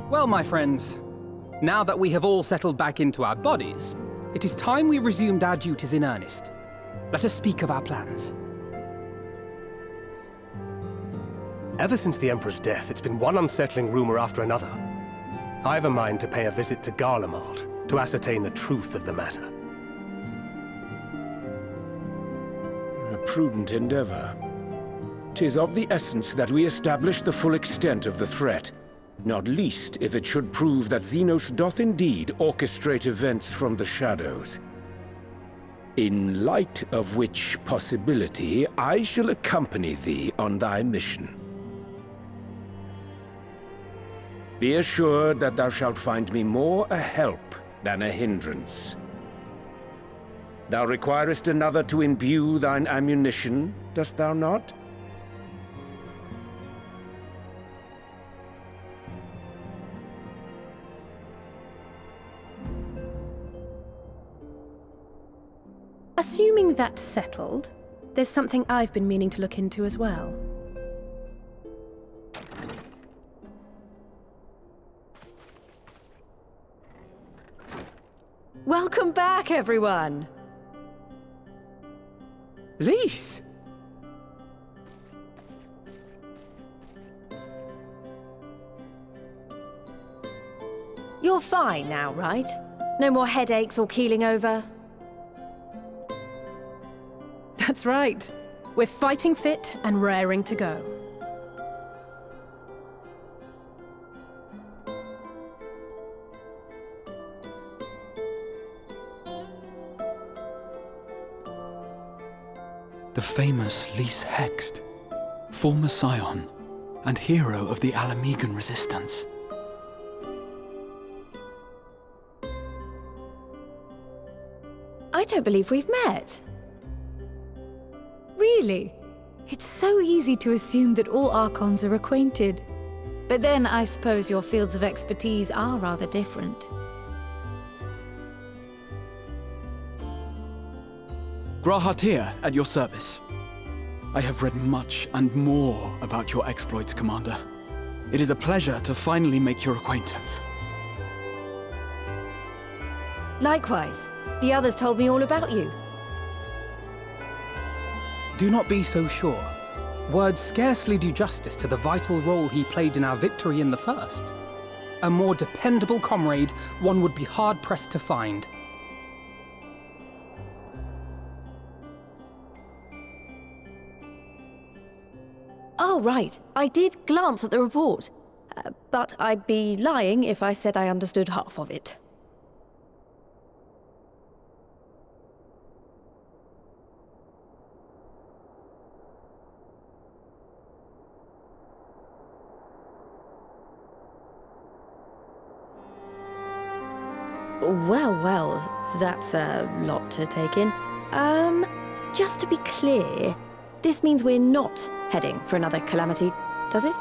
Well, my friends, now that we have all settled back into our bodies, it is time we resumed our duties in earnest. Let us speak of our plans. Ever since the Emperor's death, it's been one unsettling rumor after another. I have a mind to pay a visit to Garlemald to ascertain the truth of the matter. A prudent endeavor. 'Tis of the essence that we establish the full extent of the threat, not least if it should prove that Xenos doth indeed orchestrate events from the shadows. In light of which possibility, I shall accompany thee on thy mission. Be assured that thou shalt find me more a help than a hindrance. Thou requirest another to imbue thine ammunition, dost thou not? Assuming that's settled, there's something I've been meaning to look into as well. Welcome back, everyone! Lise! You're fine now, right? No more headaches or keeling over? That's right. We're fighting fit and raring to go. The famous Lise Hext, former scion and hero of the Alamegan resistance. I don't believe we've met. Really? It's so easy to assume that all Archons are acquainted. But then I suppose your fields of expertise are rather different. Grahatir, at your service. I have read much and more about your exploits, Commander. It is a pleasure to finally make your acquaintance. Likewise. The others told me all about you. Do not be so sure. Words scarcely do justice to the vital role he played in our victory in the First. A more dependable comrade one would be hard-pressed to find. Oh, right. I did glance at the report. But I'd be lying if I said I understood half of it. Well, that's a lot to take in. Just to be clear, this means we're not heading for another calamity, does it?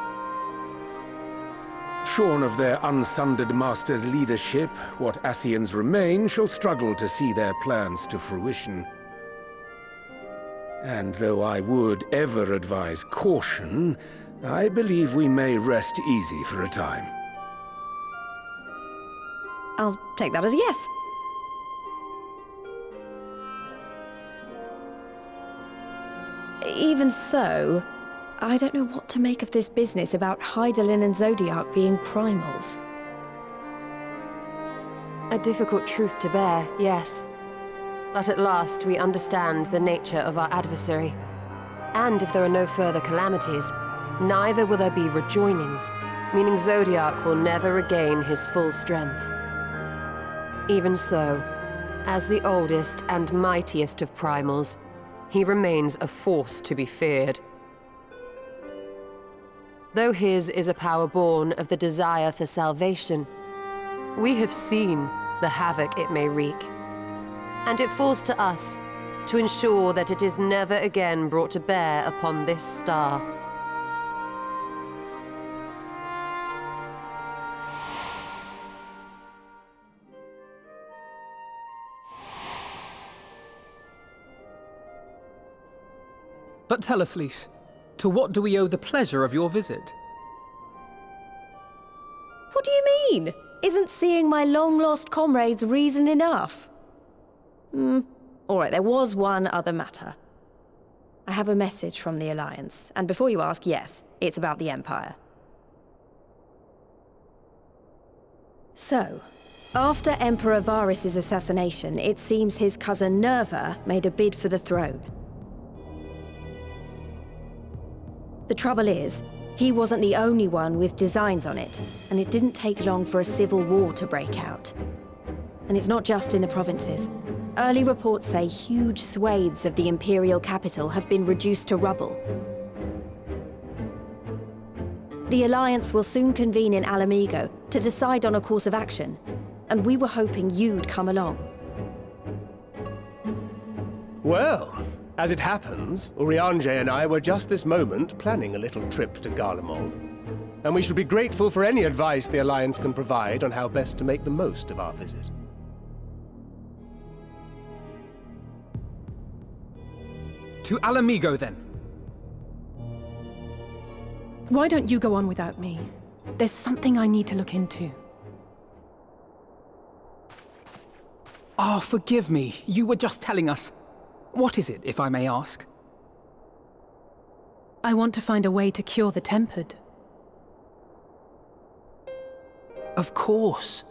Shorn of their unsundered master's leadership, what Ascians remain shall struggle to see their plans to fruition. And though I would ever advise caution, I believe we may rest easy for a time. I'll take that as a yes. Even so, I don't know what to make of this business about Hydaelyn and Zodiac being primals. A difficult truth to bear, yes. But at last we understand the nature of our adversary. And if there are no further calamities, neither will there be rejoinings, meaning Zodiac will never regain his full strength. Even so, as the oldest and mightiest of primals, he remains a force to be feared. Though his is a power born of the desire for salvation, we have seen the havoc it may wreak. And it falls to us to ensure that it is never again brought to bear upon this star. But tell us, Lise, to what do we owe the pleasure of your visit? What do you mean? Isn't seeing my long-lost comrades reason enough? All right, there was one other matter. I have a message from the Alliance, and before you ask, yes, it's about the Empire. So, after Emperor Varys' assassination, it seems his cousin Nerva made a bid for the throne. The trouble is, he wasn't the only one with designs on it, and it didn't take long for a civil war to break out. And it's not just in the provinces. Early reports say huge swathes of the Imperial capital have been reduced to rubble. The Alliance will soon convene in Alamigo to decide on a course of action, and we were hoping you'd come along. Well, as it happens, Urianger and I were just this moment planning a little trip to Garlemald. And we should be grateful for any advice the Alliance can provide on how best to make the most of our visit. To Alamigo, then. Why don't you go on without me? There's something I need to look into. Oh, forgive me. You were just telling us. What is it, if I may ask? I want to find a way to cure the Tempered. Of course.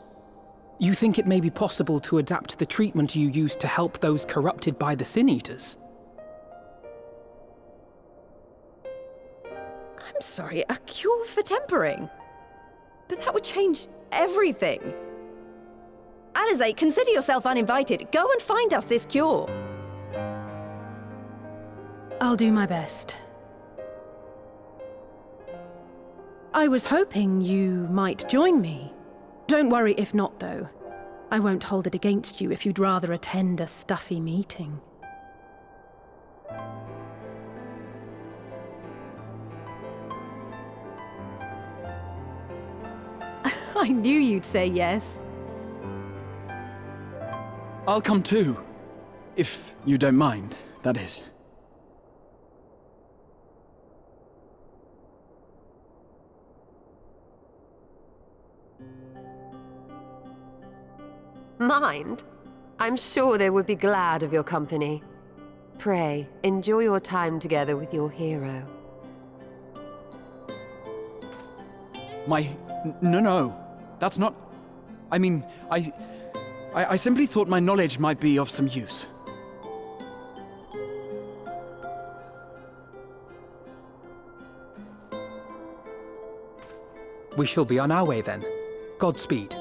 You think it may be possible to adapt the treatment you used to help those corrupted by the Sin Eaters? I'm sorry, a cure for tempering? But that would change everything. Alizé, consider yourself uninvited. Go and find us this cure. I'll do my best. I was hoping you might join me. Don't worry if not, though. I won't hold it against you if you'd rather attend a stuffy meeting. I knew you'd say yes. I'll come too. If you don't mind, that is. Mind? I'm sure they would be glad of your company. Pray, enjoy your time together with your hero. No. That's not... I mean, I simply thought my knowledge might be of some use. We shall be on our way then. Godspeed.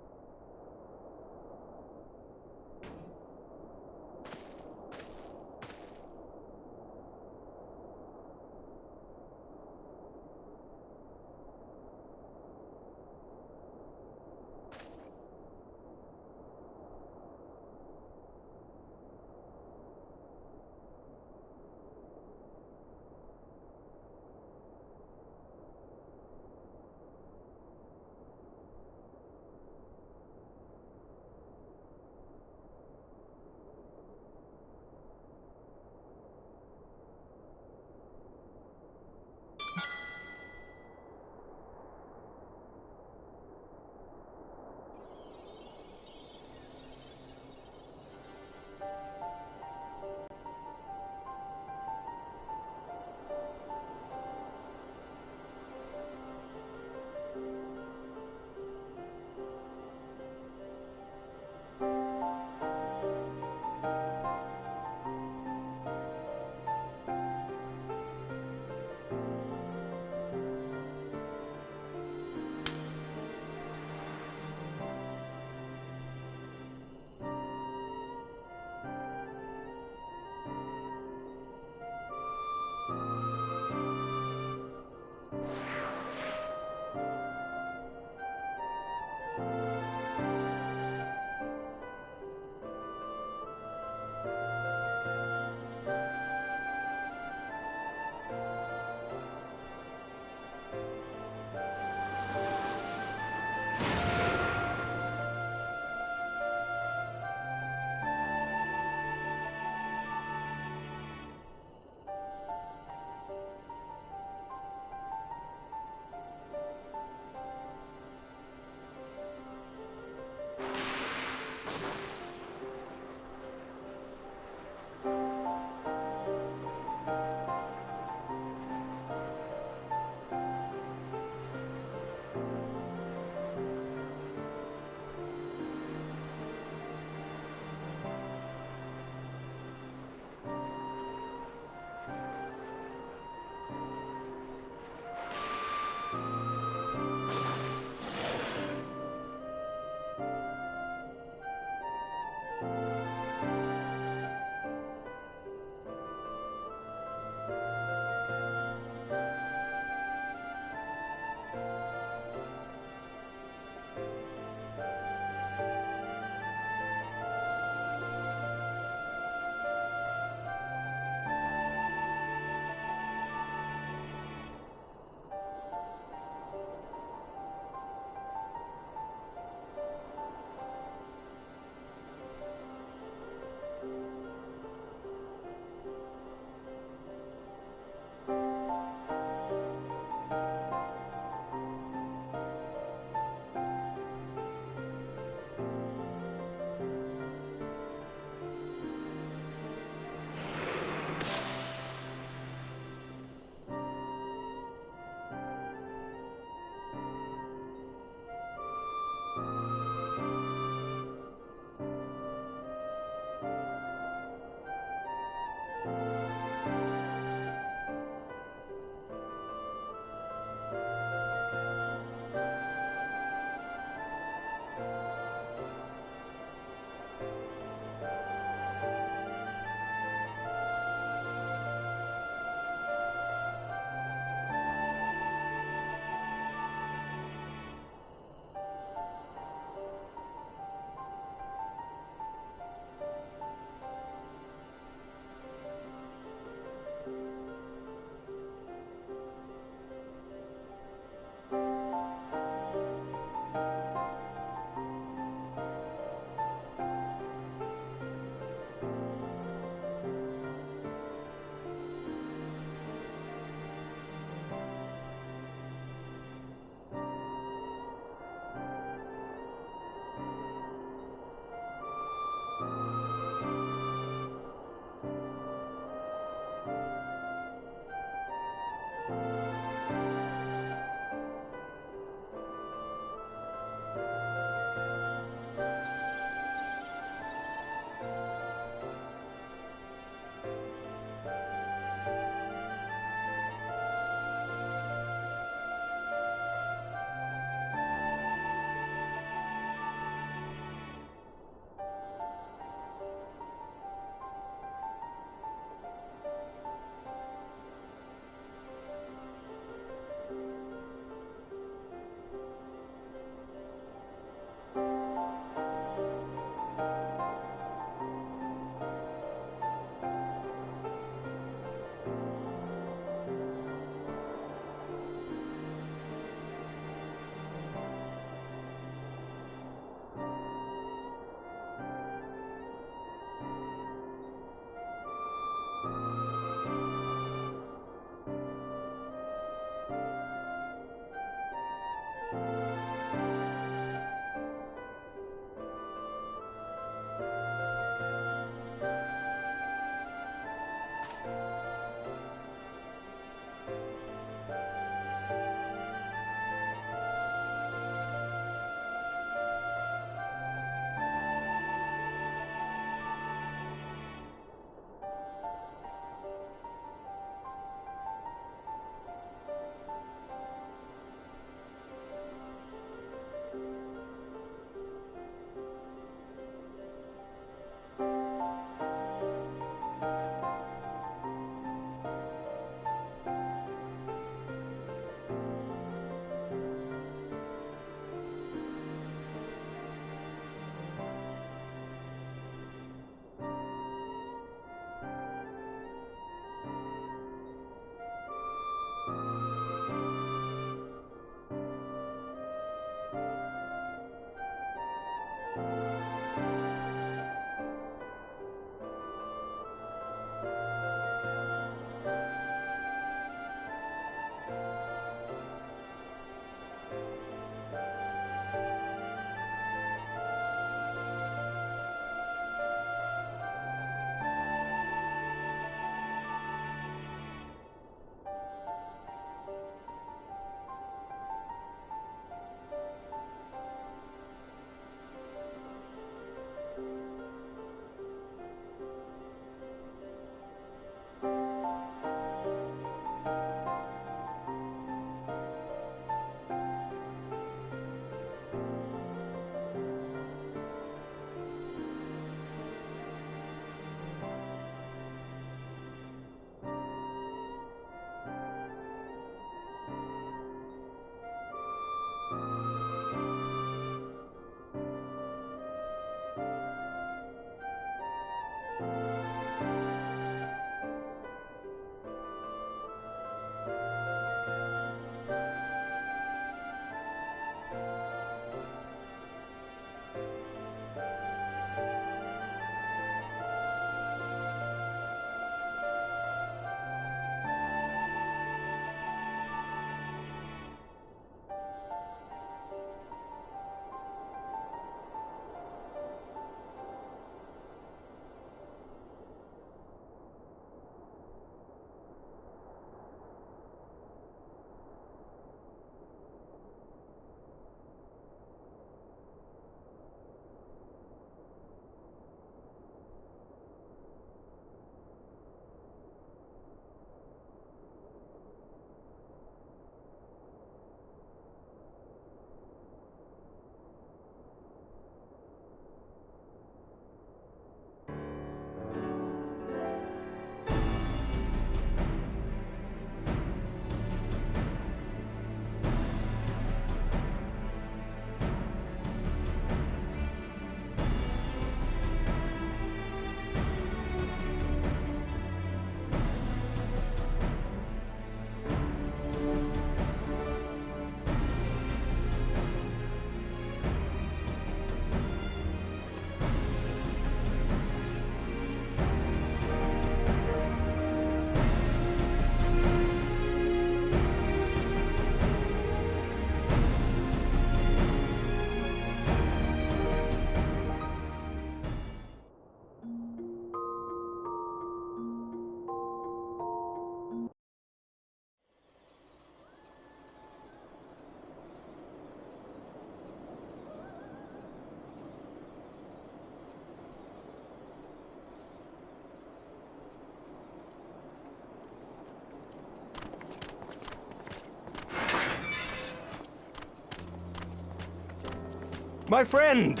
My friend!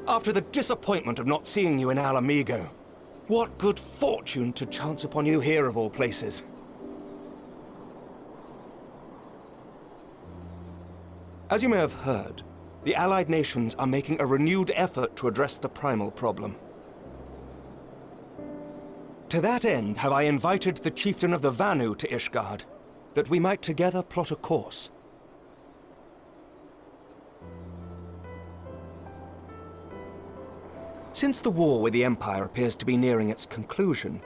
After the disappointment of not seeing you in Alamigo, what good fortune to chance upon you here of all places. As you may have heard, the Allied nations are making a renewed effort to address the primal problem. To that end, have I invited the chieftain of the Vanu to Ishgard, that we might together plot a course. Since the war with the Empire appears to be nearing its conclusion,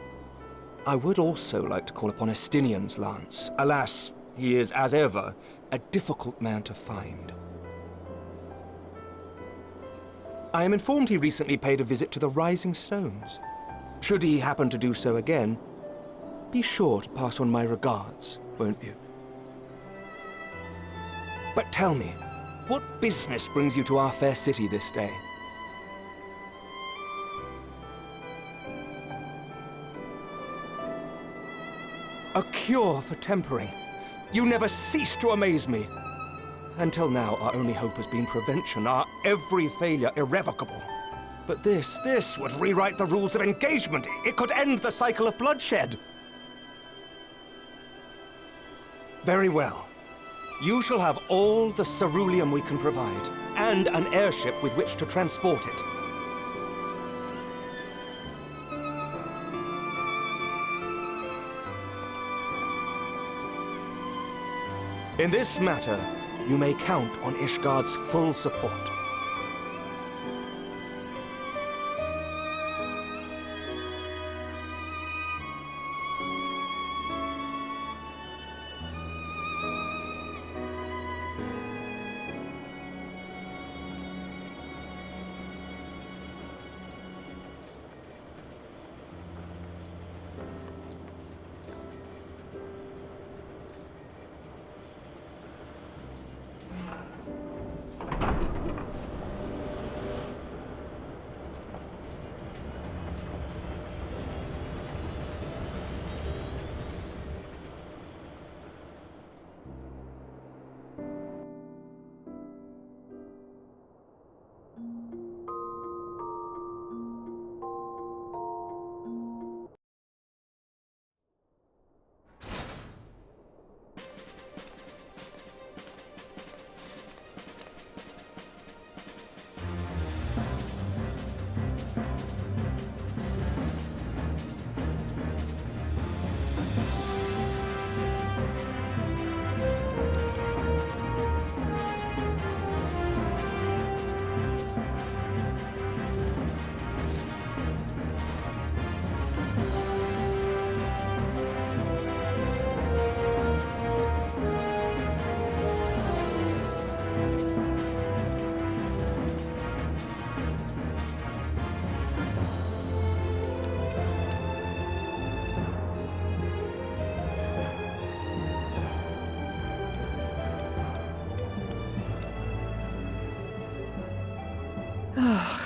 I would also like to call upon Estinian's lance. Alas, he is, as ever, a difficult man to find. I am informed he recently paid a visit to the Rising Stones. Should he happen to do so again, be sure to pass on my regards, won't you? But tell me, what business brings you to our fair city this day? A cure for tempering. You never cease to amaze me. Until now, our only hope has been prevention, our every failure irrevocable. But this would rewrite the rules of engagement. It could end the cycle of bloodshed. Very well. You shall have all the ceruleum we can provide, and an airship with which to transport it. In this matter, you may count on Ishgard's full support.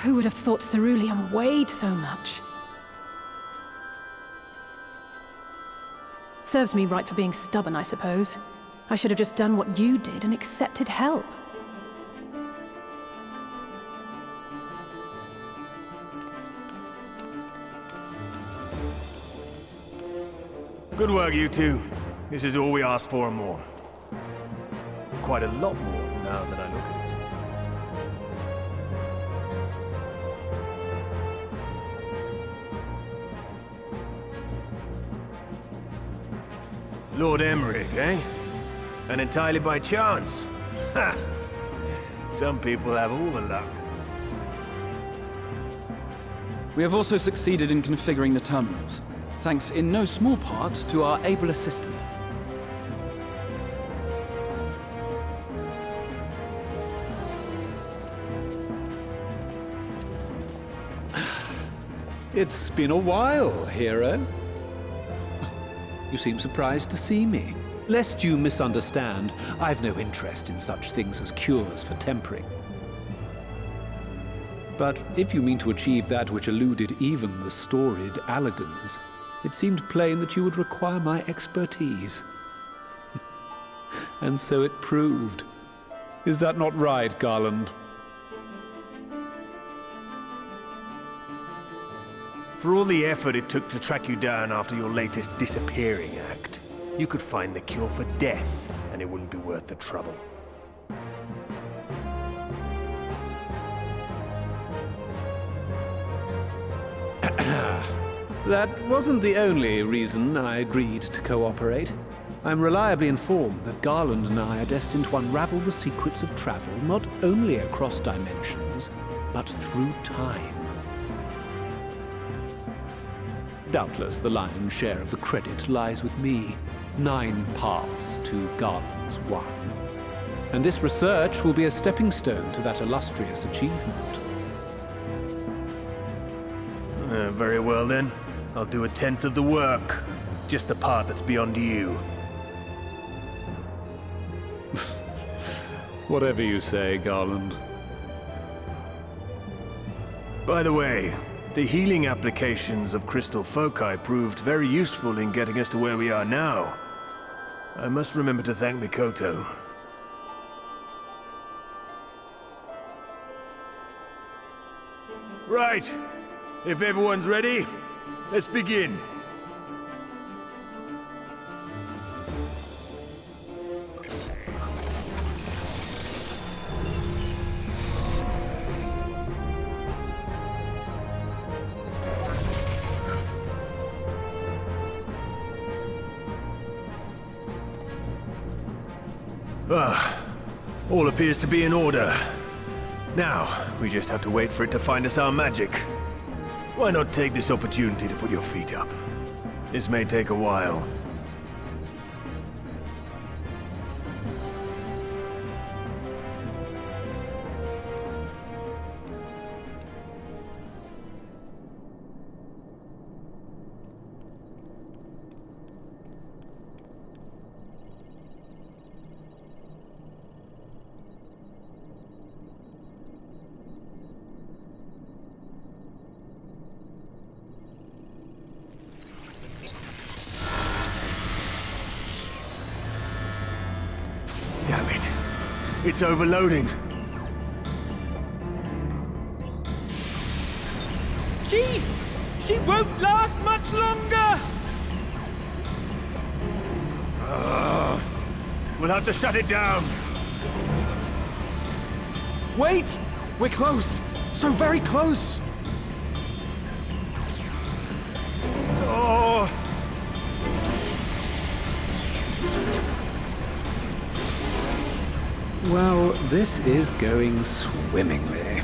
Who would have thought ceruleum weighed so much? Serves me right for being stubborn, I suppose. I should have just done what you did and accepted help. Good work, you two. This is all we asked for and more. Quite a lot more, now that I look at it. Lord Emmerich, eh? And entirely by chance? Ha! Some people have all the luck. We have also succeeded in configuring the terminals, thanks in no small part to our able assistant. It's been a while, hero. You seem surprised to see me. Lest you misunderstand, I've no interest in such things as cures for tempering. But if you mean to achieve that which eluded even the storied Allagans, it seemed plain that you would require my expertise. And so it proved. Is that not right, Garland? For all the effort it took to track you down after your latest disappearing act, you could find the cure for death, and it wouldn't be worth the trouble. That wasn't the only reason I agreed to cooperate. I'm reliably informed that Garland and I are destined to unravel the secrets of travel, not only across dimensions, but through time. Doubtless the lion's share of the credit lies with me. 9 paths to Garland's 1. And this research will be a stepping stone to that illustrious achievement. Very well then. I'll do 1/10 of the work. Just the part that's beyond you. Whatever you say, Garland. By the way, the healing applications of crystal foci proved very useful in getting us to where we are now. I must remember to thank Mikoto. Right. If everyone's ready, let's begin. All appears to be in order. Now, we just have to wait for it to find us our magic. Why not take this opportunity to put your feet up? This may take a while. Damn it. It's overloading. Chief! She won't last much longer! We'll have to shut it down. Wait! We're close! So very close! Oh! Well, this is going swimmingly.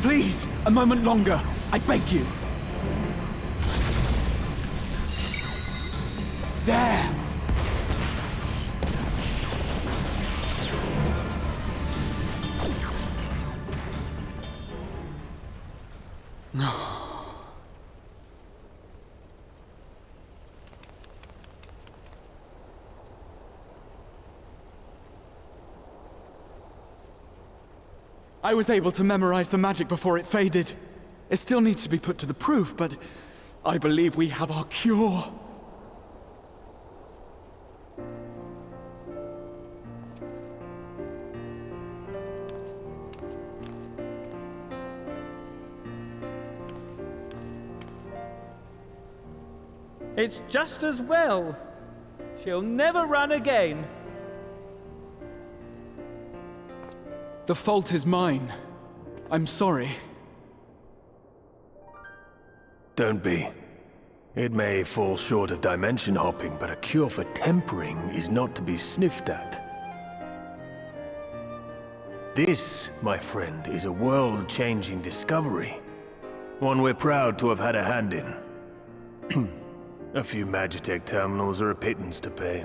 Please, a moment longer. I beg you. There! I was able to memorize the magic before it faded. It still needs to be put to the proof, but I believe we have our cure. It's just as well. She'll never run again. The fault is mine. I'm sorry. Don't be. It may fall short of dimension hopping, but a cure for tempering is not to be sniffed at. This, my friend, is a world-changing discovery. One we're proud to have had a hand in. A few Magitech terminals are a pittance to pay.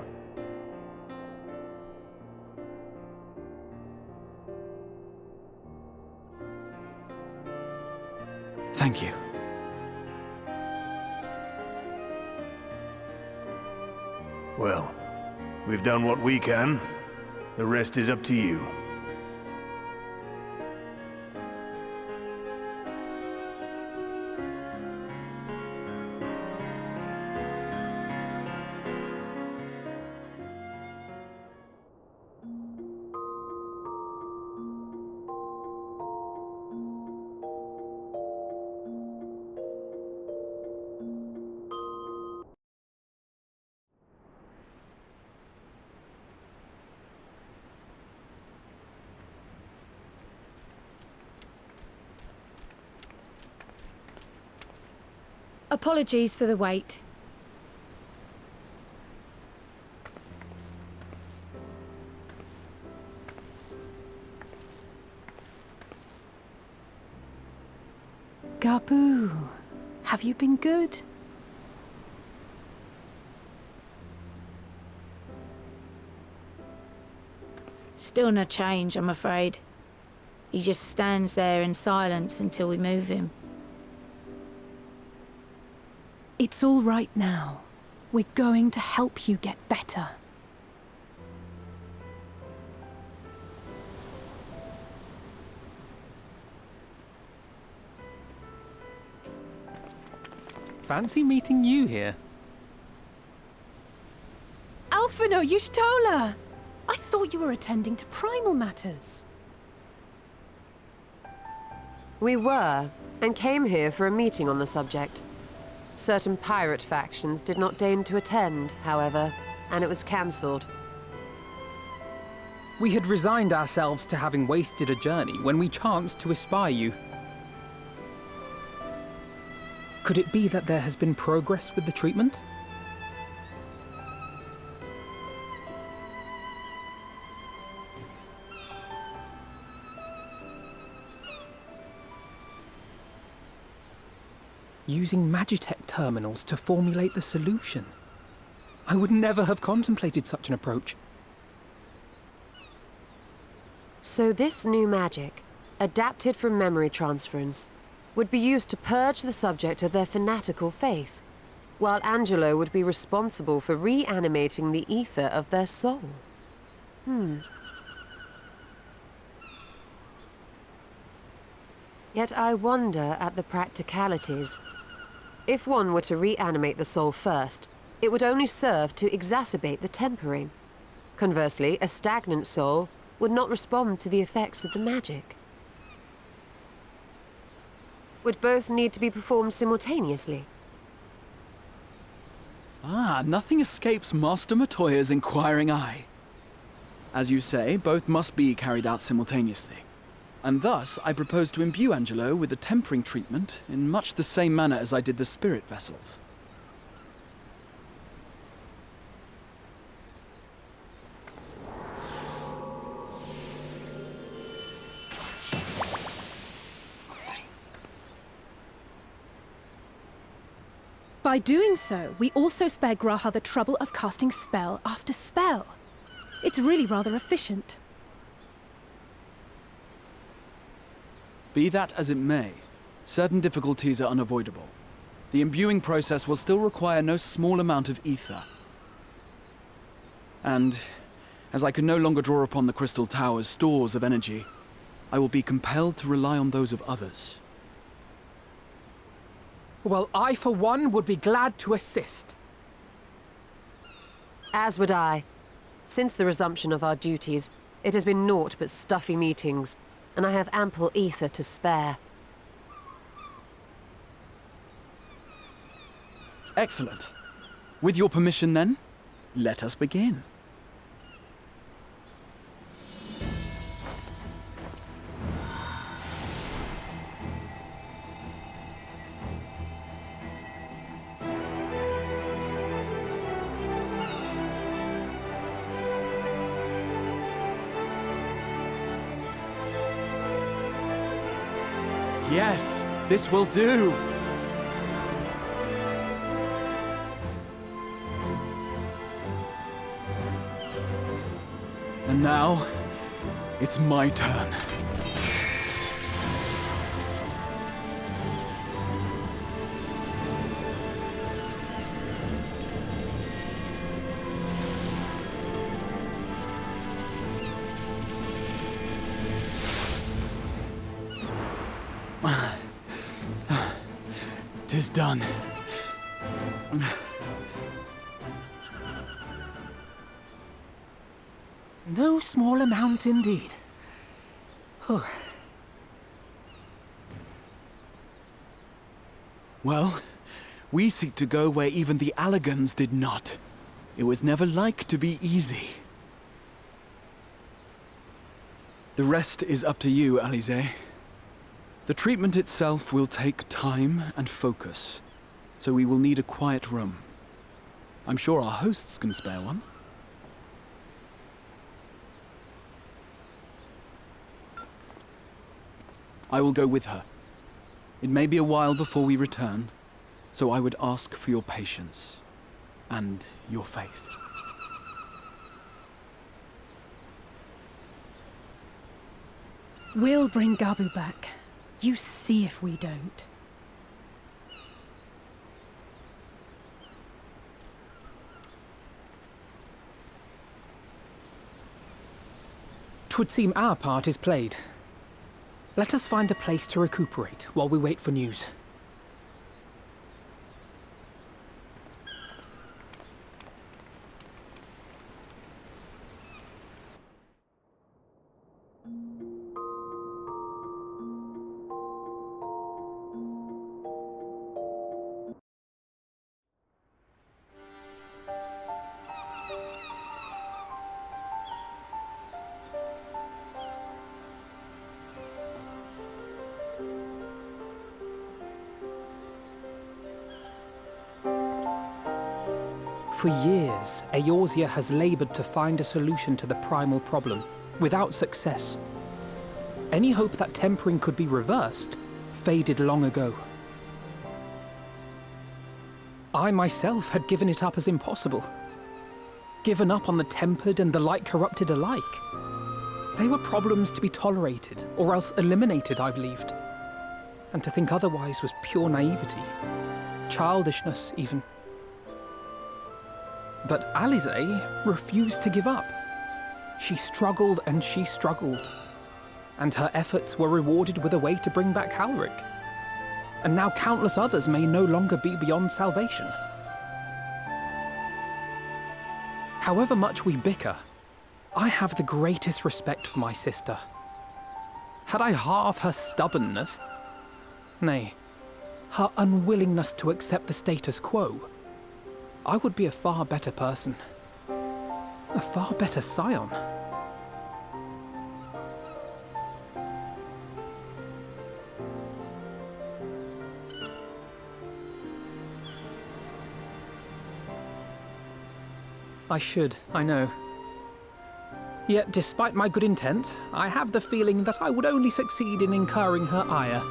Thank you. Well, we've done what we can. The rest is up to you. Apologies for the wait. Gabu, have you been good? Still no change, I'm afraid. He just stands there in silence until we move him. It's all right now. We're going to help you get better. Fancy meeting you here. Alphino Yushtola! I thought you were attending to primal matters. We were, and came here for a meeting on the subject. Certain pirate factions did not deign to attend, however, and it was cancelled. We had resigned ourselves to having wasted a journey when we chanced to espy you. Could it be that there has been progress with the treatment? Using Magitech terminals to formulate the solution. I would never have contemplated such an approach. So this new magic, adapted from memory transference, would be used to purge the subject of their fanatical faith, while Angelo would be responsible for reanimating the ether of their soul. Yet I wonder at the practicalities. If one were to reanimate the soul first, it would only serve to exacerbate the tempering. Conversely, a stagnant soul would not respond to the effects of the magic. Would both need to be performed simultaneously? Nothing escapes Master Matoya's inquiring eye. As you say, both must be carried out simultaneously. And thus, I propose to imbue Angelo with the tempering treatment in much the same manner as I did the spirit vessels. By doing so, we also spare Graha the trouble of casting spell after spell. It's really rather efficient. Be that as it may, certain difficulties are unavoidable. The imbuing process will still require no small amount of ether. And, as I can no longer draw upon the Crystal Tower's stores of energy, I will be compelled to rely on those of others. Well, I, for one, would be glad to assist. As would I. Since the resumption of our duties, it has been naught but stuffy meetings, and I have ample ether to spare. Excellent. With your permission, then, let us begin. Yes, this will do. And now, it's my turn. Tis done. No small amount indeed. Well, we seek to go where even the Allagans did not. It was never like to be easy. The rest is up to you, Alize. The treatment itself will take time and focus. so we will need a quiet room. I'm sure our hosts can spare one. I will go with her. It may be a while before we return, so I would ask for your patience and your faith. We'll bring Gabu back. You see if we don't. 'Twould seem our part is played. Let us find a place to recuperate while we wait for news. For years, Eorzea has labored to find a solution to the primal problem, without success. Any hope that tempering could be reversed faded long ago. I myself had given it up as impossible. Given up on the tempered and the light-corrupted alike. They were problems to be tolerated, or else eliminated, I believed. And to think otherwise was pure naivety. Childishness, even. But Alisaie refused to give up. She struggled and she struggled. And her efforts were rewarded with a way to bring back Halric. And now countless others may no longer be beyond salvation. However much we bicker, I have the greatest respect for my sister. Had I half her stubbornness, nay, her unwillingness to accept the status quo, I would be a far better person. A far better scion. I should, I know. Yet, despite my good intent, I have the feeling that I would only succeed in incurring her ire.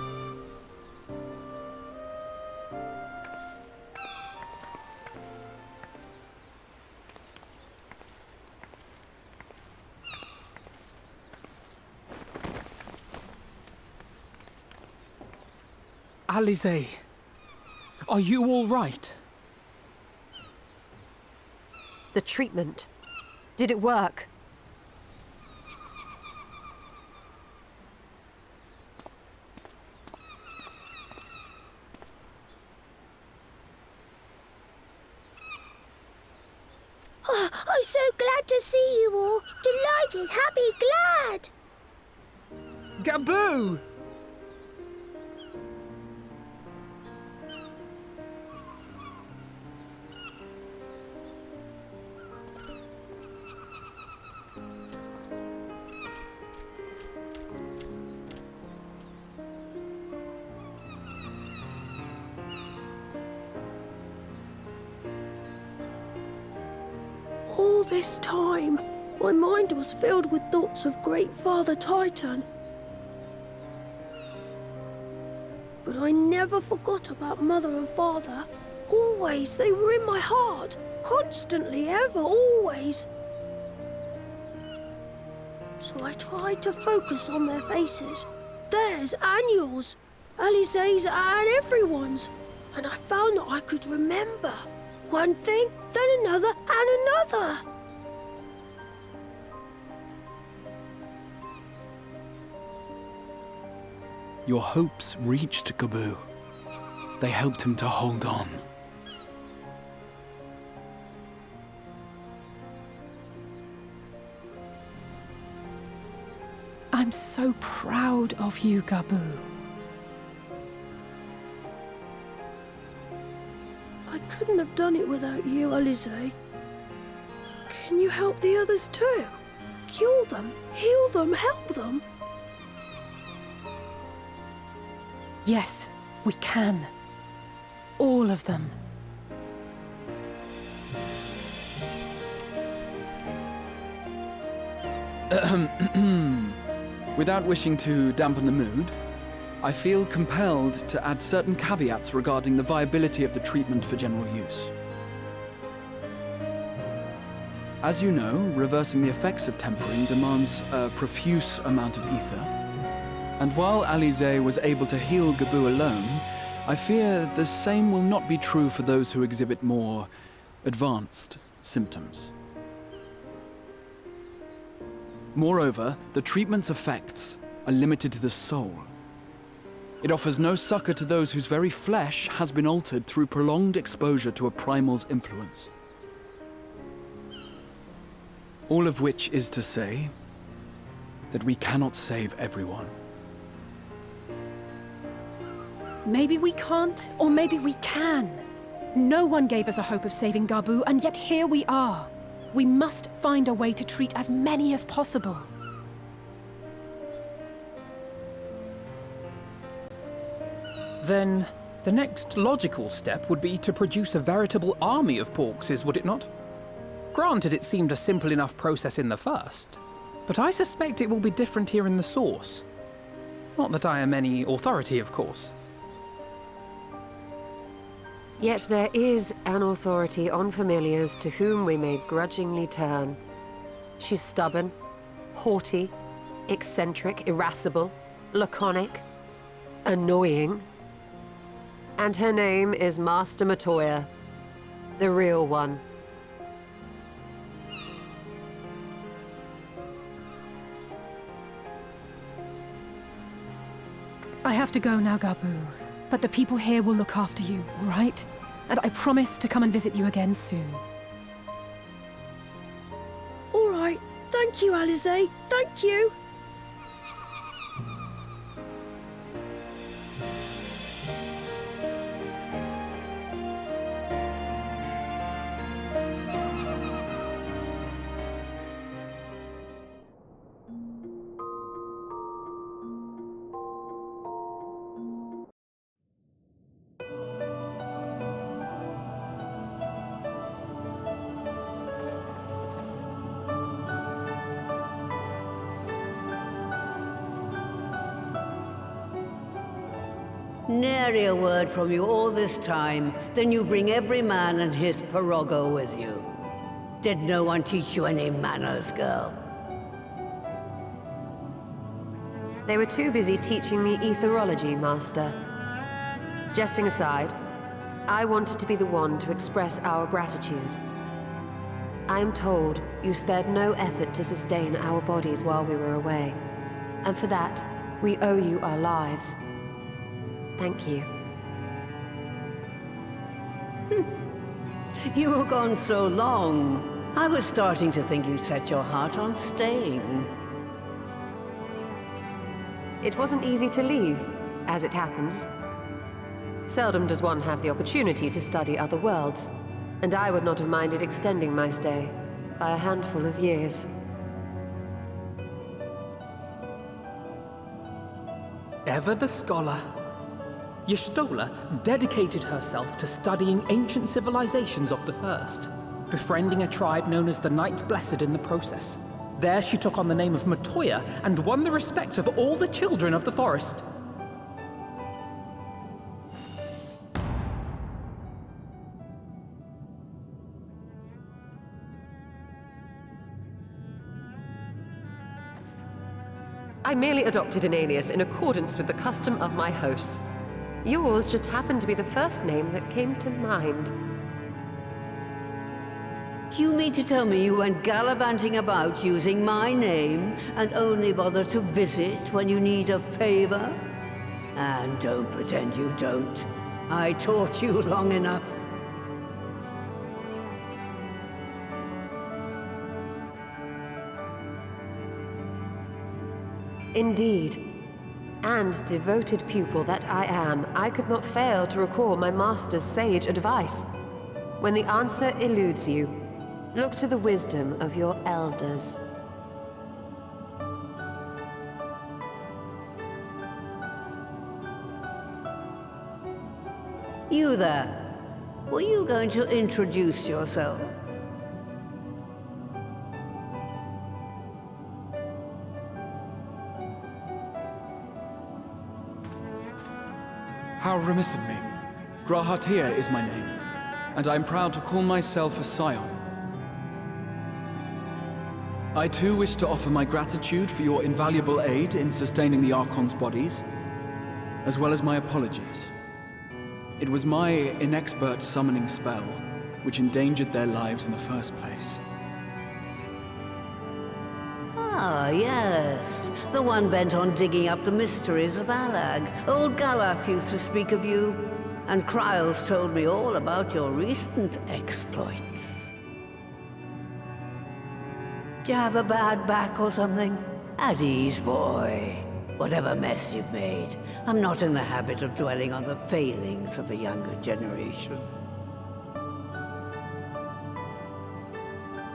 Alisaie, are you all right? The treatment. Did it work? Oh, I'm so glad to see you all. Delighted, happy, glad. Gabu! All this time, my mind was filled with thoughts of Great Father Titan. But I never forgot about Mother and Father. Always, they were in my heart. Constantly, ever, always. So I tried to focus on their faces. Theirs and yours. Alisaie's and everyone's. And I found that I could remember. One thing, then another, and another. Your hopes reached Gabu. They helped him to hold on. I'm so proud of you, Gabu. I couldn't have done it without you, Alisaie. Can you help the others too? Cure them, heal them, help them? Yes, we can. All of them. Without wishing to dampen the mood, I feel compelled to add certain caveats regarding the viability of the treatment for general use. As you know, reversing the effects of tempering demands a profuse amount of ether. And while Alize was able to heal Gabu alone, I fear the same will not be true for those who exhibit more advanced symptoms. Moreover, the treatment's effects are limited to the soul. It offers no succor to those whose very flesh has been altered through prolonged exposure to a primal's influence. All of which is to say that we cannot save everyone. Maybe we can't, or maybe we can. No one gave us a hope of saving Gabu, and yet here we are. We must find a way to treat as many as possible. Then, the next logical step would be to produce a veritable army of Porkses, would it not? Granted, it seemed a simple enough process in the first, but I suspect it will be different here in the source. Not that I am any authority, of course. Yet there is an authority on familiars to whom we may grudgingly turn. She's stubborn, haughty, eccentric, irascible, laconic, annoying. And her name is Master Matoya, the real one. I have to go now, Gabu. But the people here will look after you, all right? And I promise to come and visit you again soon. All right. Thank you, Alize. Thank you. Nary a word from you all this time, then you bring every man and his pirogo with you. Did no one teach you any manners, girl? They were too busy teaching me etherology, Master. Jesting aside, I wanted to be the one to express our gratitude. I am told you spared no effort to sustain our bodies while we were away, and for that, we owe you our lives. Thank you. You were gone so long. I was starting to think you'd set your heart on staying. It wasn't easy to leave, as it happens. Seldom does one have the opportunity to study other worlds, and I would not have minded extending my stay by a handful of years. Ever the scholar. Y'shtola dedicated herself to studying ancient civilizations of the First, befriending a tribe known as the Knights Blessed in the process. There she took on the name of Matoya and won the respect of all the children of the forest. I merely adopted an alias in accordance with the custom of my hosts. Yours just happened to be the first name that came to mind. You mean to tell me you went gallivanting about using my name and only bother to visit when you need a favor? And don't pretend you don't. I taught you long enough. Indeed. And devoted pupil that I am, I could not fail to recall my master's sage advice. When the answer eludes you, look to the wisdom of your elders. You there. Were you going to introduce yourself? How remiss of me. Grahatia is my name, and I'm proud to call myself a scion. I too wish to offer my gratitude for your invaluable aid in sustaining the Archon's bodies, as well as my apologies. It was my inexpert summoning spell which endangered their lives in the first place. Ah, yes. The one bent on digging up the mysteries of Alag. Old Galaf used to speak of you, and Kryles told me all about your recent exploits. Do you have a bad back or something? At ease, boy. Whatever mess you've made, I'm not in the habit of dwelling on the failings of the younger generation.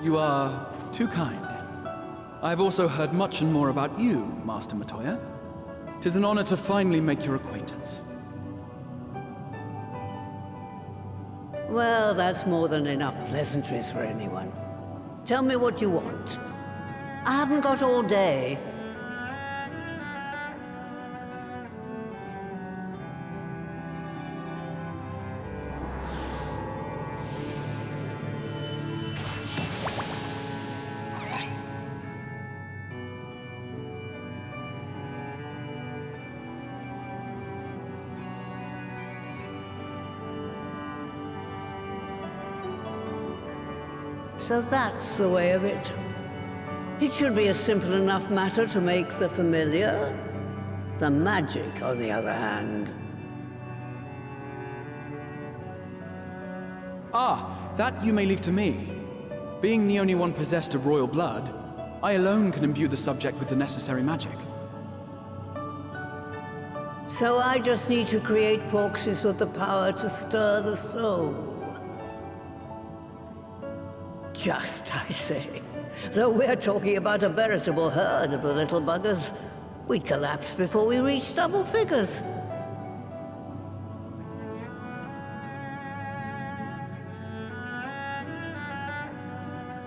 You are too kind. I've also heard much and more about you, Master Matoya. 'Tis an honor to finally make your acquaintance. Well, that's more than enough pleasantries for anyone. Tell me what you want. I haven't got all day. So that's the way of it. It should be a simple enough matter to make the familiar. The magic, on the other hand. Ah, that you may leave to me. Being the only one possessed of royal blood, I alone can imbue the subject with the necessary magic. So I just need to create porxes with the power to stir the soul. Just, I say. Though we're talking about a veritable herd of the little buggers, we'd collapse before we reached double figures.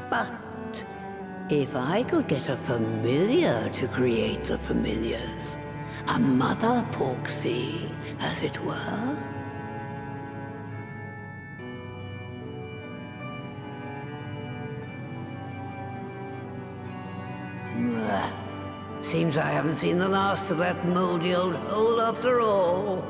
But if I could get a familiar to create the familiars, a mother porxie, as it were. Seems I haven't seen the last of that moldy old hole after all.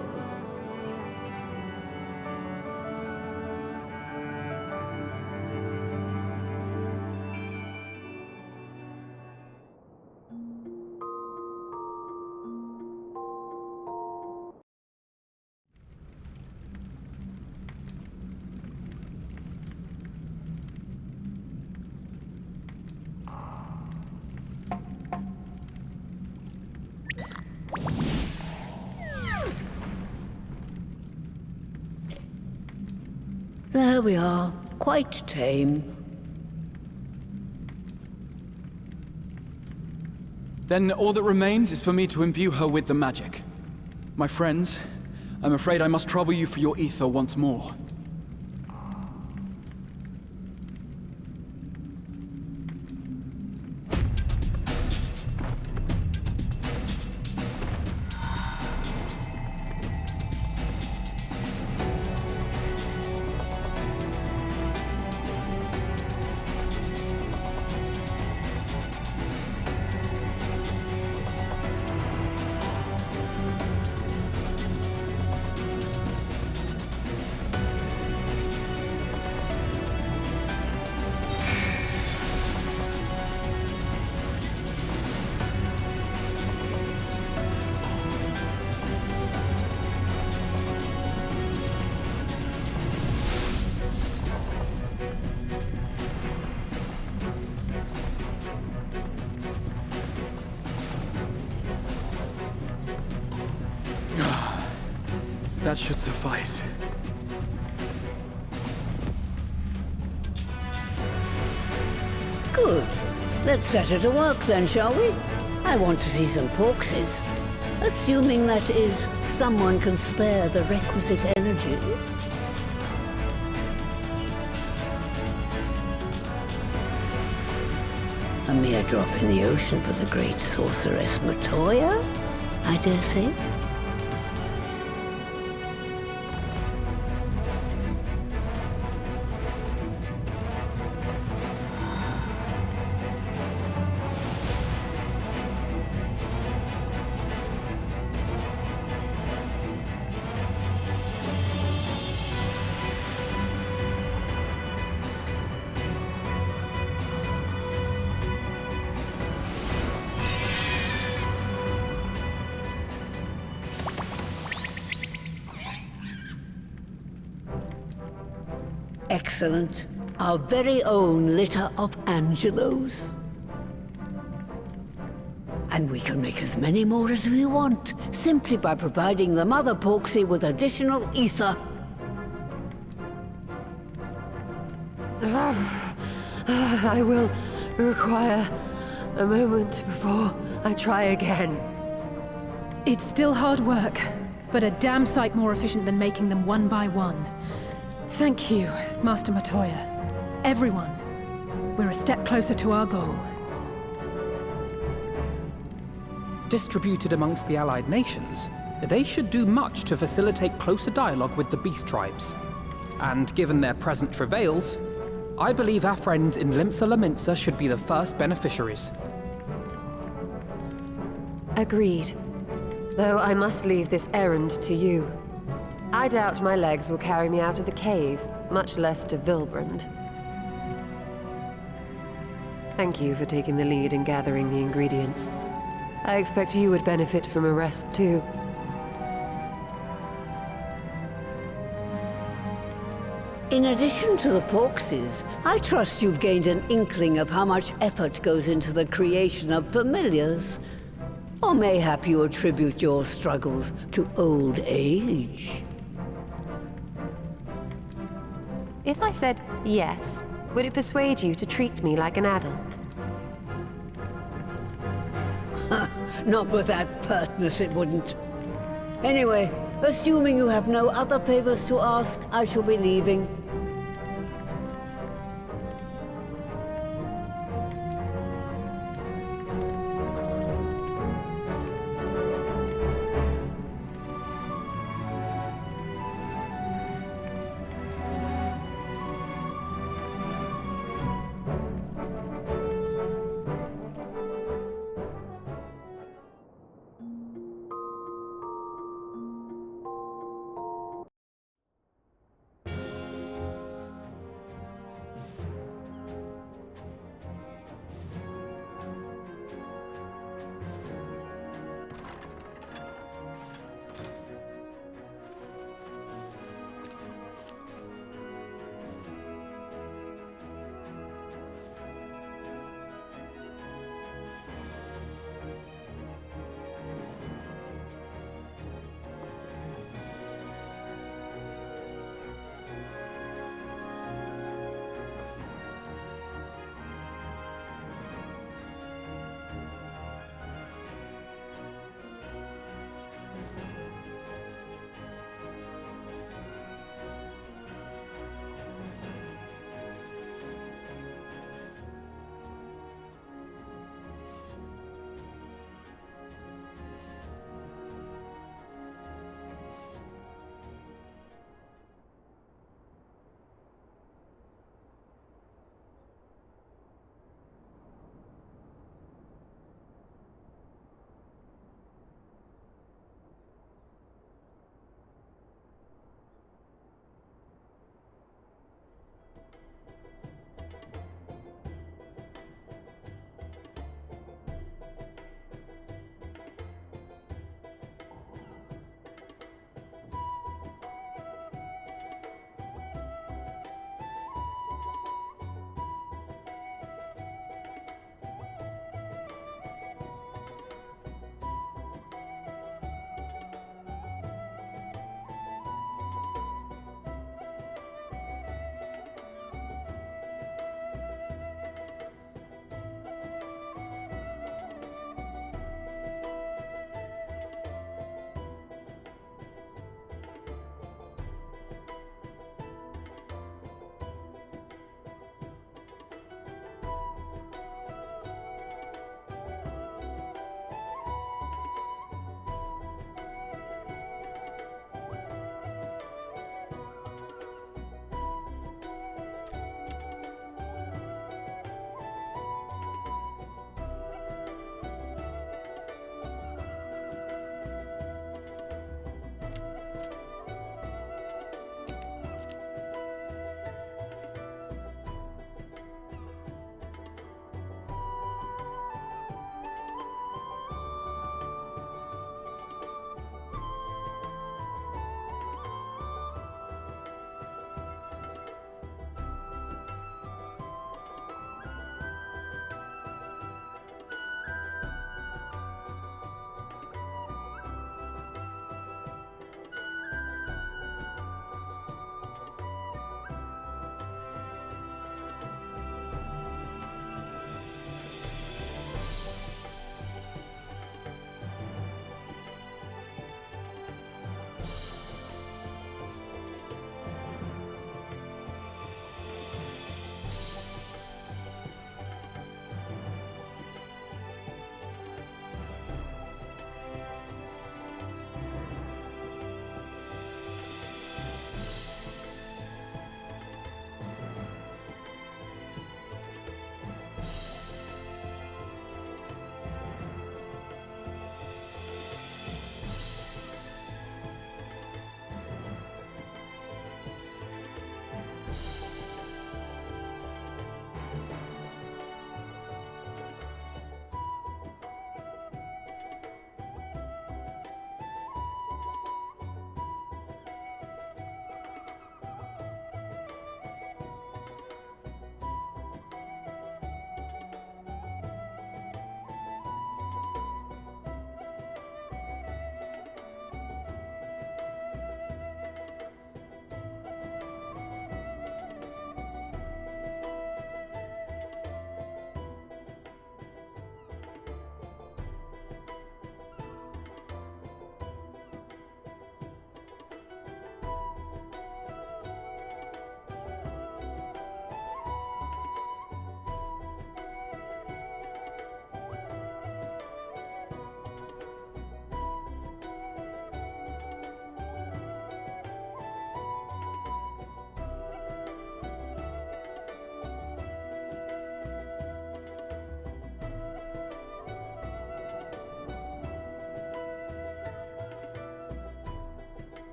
There we are, quite tame. Then all that remains is for me to imbue her with the magic. My friends, I'm afraid I must trouble you for your ether once more. That should suffice. Good. Let's set her to work then, shall we? I want to see some porxes. Assuming that is, someone can spare the requisite energy. A mere drop in the ocean for the great sorceress Matoya, I dare say. Excellent. Our very own litter of Angelos. And we can make as many more as we want, simply by providing the Mother Porksy with additional ether. I will require a moment before I try again. It's still hard work, but a damn sight more efficient than making them one by one. Thank you, Master Matoya. Everyone, we're a step closer to our goal. Distributed amongst the allied nations, they should do much to facilitate closer dialogue with the beast tribes. And given their present travails, I believe our friends in Limsa Laminsa should be the first beneficiaries. Agreed. Though I must leave this errand to you. I doubt my legs will carry me out of the cave, much less to Vilbrand. Thank you for taking the lead in gathering the ingredients. I expect you would benefit from a rest too. In addition to the Porksies, I trust you've gained an inkling of how much effort goes into the creation of familiars. Or mayhap you attribute your struggles to old age. If I said yes, would it persuade you to treat me like an adult? Not with that pertness, it wouldn't. Anyway, assuming you have no other favors to ask, I shall be leaving.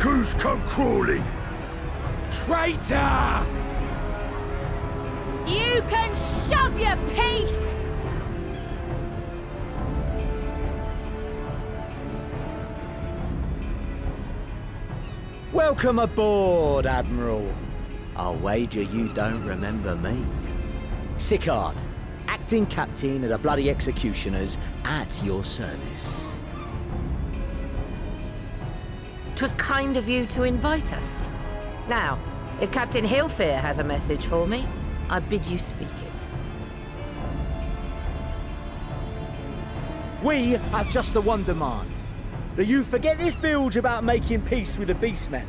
who's come crawling! Traitor! You can shove your piece! Welcome aboard, Admiral. I'll wager you don't remember me. Sicard, acting captain of the bloody executioners, at your service. 'Twas kind of you to invite us. Now, if Captain Hillfear has a message for me, I bid you speak it. We have just the one demand. That you forget this bilge about making peace with the Beastmen.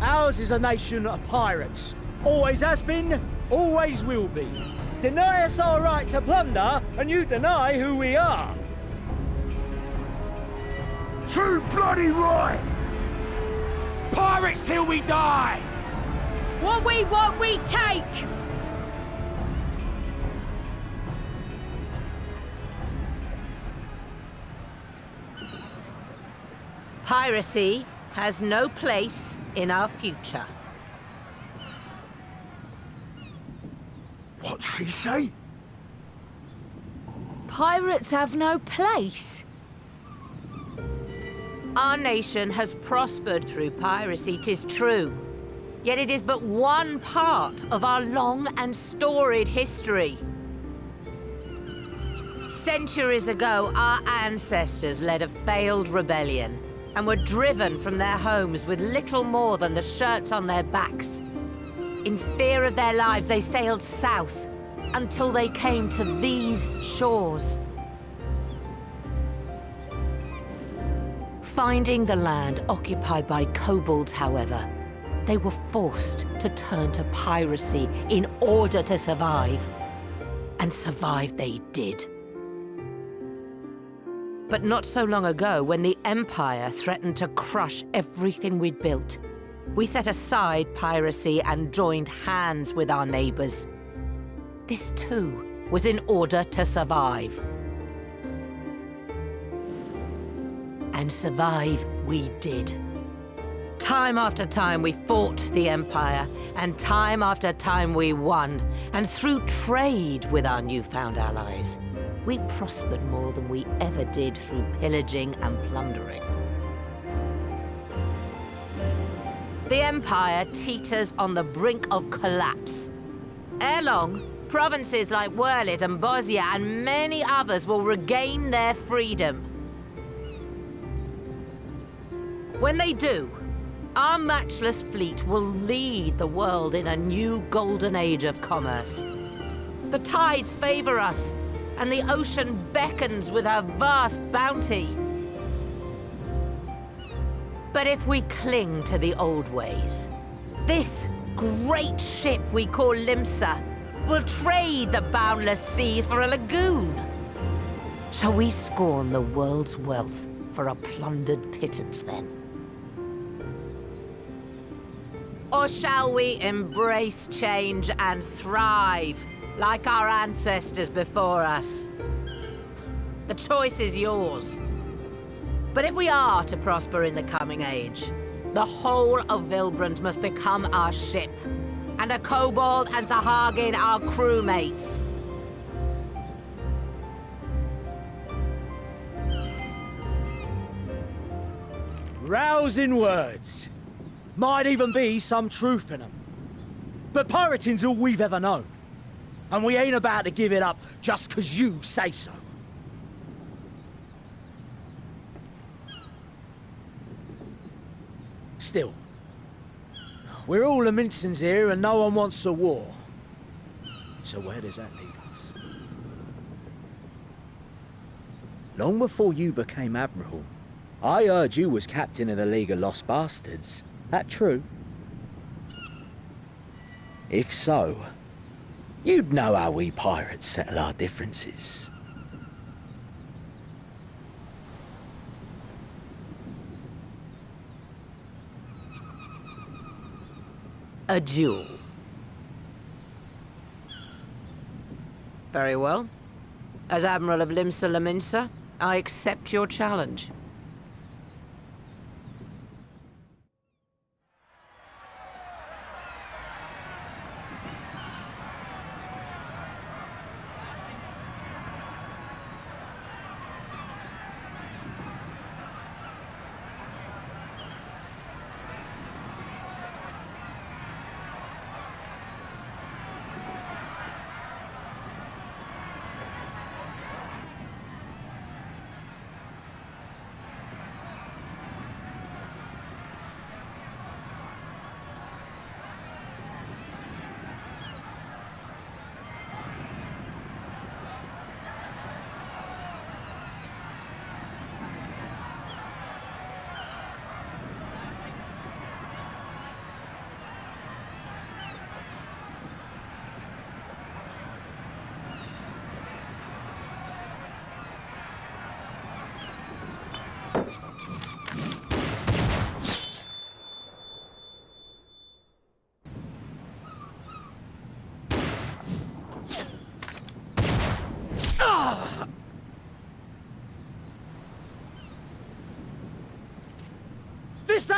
Ours is a nation of pirates. Always has been, always will be. Deny us our right to plunder, and you deny who we are. Too bloody right! Pirates till we die! What we take! Piracy has no place in our future. What'd she say? Pirates have no place. Our nation has prospered through piracy, 'tis true. Yet it is but one part of our long and storied history. Centuries ago, our ancestors led a failed rebellion and were driven from their homes with little more than the shirts on their backs. In fear of their lives, they sailed south until they came to these shores. Finding the land occupied by kobolds, however, they were forced to turn to piracy in order to survive. And survive they did. But not so long ago, when the Empire threatened to crush everything we'd built, we set aside piracy and joined hands with our neighbors. This too was in order to survive. And survive we did. Time after time we fought the Empire, and time after time we won. And through trade with our newfound allies, we prospered more than we ever did through pillaging and plundering. The Empire teeters on the brink of collapse. Ere long, provinces like Wurlit and Bosnia and many others will regain their freedom. When they do, our matchless fleet will lead the world in a new golden age of commerce. The tides favor us, and the ocean beckons with her vast bounty. But if we cling to the old ways, this great ship we call Limsa will trade the boundless seas for a lagoon. Shall we scorn the world's wealth for a plundered pittance then? Or shall we embrace change and thrive like our ancestors before us? The choice is yours. But if we are to prosper in the coming age, the whole of Vilbrand must become our ship, and a kobold and Sahagin our crewmates. Rousing words. Might even be some truth in them. But pirating's all we've ever known. And we ain't about to give it up just 'cause you say so. Still, we're all Aminsons here and no one wants a war. So where does that leave us? Long before you became Admiral, I heard you was captain of the League of Lost Bastards. That true? If so, you'd know how we pirates settle our differences. A duel. Very well. As Admiral of Limsa Laminsa, I accept your challenge.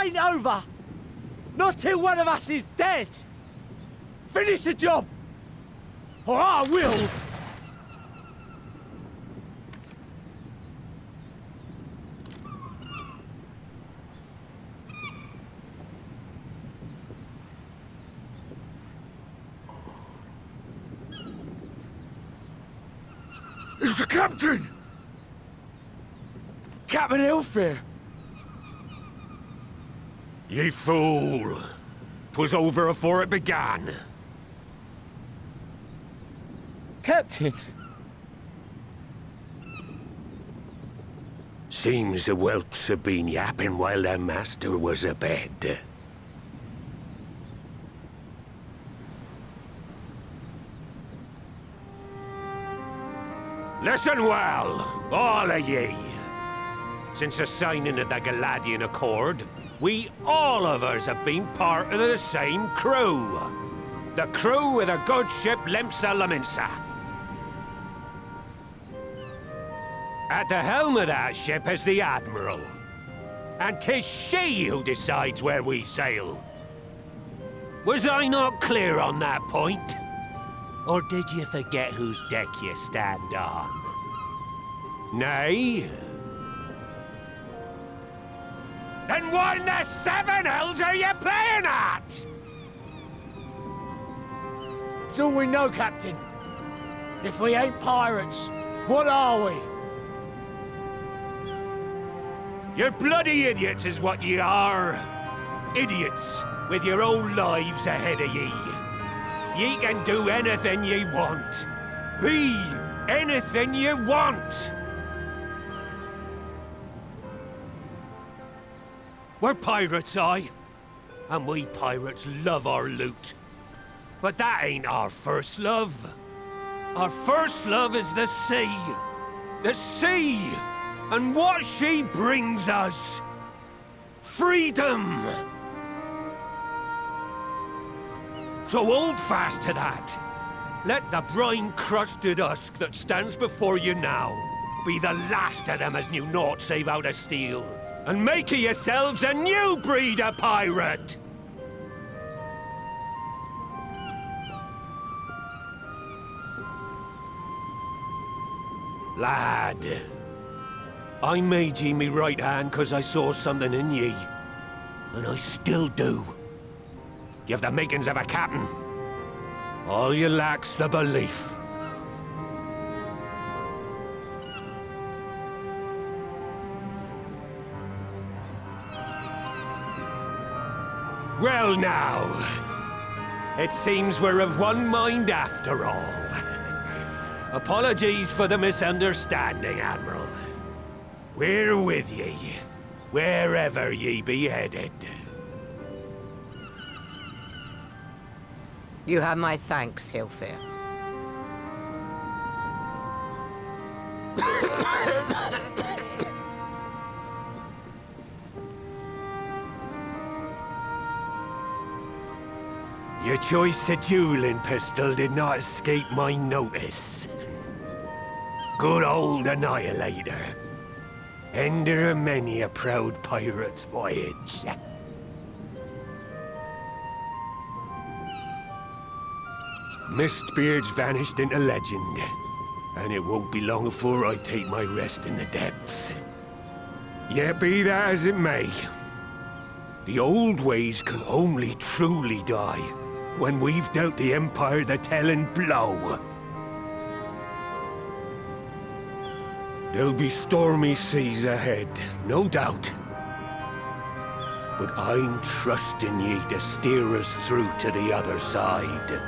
ain't over. Not till one of us is dead. Finish the job, or I will. It's the captain! Captain Elfir. Ye fool! 'Twas over afore it began. Captain. Seems the whelps have been yapping while their master was abed. Listen well, all of ye. Since the signing of the Galadian Accord, we all of us have been part of the same crew. The crew of the good ship Limsa Laminsa. At the helm of that ship is the Admiral. And 'tis she who decides where we sail. Was I not clear on that point? Or did you forget whose deck you stand on? Nay? Then what in the seven hells are you playing at? It's all we know, Captain. If we ain't pirates, what are we? You're bloody idiots is what ye are. Idiots with your own lives ahead of ye. Ye can do anything ye want. Be anything ye want. We're pirates, aye. And we pirates love our loot. But that ain't our first love. Our first love is the sea. The sea! And what she brings us. Freedom! So hold fast to that. Let the brine-crusted husk that stands before you now be the last of them as knew naught save out of steel. And make of yourselves a new breed of pirate! Lad, I made ye me right hand 'cause I saw something in ye. And I still do. You've the makings of a captain. All you lack's the belief. Well now, it seems we're of one mind after all. Apologies for the misunderstanding, Admiral. We're with ye, wherever ye be headed. You have my thanks, Hilfir. Your choice of dueling pistol did not escape my notice. Good old Annihilator. Ender of many a proud pirate's voyage. Mistbeard's vanished into legend, and it won't be long before I take my rest in the depths. Yet be that as it may, the old ways can only truly die when we've dealt the Empire the telling blow. There'll be stormy seas ahead, no doubt. But I'm trusting ye to steer us through to the other side.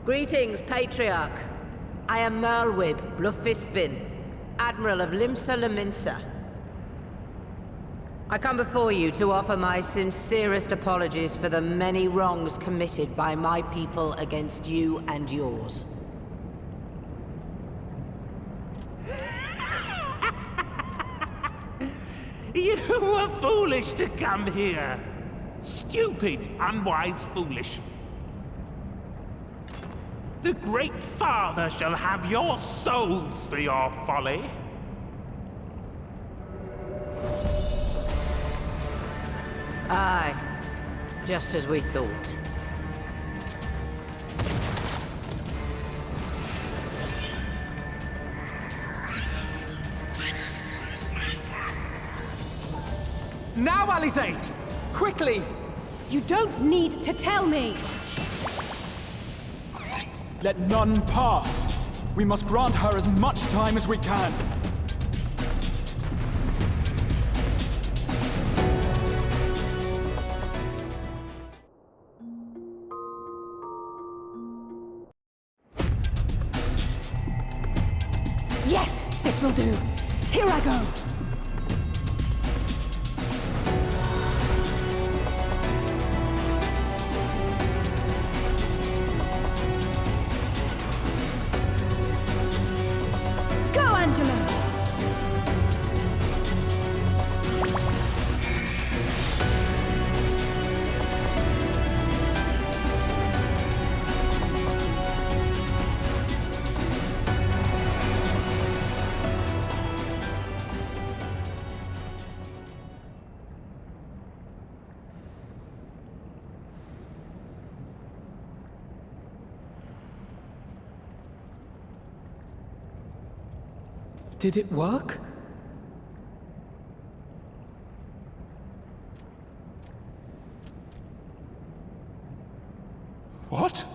Greetings, Patriarch. I am Merlwib Blufisvin, Admiral of Limsa Laminsa. I come before you to offer my sincerest apologies for the many wrongs committed by my people against you and yours. You were foolish to come here. Stupid, unwise, foolish. The Great Father shall have your souls for your folly. Aye, just as we thought. Now, Alize! Quickly! You don't need to tell me! Let none pass. We must grant her as much time as we can. Yes, this will do. Here I go. Did it work? What?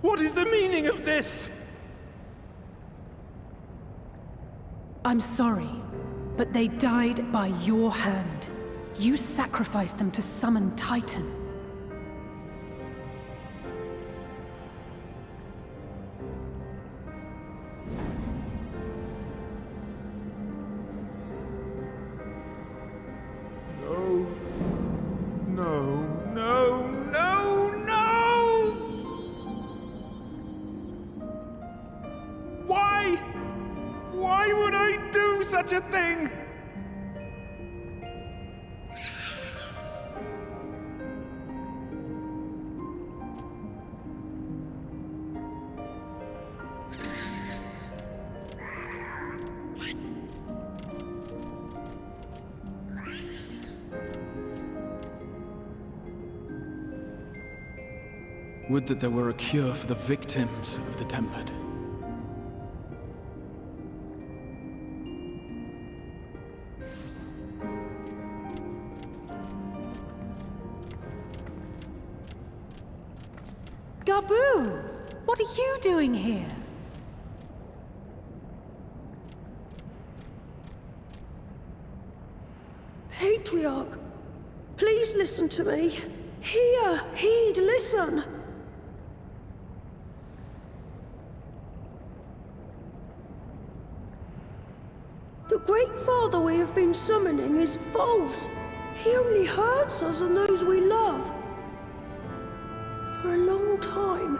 What is the meaning of this? I'm sorry, but they died by your hand. You sacrificed them to summon Titan. No. No, no, no, no! Why? Why would I do such a thing? Would that there were a cure for the victims of the Tempered. Gabu! What are you doing here? Patriarch, please listen to me. Hear, heed, listen. The Great Father we have been summoning is false. He only hurts us and those we love. For a long time,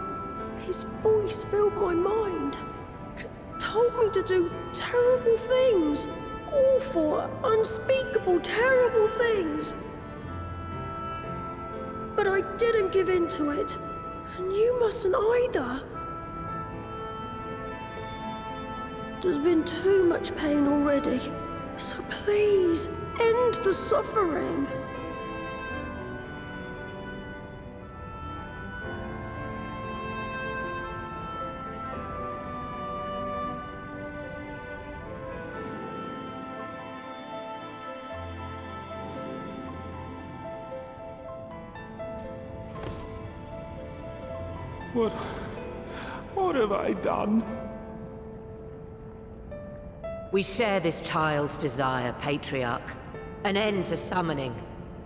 his voice filled my mind. It told me to do terrible things. Awful, unspeakable, terrible things. But I didn't give in to it. And you mustn't either. There's been too much pain already. So please, end the suffering. What have I done? We share this child's desire, Patriarch. An end to summoning,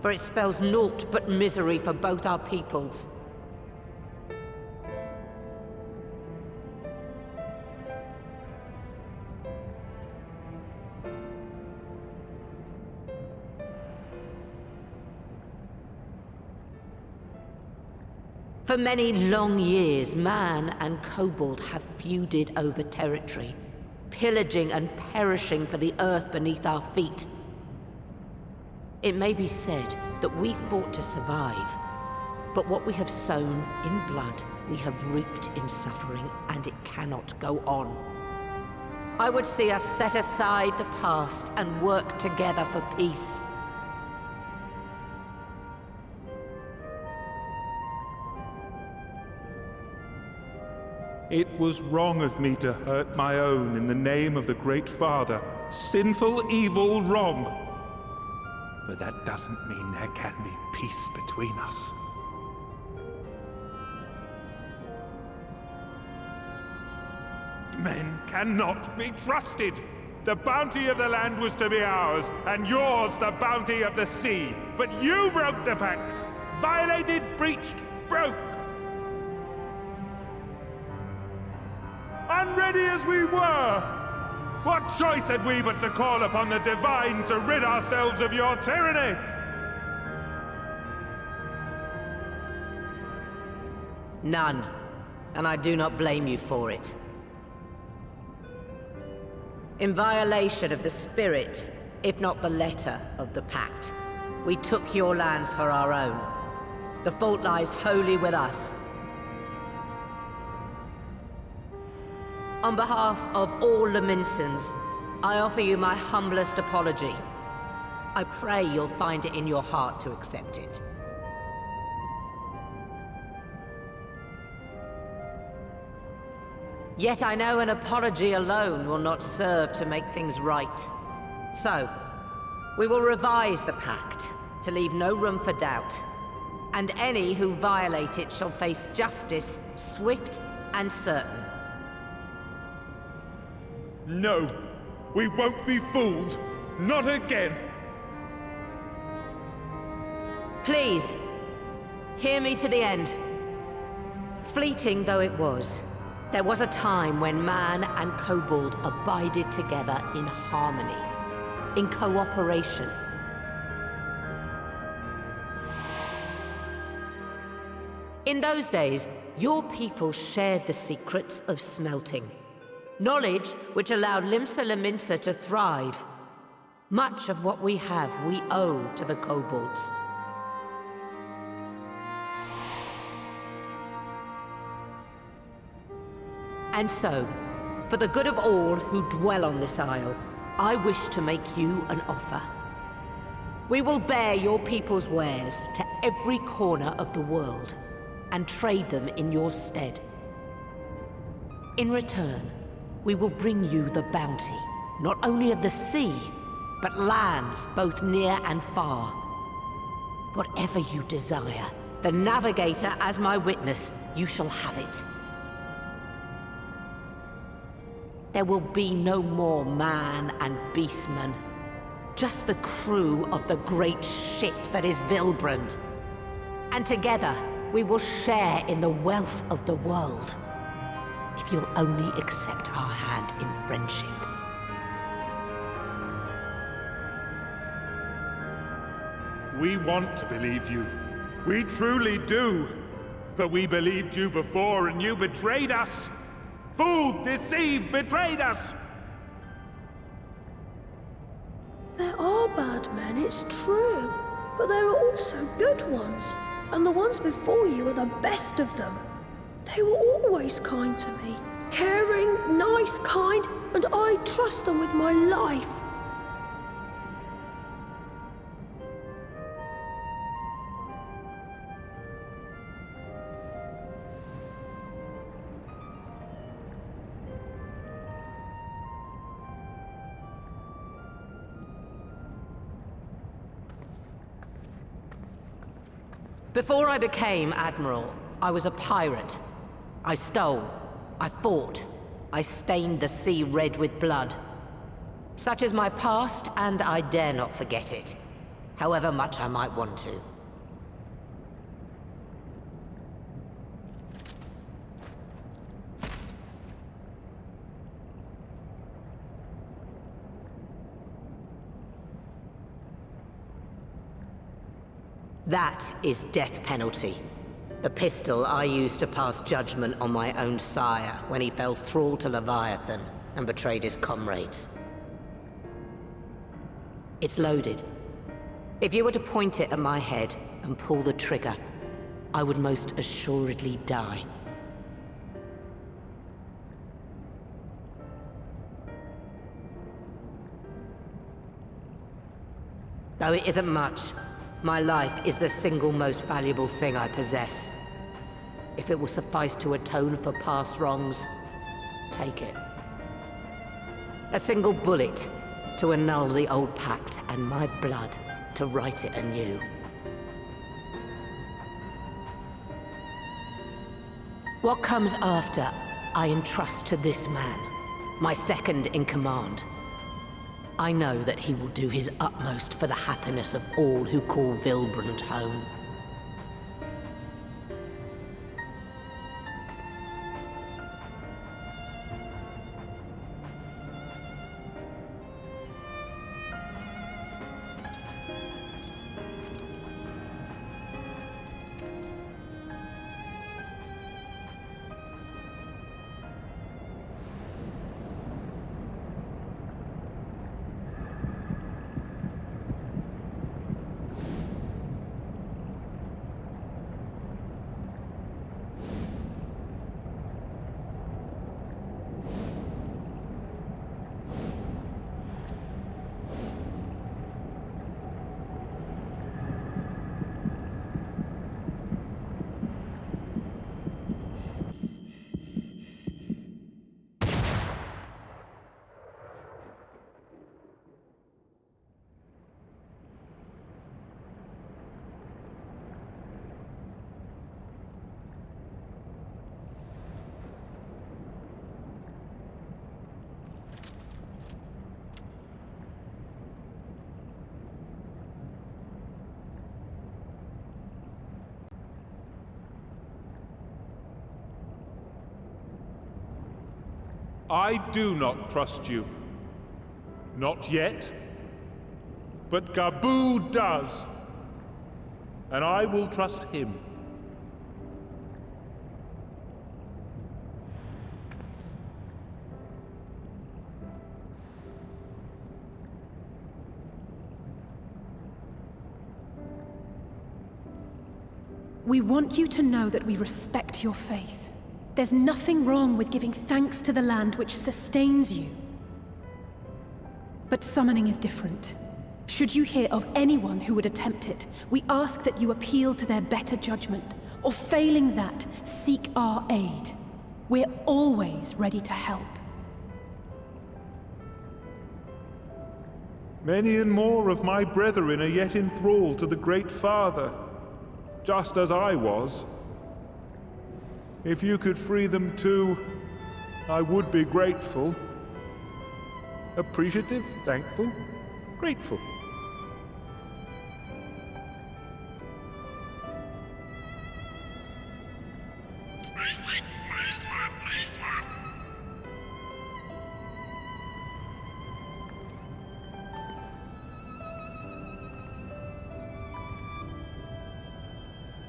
for it spells naught but misery for both our peoples. For many long years, man and kobold have feuded over territory, pillaging and perishing for the earth beneath our feet. It may be said that we fought to survive, but what we have sown in blood, we have reaped in suffering, and it cannot go on. I would see us set aside the past and work together for peace. It was wrong of me to hurt my own in the name of the Great Father. Sinful, evil, wrong. But that doesn't mean there can be peace between us. Men cannot be trusted. The bounty of the land was to be ours, and yours the bounty of the sea. But you broke the pact. Violated, breached, broke. Unready as we were, what choice had we but to call upon the Divine to rid ourselves of your tyranny? None, and I do not blame you for it. In violation of the spirit, if not the letter, of the pact, we took your lands for our own. The fault lies wholly with us. On behalf of all Laminsons, I offer you my humblest apology. I pray you'll find it in your heart to accept it. Yet I know an apology alone will not serve to make things right. So, we will revise the pact to leave no room for doubt. And any who violate it shall face justice, swift and certain. No, we won't be fooled. Not again. Please, hear me to the end. Fleeting though it was, there was a time when man and kobold abided together in harmony, in cooperation. In those days, your people shared the secrets of smelting. Knowledge which allowed Limsa Lominsa to thrive. Much of what we have, we owe to the kobolds. And so, for the good of all who dwell on this isle, I wish to make you an offer. We will bear your people's wares to every corner of the world, and trade them in your stead. In return, we will bring you the bounty, not only of the sea, but lands both near and far. Whatever you desire, the Navigator as my witness, you shall have it. There will be no more man and beastman, just the crew of the great ship that is Vilbrand. And together, we will share in the wealth of the world. If you'll only accept our hand in friendship. We want to believe you. We truly do. But we believed you before and you betrayed us. Fooled, deceived, betrayed us. There are bad men, it's true. But there are also good ones. And the ones before you are the best of them. They were always kind to me. Caring, nice, kind, and I trust them with my life. Before I became Admiral, I was a pirate. I stole, I fought. I stained the sea red with blood. Such is my past, and I dare not forget it, however much I might want to. That is death penalty. The pistol I used to pass judgment on my own sire when he fell thrall to Leviathan and betrayed his comrades. It's loaded. If you were to point it at my head and pull the trigger, I would most assuredly die. Though it isn't much, my life is the single most valuable thing I possess. If it will suffice to atone for past wrongs, take it. A single bullet to annul the old pact, and my blood to write it anew. What comes after, I entrust to this man, my second in command. I know that he will do his utmost for the happiness of all who call Vilbrand home. I do not trust you. Not yet. But Gabu does. And I will trust him. We want you to know that we respect your faith. There's nothing wrong with giving thanks to the land which sustains you. But summoning is different. Should you hear of anyone who would attempt it, we ask that you appeal to their better judgment, or failing that, seek our aid. We're always ready to help. Many and more of my brethren are yet enthralled to the Great Father, just as I was. If you could free them too, I would be grateful. Appreciative, thankful, grateful.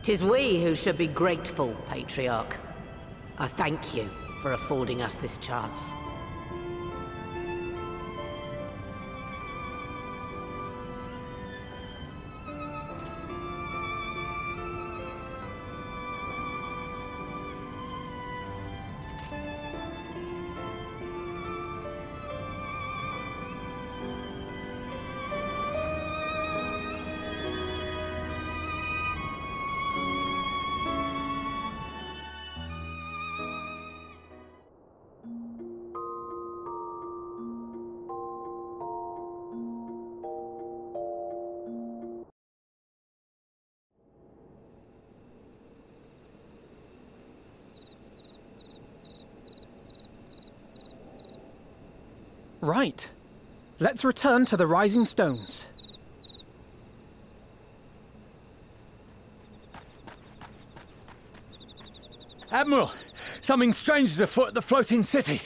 Tis we who should be grateful, Patriarch. I thank you for affording us this chance. Right. Let's return to the Rising Stones. Admiral, something strange is afoot at the floating city.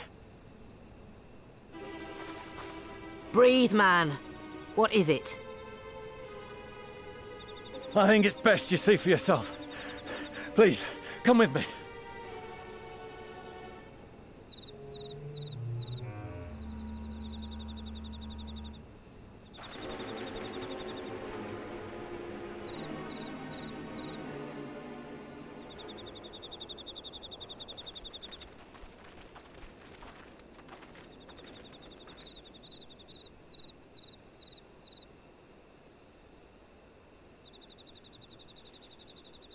Breathe, man. What is it? I think it's best you see for yourself. Please, come with me.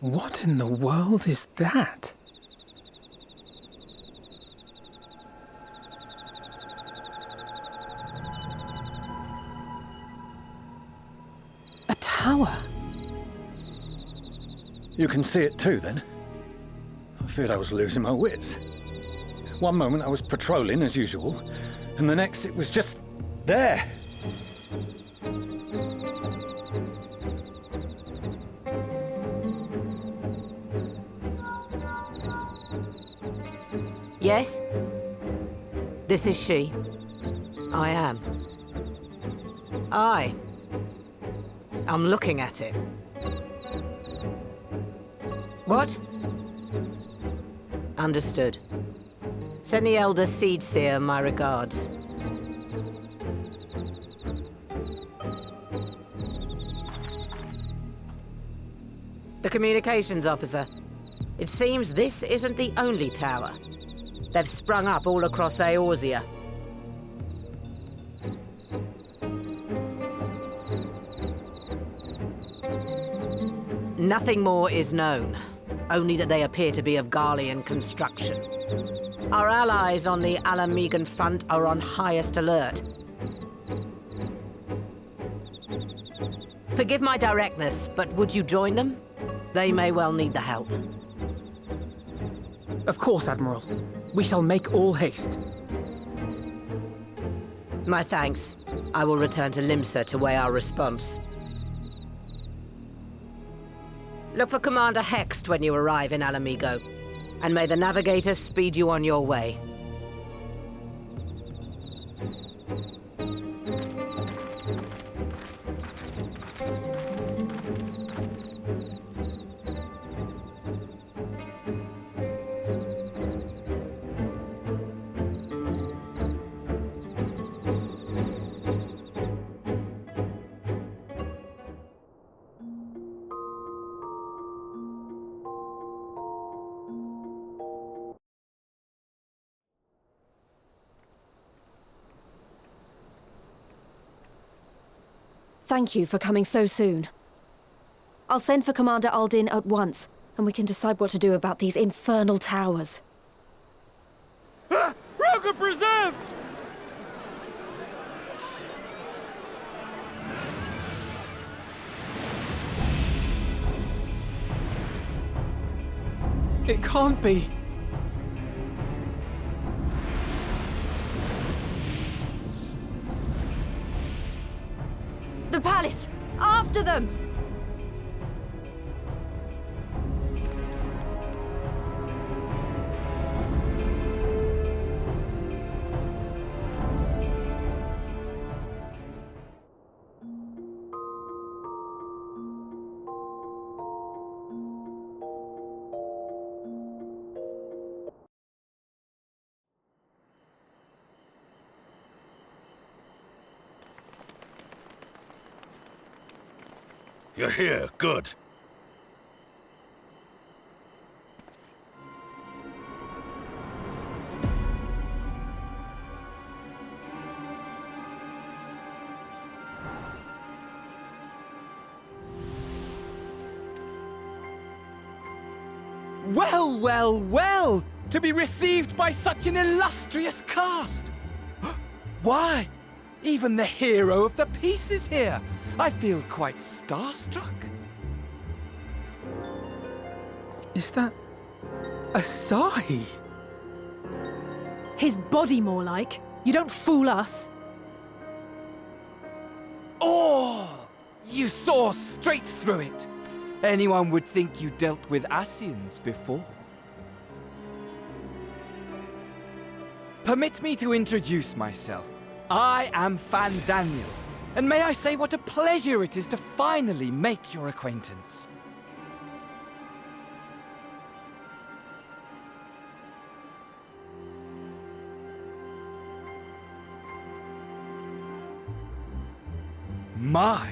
What in the world is that? A tower? You can see it too, then? I feared I was losing my wits. One moment I was patrolling as usual, and the next it was just there. Yes? This is she. I am. I'm looking at it. What? Understood. Send the Elder Seedseer my regards. The communications officer. It seems this isn't the only tower. They've sprung up all across Eorzea. Nothing more is known, only that they appear to be of Garlean construction. Our allies on the Alamegan front are on highest alert. Forgive my directness, but would you join them? They may well need the help. Of course, Admiral. We shall make all haste. My thanks. I will return to Limsa to weigh our response. Look for Commander Hext when you arrive in Alamigo, and may the Navigator speed you on your way. Thank you for coming so soon. I'll send for Commander Aldin at once, and we can decide what to do about these infernal towers. Roca preserved! It can't be. The palace! After them! You're here, good. Well, well, well! To be received by such an illustrious cast! Why, even the hero of the piece is here! I feel quite starstruck. Is that Asahi? His body, more like. You don't fool us. Oh! You saw straight through it. Anyone would think you dealt with Ascians before. Permit me to introduce myself. I am Fandaniel, and may I say what a pleasure it is to finally make your acquaintance. My,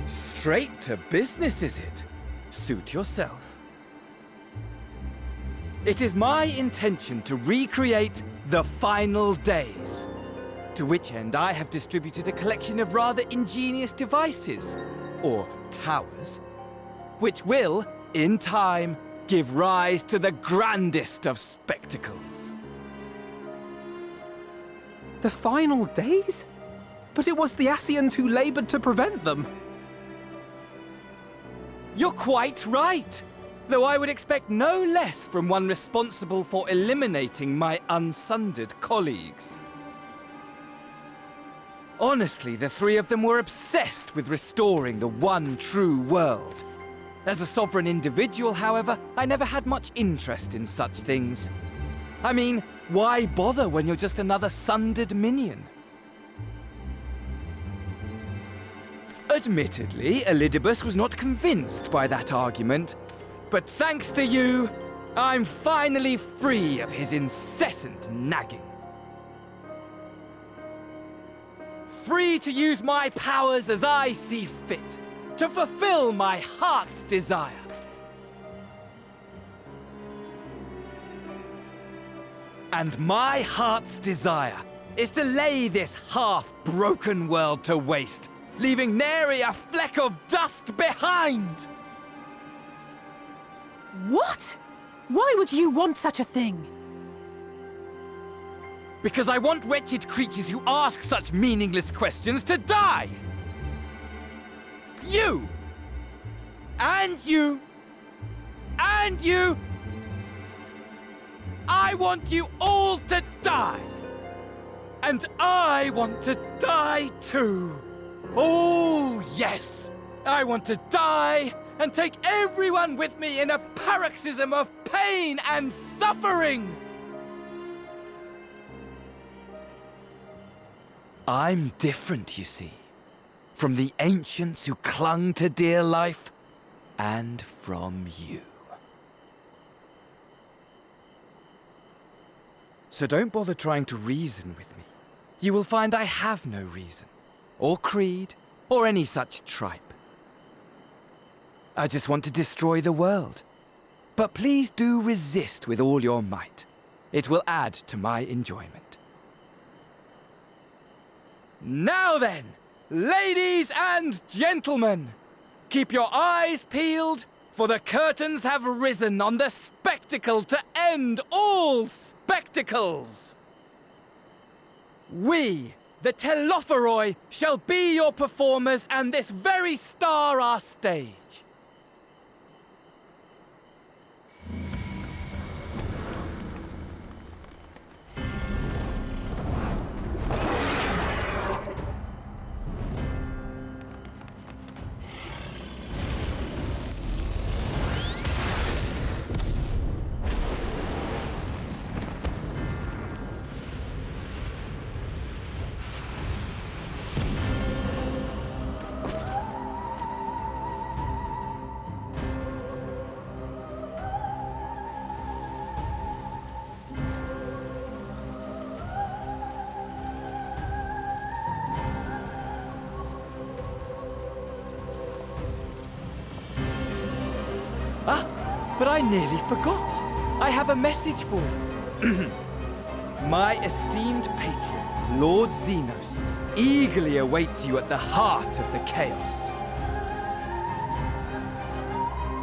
straight to business is it? Suit yourself. It is my intention to recreate the final days, to which end I have distributed a collection of rather ingenious devices, or towers, which will, in time, give rise to the grandest of spectacles. The final days? But it was the Ascians who labored to prevent them. You're quite right, though I would expect no less from one responsible for eliminating my unsundered colleagues. Honestly, the three of them were obsessed with restoring the one true world. As a sovereign individual, however, I never had much interest in such things. I mean, why bother when you're just another sundered minion? Admittedly, Elidibus was not convinced by that argument, but thanks to you, I'm finally free of his incessant nagging. Free to use my powers as I see fit, to fulfill my heart's desire. And my heart's desire is to lay this half-broken world to waste, leaving nary a fleck of dust behind! What? Why would you want such a thing? Because I want wretched creatures who ask such meaningless questions to die! You! And you! And you! I want you all to die! And I want to die too! Oh, yes! I want to die and take everyone with me in a paroxysm of pain and suffering! I'm different, you see, from the ancients who clung to dear life, and from you. So don't bother trying to reason with me. You will find I have no reason, or creed, or any such tripe. I just want to destroy the world. But please do resist with all your might. It will add to my enjoyment. Now then, ladies and gentlemen, keep your eyes peeled, for the curtains have risen on the spectacle to end all spectacles. We, the Telophoroi, shall be your performers, and this very star our stage. But I nearly forgot. I have a message for you. My esteemed patron, Lord Xenos, eagerly awaits you at the heart of the chaos.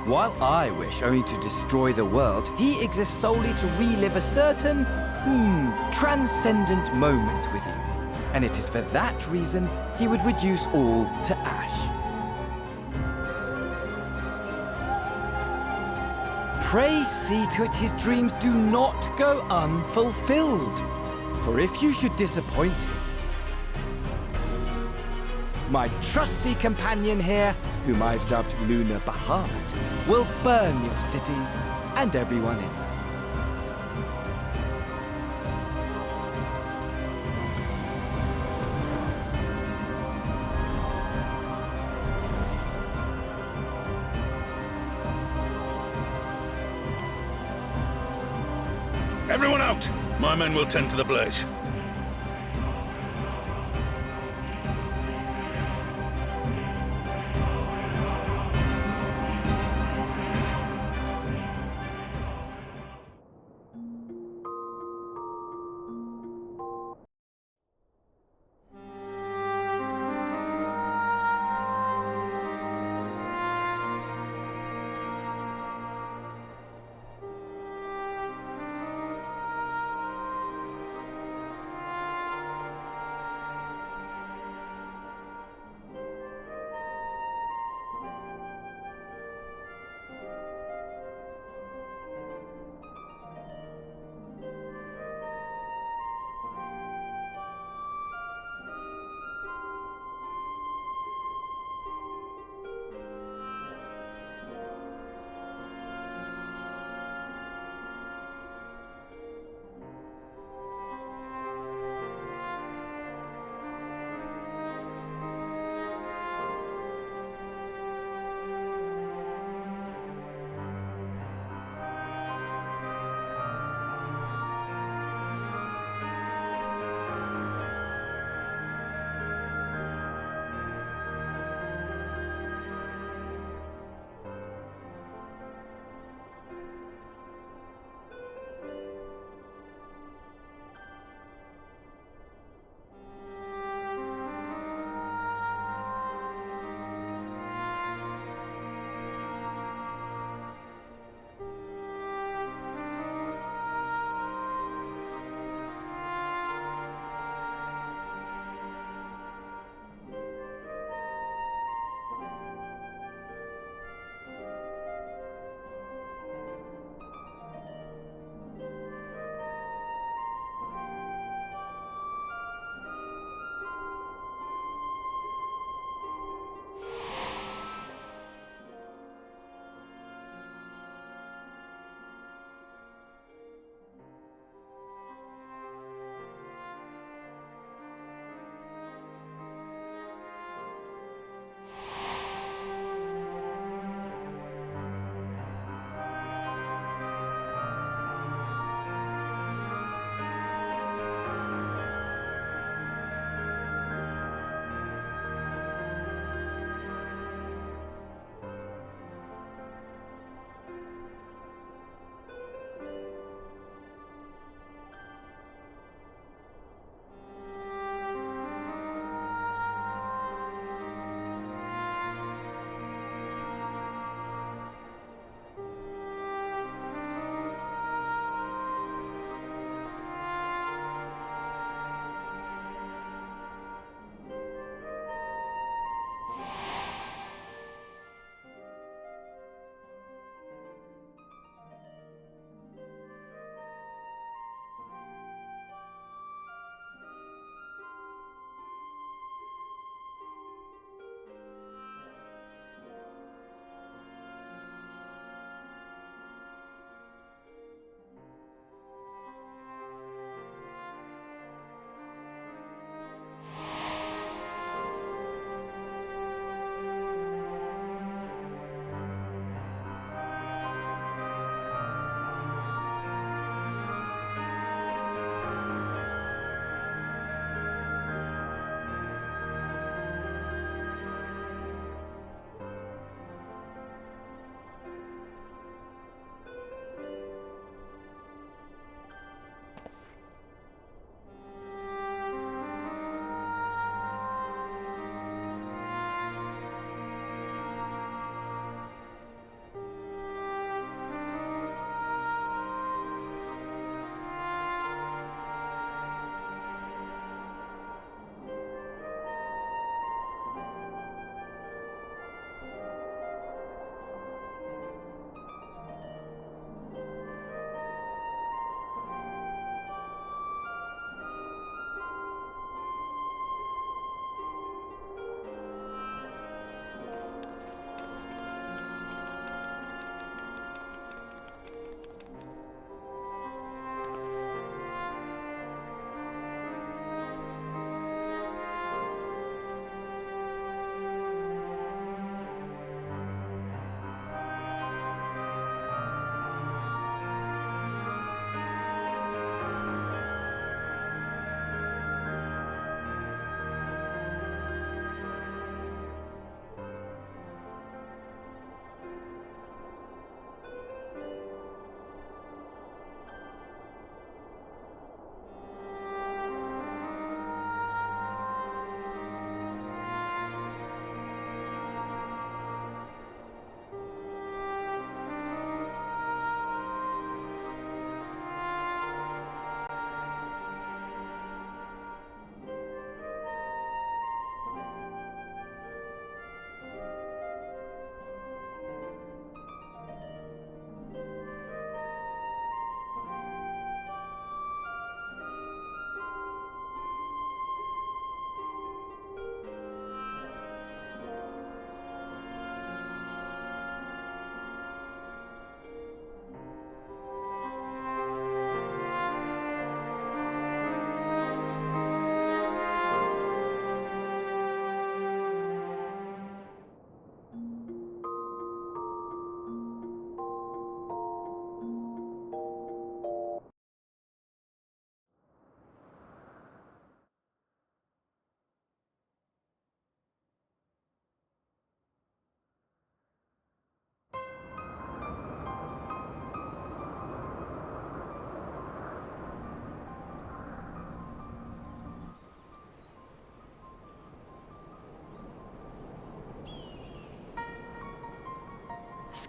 While I wish only to destroy the world, he exists solely to relive a certain, transcendent moment with you. And it is for that reason he would reduce all to ash. Pray see to it his dreams do not go unfulfilled. For if you should disappoint him, my trusty companion here, whom I've dubbed Luna Bahamut, will burn your cities and everyone in them. Everyone out! My men will tend to the blaze.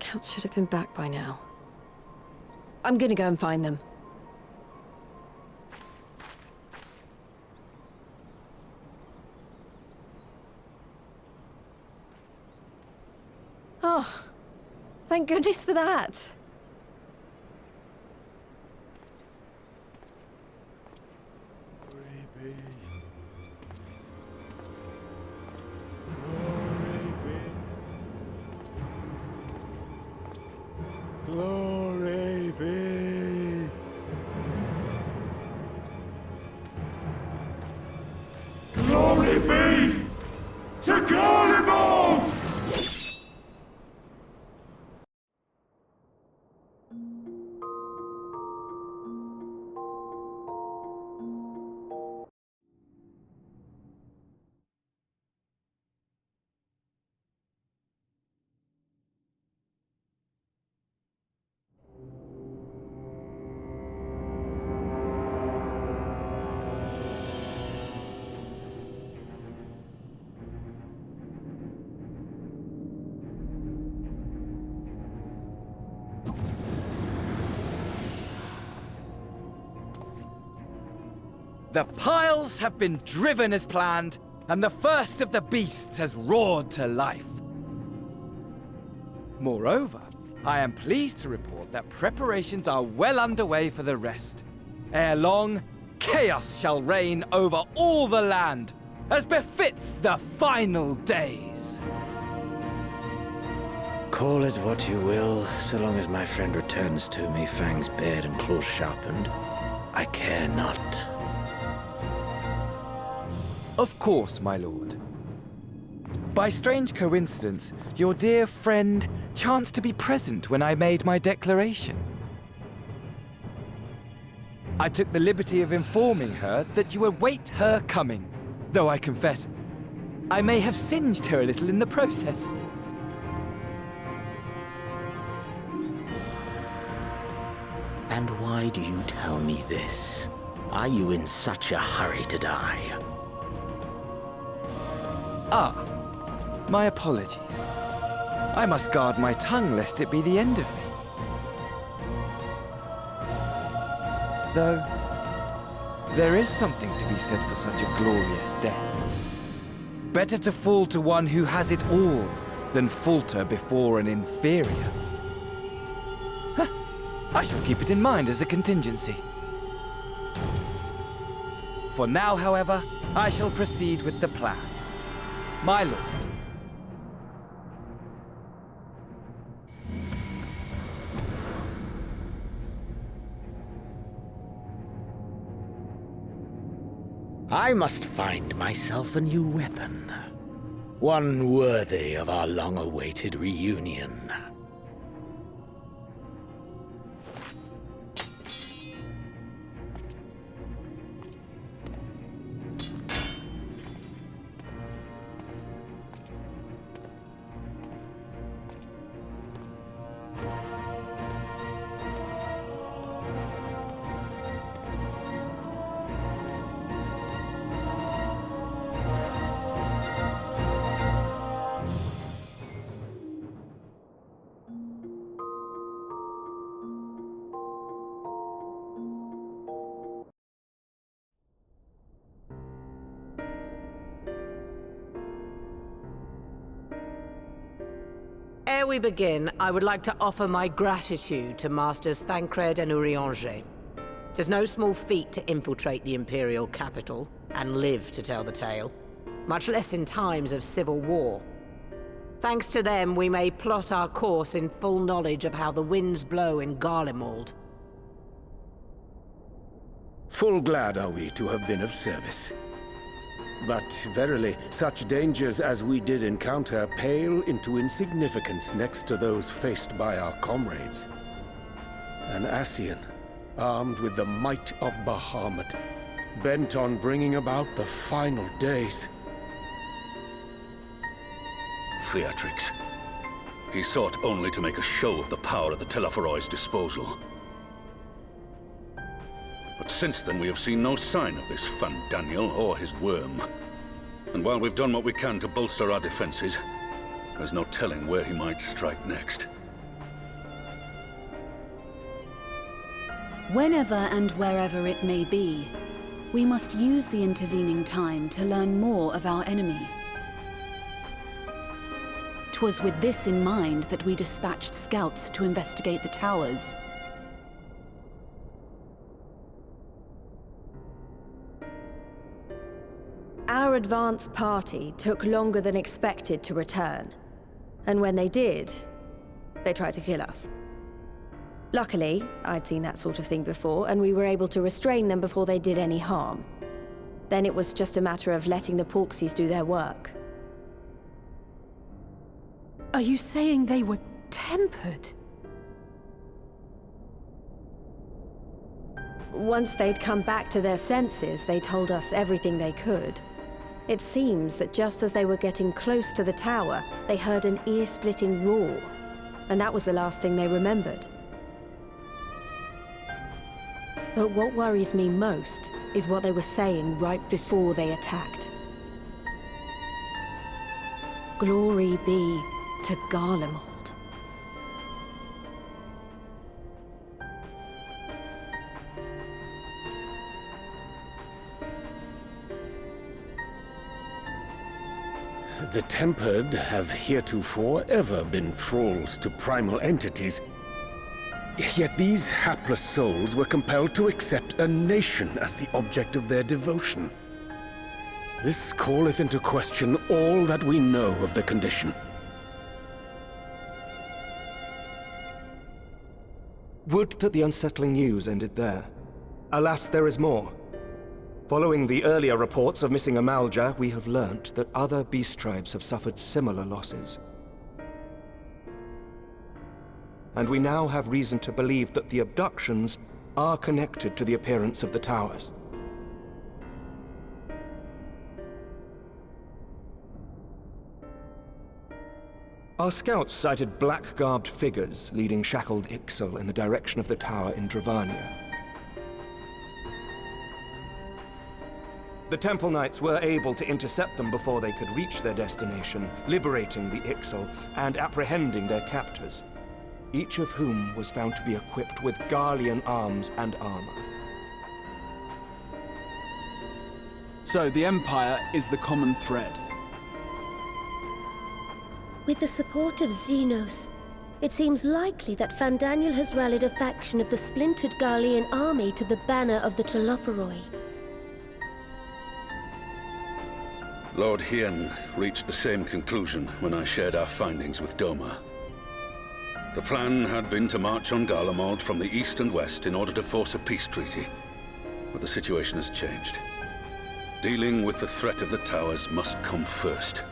Scouts should have been back by now. I'm gonna go and find them. Oh, thank goodness for that. Glory be. Glory be to Garlemald! The piles have been driven as planned, and the first of the beasts has roared to life. Moreover, I am pleased to report that preparations are well underway for the rest. Ere long, chaos shall reign over all the land, as befits the final days. Call it what you will, so long as my friend returns to me, fangs bared and claws sharpened. I care not. Of course, my lord. By strange coincidence, your dear friend chanced to be present when I made my declaration. I took the liberty of informing her that you await her coming, though I confess, I may have singed her a little in the process. And why do you tell me this? Are you in such a hurry to die? Ah, my apologies. I must guard my tongue lest it be the end of me. Though, there is something to be said for such a glorious death. Better to fall to one who has it all than falter before an inferior. Huh. I shall keep it in mind as a contingency. For now, however, I shall proceed with the plan. My lord. I must find myself a new weapon. One worthy of our long-awaited reunion. Ere we begin, I would like to offer my gratitude to Masters Thancred and Urianger. Tis no small feat to infiltrate the Imperial capital and live to tell the tale, much less in times of civil war. Thanks to them, we may plot our course in full knowledge of how the winds blow in Garlemald. Full glad are we to have been of service. But verily, such dangers as we did encounter pale into insignificance next to those faced by our comrades. An Ascian, armed with the might of Bahamut, bent on bringing about the final days. Theatrix. He sought only to make a show of the power at the Teleforoi's disposal. But since then we have seen no sign of this Fandaniel or his worm. And while we've done what we can to bolster our defenses, there's no telling where he might strike next. Whenever and wherever it may be, we must use the intervening time to learn more of our enemy. 'Twas with this in mind that we dispatched scouts to investigate the towers. Our advance party took longer than expected to return. And when they did, they tried to kill us. Luckily, I'd seen that sort of thing before, and we were able to restrain them before they did any harm. Then it was just a matter of letting the Porksies do their work. Are you saying they were tempered? Once they'd come back to their senses, they told us everything they could. It seems that just as they were getting close to the tower, they heard an ear-splitting roar, and that was the last thing they remembered. But what worries me most is what they were saying right before they attacked. Glory be to Garlemald. The Tempered have heretofore ever been thralls to primal entities. Yet these hapless souls were compelled to accept a nation as the object of their devotion. This calleth into question all that we know of the condition. Would that the unsettling news ended there. Alas, there is more. Following the earlier reports of missing Amalja, we have learnt that other beast tribes have suffered similar losses. And we now have reason to believe that the abductions are connected to the appearance of the towers. Our scouts sighted black-garbed figures leading shackled Ixal in the direction of the tower in Dravania. The Temple Knights were able to intercept them before they could reach their destination, liberating the Ixal and apprehending their captors, each of whom was found to be equipped with Garlean arms and armor. So the Empire is the common thread. With the support of Xenos, it seems likely that Fandaniel has rallied a faction of the splintered Garlean army to the banner of the Telophoroi. Lord Hien reached the same conclusion when I shared our findings with Doma. The plan had been to march on Garlemald from the east and west in order to force a peace treaty. But the situation has changed. Dealing with the threat of the towers must come first.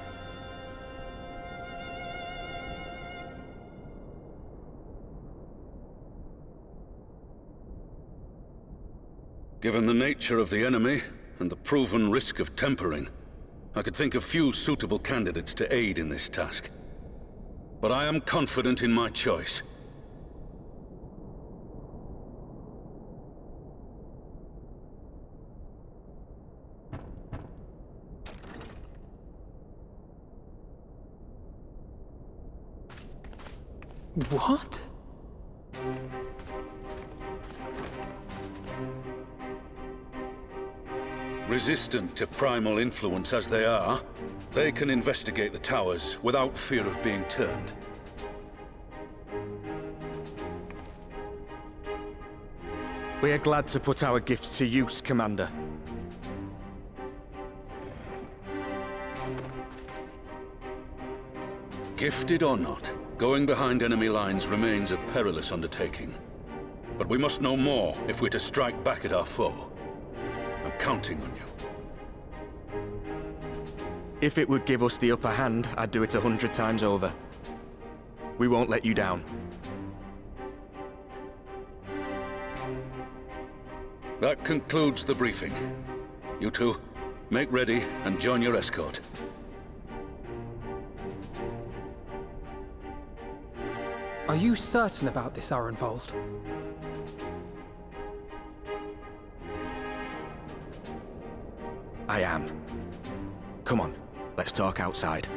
Given the nature of the enemy and the proven risk of tempering, I could think of few suitable candidates to aid in this task. But I am confident in my choice. What? Resistant to primal influence as they are, they can investigate the towers without fear of being turned. We are glad to put our gifts to use, Commander. Gifted or not, going behind enemy lines remains a perilous undertaking. But we must know more if we're to strike back at our foe. I'm counting on you. If it would give us the upper hand, I'd do it 100 times over. We won't let you down. That concludes the briefing. You two, make ready and join your escort. Are you certain about this, Arenvold? I am. Come on, let's talk outside.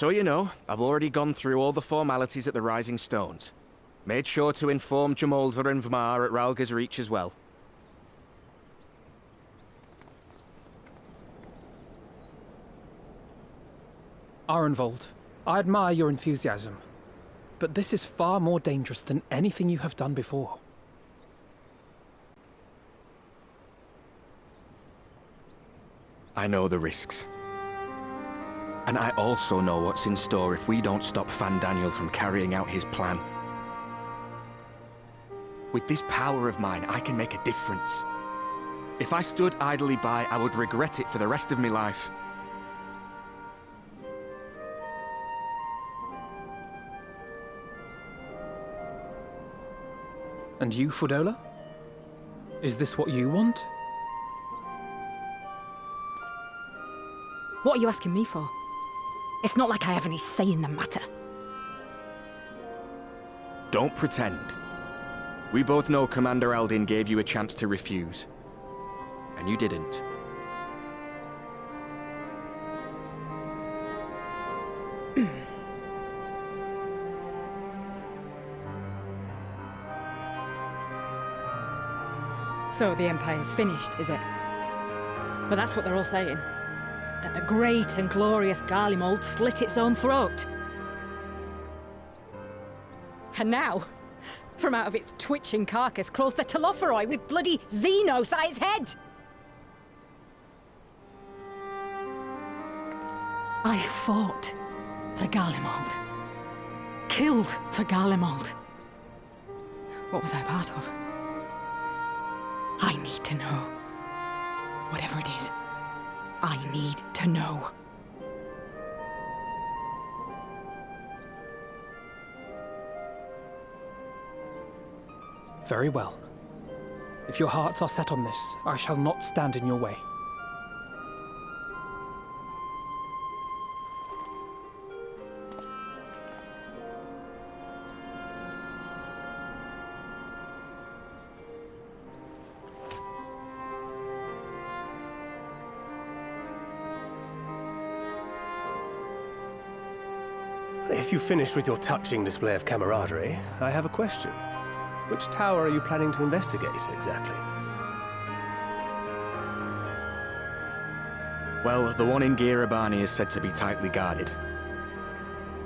So you know, I've already gone through all the formalities at the Rising Stones. Made sure to inform Jamolver and Vmar at Ralga's Reach as well. Arenvold, I admire your enthusiasm, but this is far more dangerous than anything you have done before. I know the risks. And I also know what's in store if we don't stop Fandaniel from carrying out his plan. With this power of mine, I can make a difference. If I stood idly by, I would regret it for the rest of my life. And you, Fudola? Is this what you want? What are you asking me for? It's not like I have any say in the matter. Don't pretend. We both know Commander Eldin gave you a chance to refuse. And you didn't. So the Empire's finished, is it? But that's what they're all saying. That the great and glorious Garlemald slit its own throat. And now, from out of its twitching carcass crawls the Telophoroi with bloody Xenos at its head! I fought for Garlemald. Killed for Garlemald. What was I part of? I need to know. Whatever it is, I need to know. Very well. If your hearts are set on this, I shall not stand in your way. If you've finished with your touching display of camaraderie, I have a question. Which tower are you planning to investigate, exactly? Well, the one in Girabani is said to be tightly guarded.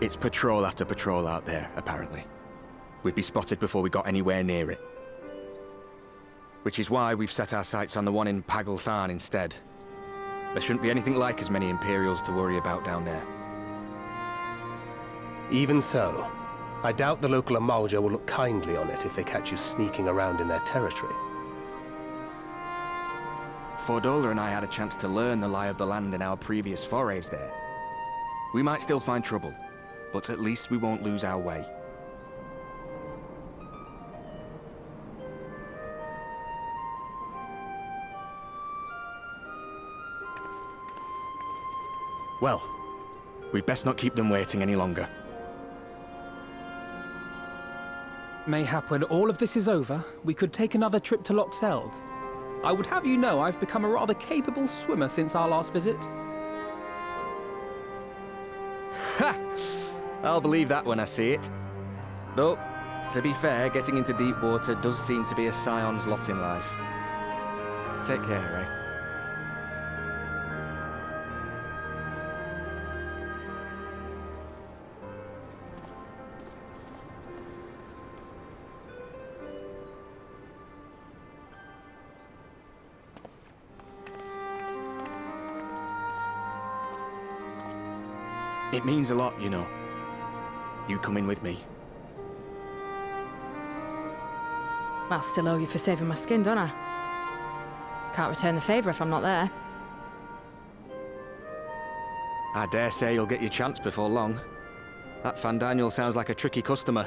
It's patrol after patrol out there, apparently. We'd be spotted before we got anywhere near it. Which is why we've set our sights on the one in Pagalthan instead. There shouldn't be anything like as many Imperials to worry about down there. Even so, I doubt the local Amalja will look kindly on it if they catch you sneaking around in their territory. Fordola and I had a chance to learn the lie of the land in our previous forays there. We might still find trouble, but at least we won't lose our way. Well, we'd best not keep them waiting any longer. Mayhap when all of this is over, we could take another trip to Loxeld. I would have you know I've become a rather capable swimmer since our last visit. Ha! I'll believe that when I see it. Though, to be fair, getting into deep water does seem to be a scion's lot in life. Take care, Ray. It means a lot, you know. You coming with me. I'll still owe you for saving my skin, don't I? Can't return the favour if I'm not there. I dare say you'll get your chance before long. That Fandaniel sounds like a tricky customer.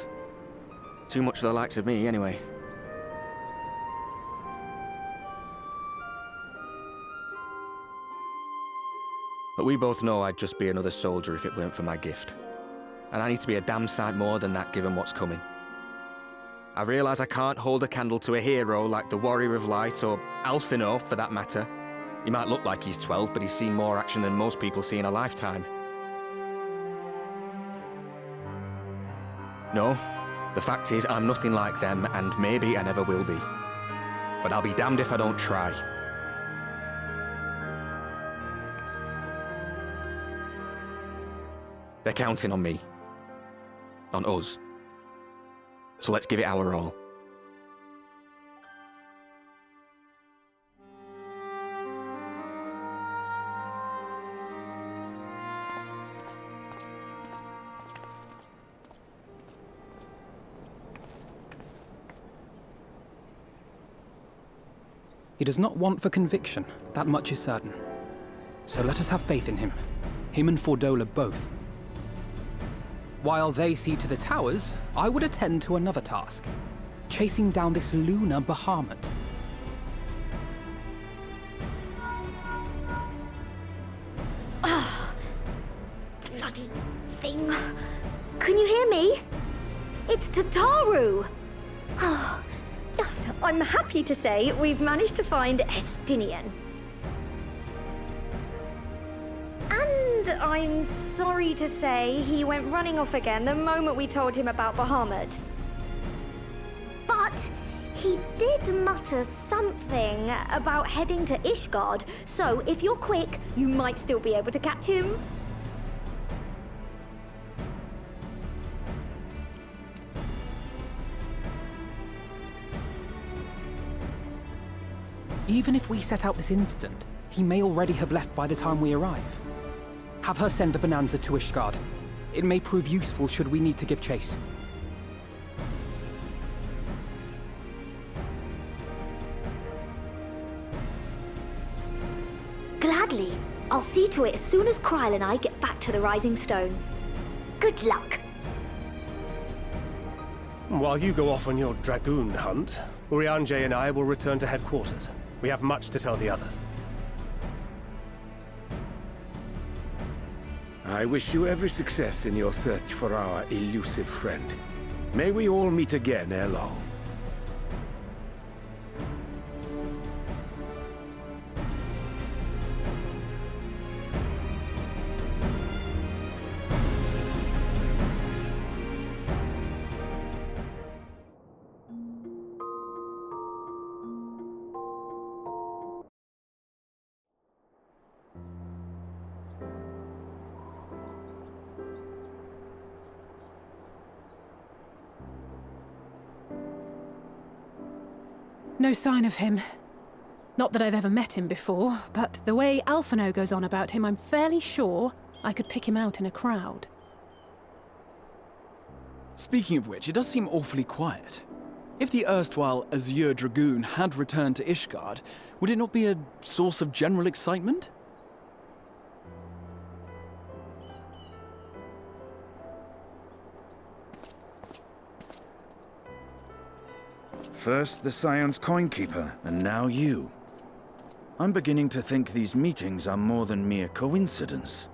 Too much for the likes of me, anyway. But we both know I'd just be another soldier if it weren't for my gift. And I need to be a damn sight more than that given what's coming. I realise I can't hold a candle to a hero like the Warrior of Light, or Alphino for that matter. He might look like he's 12, but he's seen more action than most people see in a lifetime. No, the fact is I'm nothing like them, and maybe I never will be. But I'll be damned if I don't try. They're counting on me. On us. So let's give it our all. He does not want for conviction, that much is certain. So let us have faith in him. Him and Fordola both. While they see to the towers, I would attend to another task. Chasing down this lunar Bahamut. Ah, bloody thing. Can you hear me? It's Tataru! Ah, I'm happy to say we've managed to find Estinian. And I'm sorry to say he went running off again the moment we told him about Bahamut. But he did mutter something about heading to Ishgard, so if you're quick, you might still be able to catch him. Even if we set out this instant, he may already have left by the time we arrive. Have her send the Bonanza to Ishgard. It may prove useful should we need to give chase. Gladly. I'll see to it as soon as Kryl and I get back to the Rising Stones. Good luck. While you go off on your dragoon hunt, Urianger and I will return to headquarters. We have much to tell the others. I wish you every success in your search for our elusive friend. May we all meet again ere long. No sign of him. Not that I've ever met him before, but the way Alphino goes on about him, I'm fairly sure I could pick him out in a crowd. Speaking of which, it does seem awfully quiet. If the erstwhile Azure Dragoon had returned to Ishgard, would it not be a source of general excitement? First the Scion's Coinkeeper, and now you. I'm beginning to think these meetings are more than mere coincidence.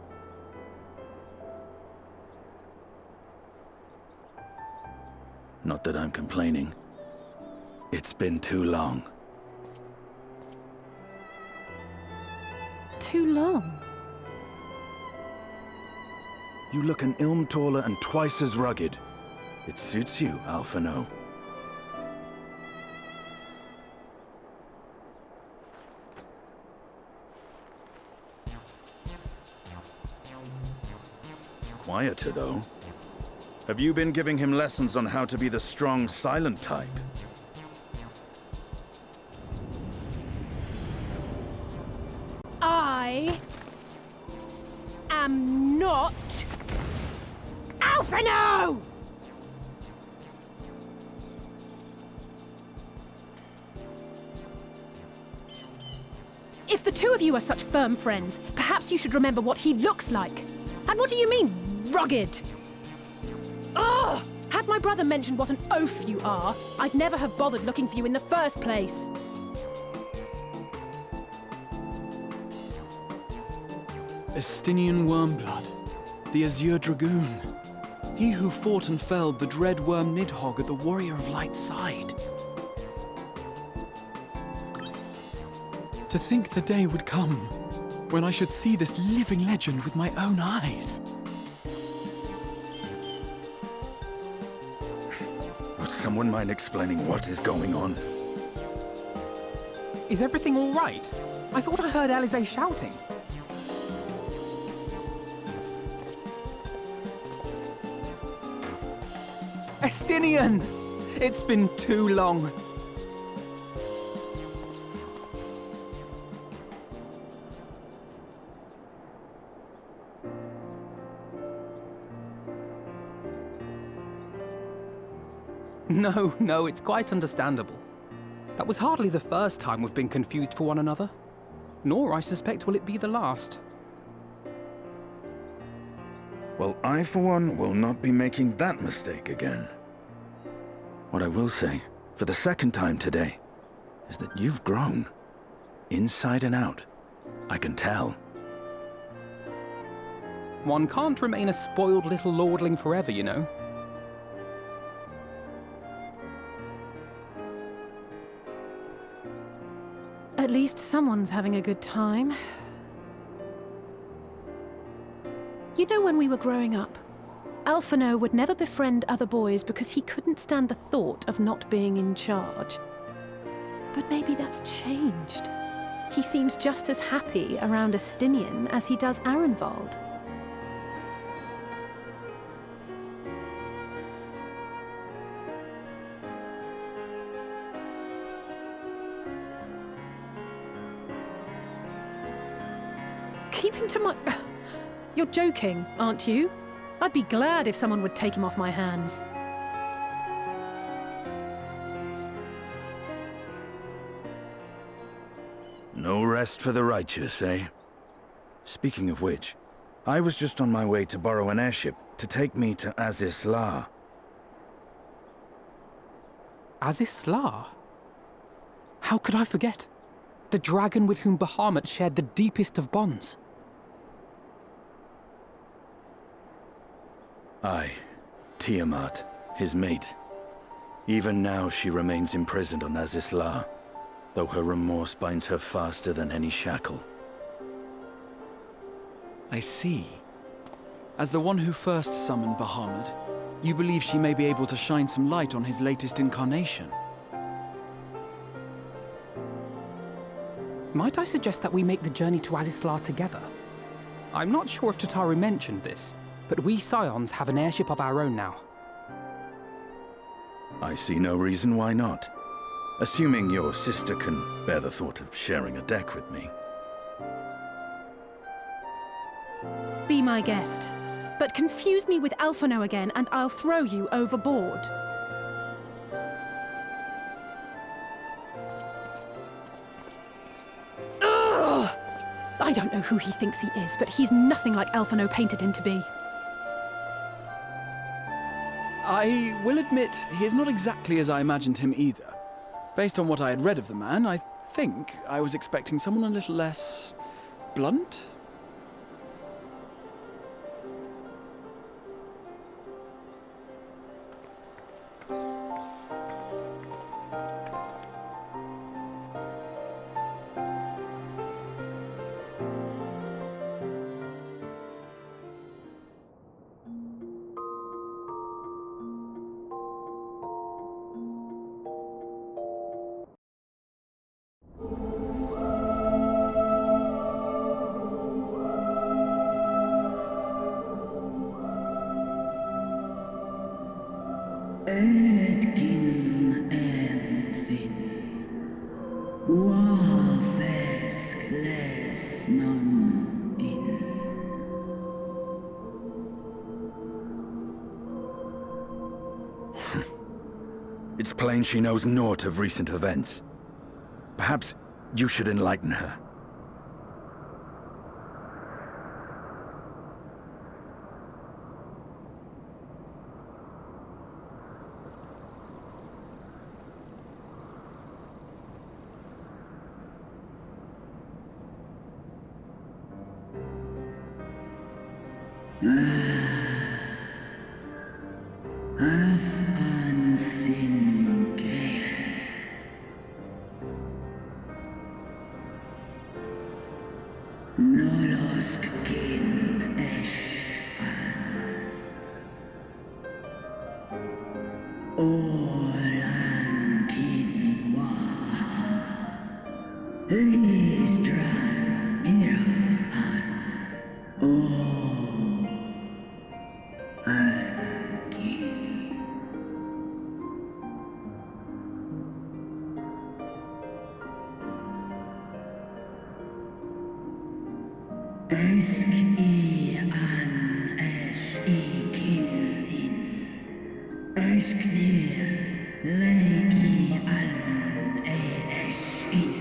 Not that I'm complaining. It's been too long. Too long? You look an ilm taller and twice as rugged. It suits you, Alphino. Quieter, though. Have you been giving him lessons on how to be the strong, silent type? I am not Alphino! If the two of you are such firm friends, perhaps you should remember what he looks like. And what do you mean, rugged? Ugh! Had my brother mentioned what an oaf you are, I'd never have bothered looking for you in the first place. Estinian Wormblood, the Azure Dragoon. He who fought and felled the dread worm Nidhogg at the Warrior of Light's side. To think the day would come when I should see this living legend with my own eyes. someone mind explaining what is going on? Is everything all right? I thought I heard Alize shouting. Estinian! It's been too long. No, it's quite understandable. That was hardly the first time we've been confused for one another. Nor, I suspect, will it be the last. Well, I, for one, will not be making that mistake again. What I will say, for the second time today, is that you've grown. Inside and out. I can tell. One can't remain a spoiled little lordling forever, you know. At least someone's having a good time. You know, when we were growing up, Alphino would never befriend other boys because he couldn't stand the thought of not being in charge. But maybe that's changed. He seems just as happy around Estinian as he does Arenvald. Keep him to my... You're joking, aren't you? I'd be glad if someone would take him off my hands. No rest for the righteous, eh? Speaking of which, I was just on my way to borrow an airship to take me to Azisla. Azisla? How could I forget? The dragon with whom Bahamut shared the deepest of bonds. Aye, Tiamat, his mate. Even now she remains imprisoned on Azisla, though her remorse binds her faster than any shackle. I see. As the one who first summoned Bahamut, you believe she may be able to shine some light on his latest incarnation. Might I suggest that we make the journey to Azisla together? I'm not sure if Tataru mentioned this, but we Scions have an airship of our own now. I see no reason why not. Assuming your sister can bear the thought of sharing a deck with me. Be my guest. But confuse me with Alphino again and I'll throw you overboard. Ugh! I don't know who he thinks he is, but he's nothing like Alphino painted him to be. I will admit, he is not exactly as I imagined him either. Based on what I had read of the man, I think I was expecting someone a little less... blunt? Edgin Enfin Wafes Kles Non In It's plain she knows naught of recent events. Perhaps you should enlighten her. Afan Sin Geir Nolosk Gin Eshpan Or Listra mira oh aquí esk I an es I kin in esk dir lei I an es in.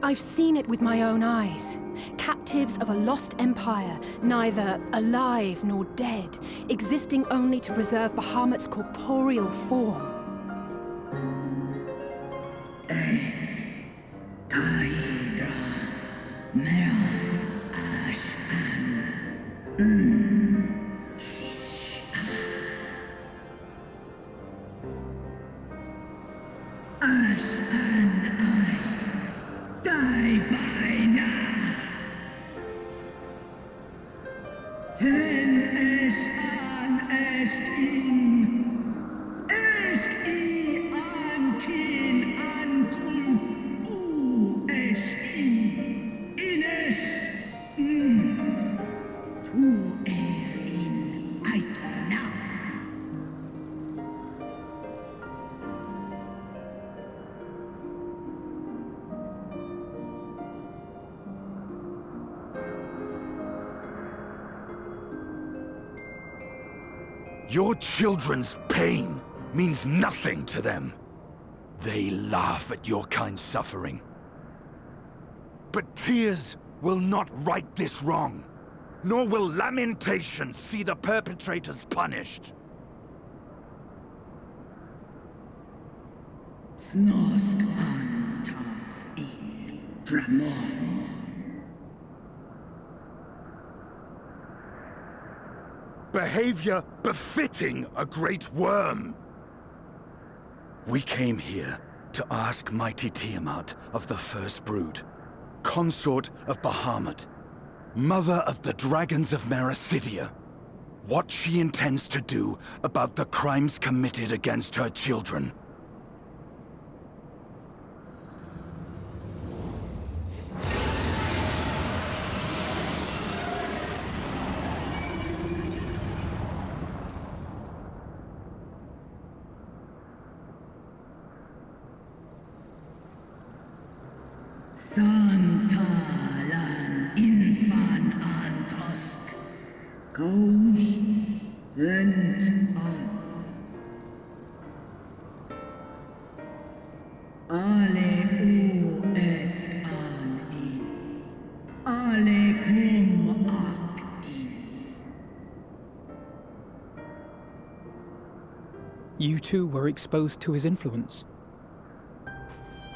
I've seen it with my own eyes. Captives of a lost empire, neither alive nor dead, existing only to preserve Bahamut's corporeal form. Es Taidra Mera Ash An Shish Ash An I Die by now. Ten es an est in Esk I an kin an tun U es I ines Tu in Eistor now. Your children's pain means nothing to them. They laugh at your kind suffering. But tears will not right this wrong, nor will lamentation see the perpetrators punished. Snosk an ta in Dramon. Behavior befitting a great worm. We came here to ask mighty Tiamat of the First Brood, consort of Bahamut, mother of the dragons of Mericidia, what she intends to do about the crimes committed against her children. Santalan infan antosk Kous lent an Ale u esk an in Ale kum ak in. You too were exposed to his influence.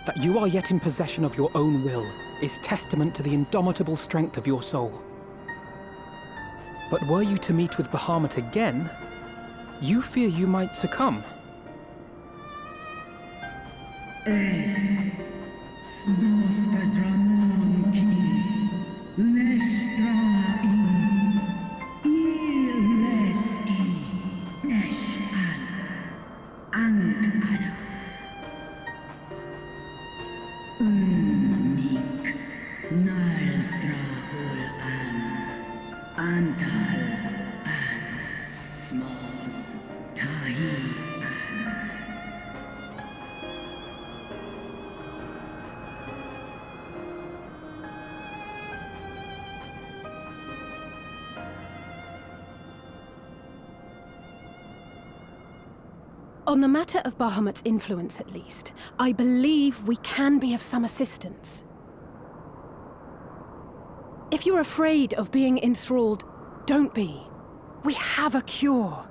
That you are yet in possession of your own will is testament to the indomitable strength of your soul. But were you to meet with Bahamut again, you fear you might succumb. Es Snoska Dramon kin Nestra in Iles I Nesh an Ala Unmik Nalstra ul an Antal an Smon Tahi an. On the matter of Bahamut's influence, at least, I believe we can be of some assistance. If you're afraid of being enthralled, don't be. We have a cure.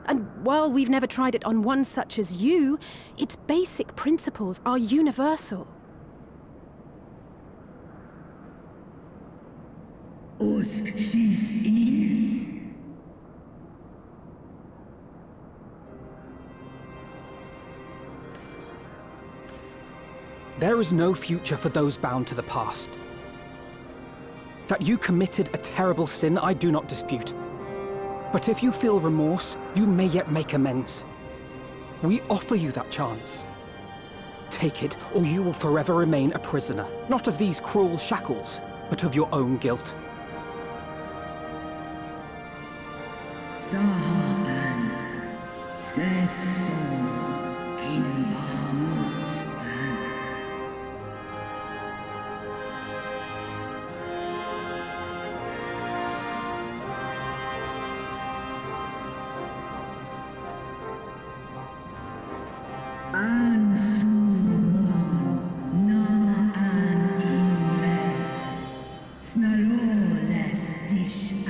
And while we've never tried it on one such as you, its basic principles are universal. Usk she's in. There is no future for those bound to the past. That you committed a terrible sin, I do not dispute. But if you feel remorse, you may yet make amends. We offer you that chance. Take it, or you will forever remain a prisoner, not of these cruel shackles, but of your own guilt. Sahaan, Seth Sol, King Bahamut, An Sumon, Na An Inles, Snaloles Dishan,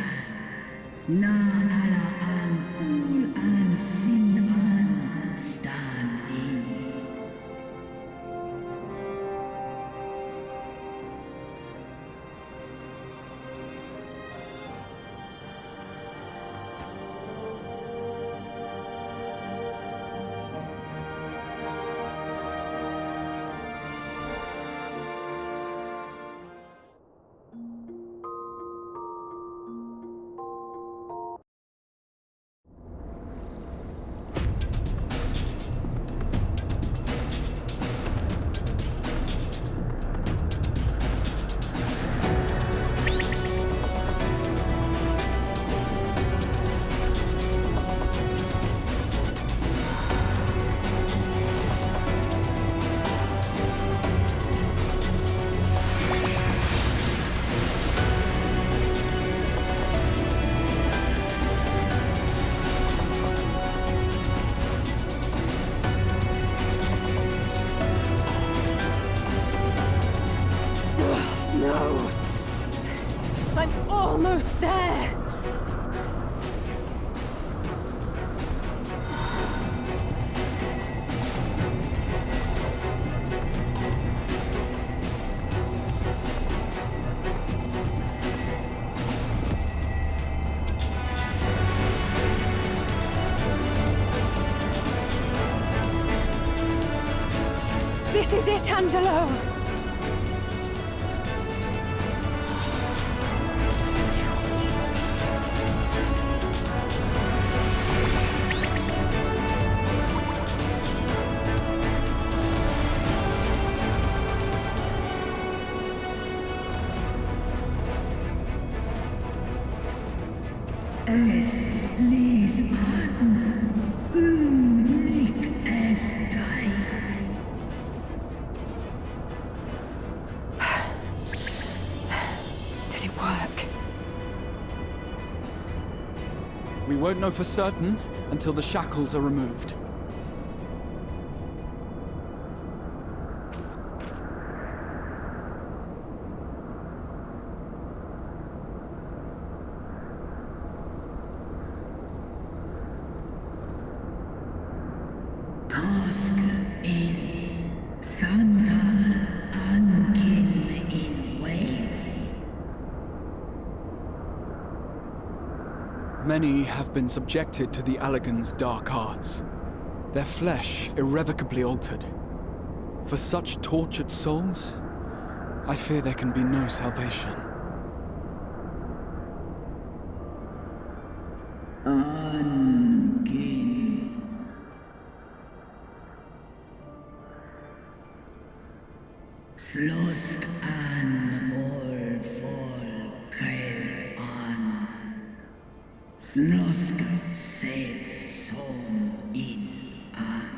Na Ala An Ul An Sin An Stan In. No! I'm almost there! This is it, Angelo! Es Lies An, Lik Es Tai. Did it work? We won't know for certain until the shackles are removed. Task in Santal Ankin in Way. Many have been subjected to the Allagan's dark arts, their flesh irrevocably altered. For such tortured souls, I fear there can be no salvation. Ankin. Slosk an ol fol kail an. Slosk seth som in an.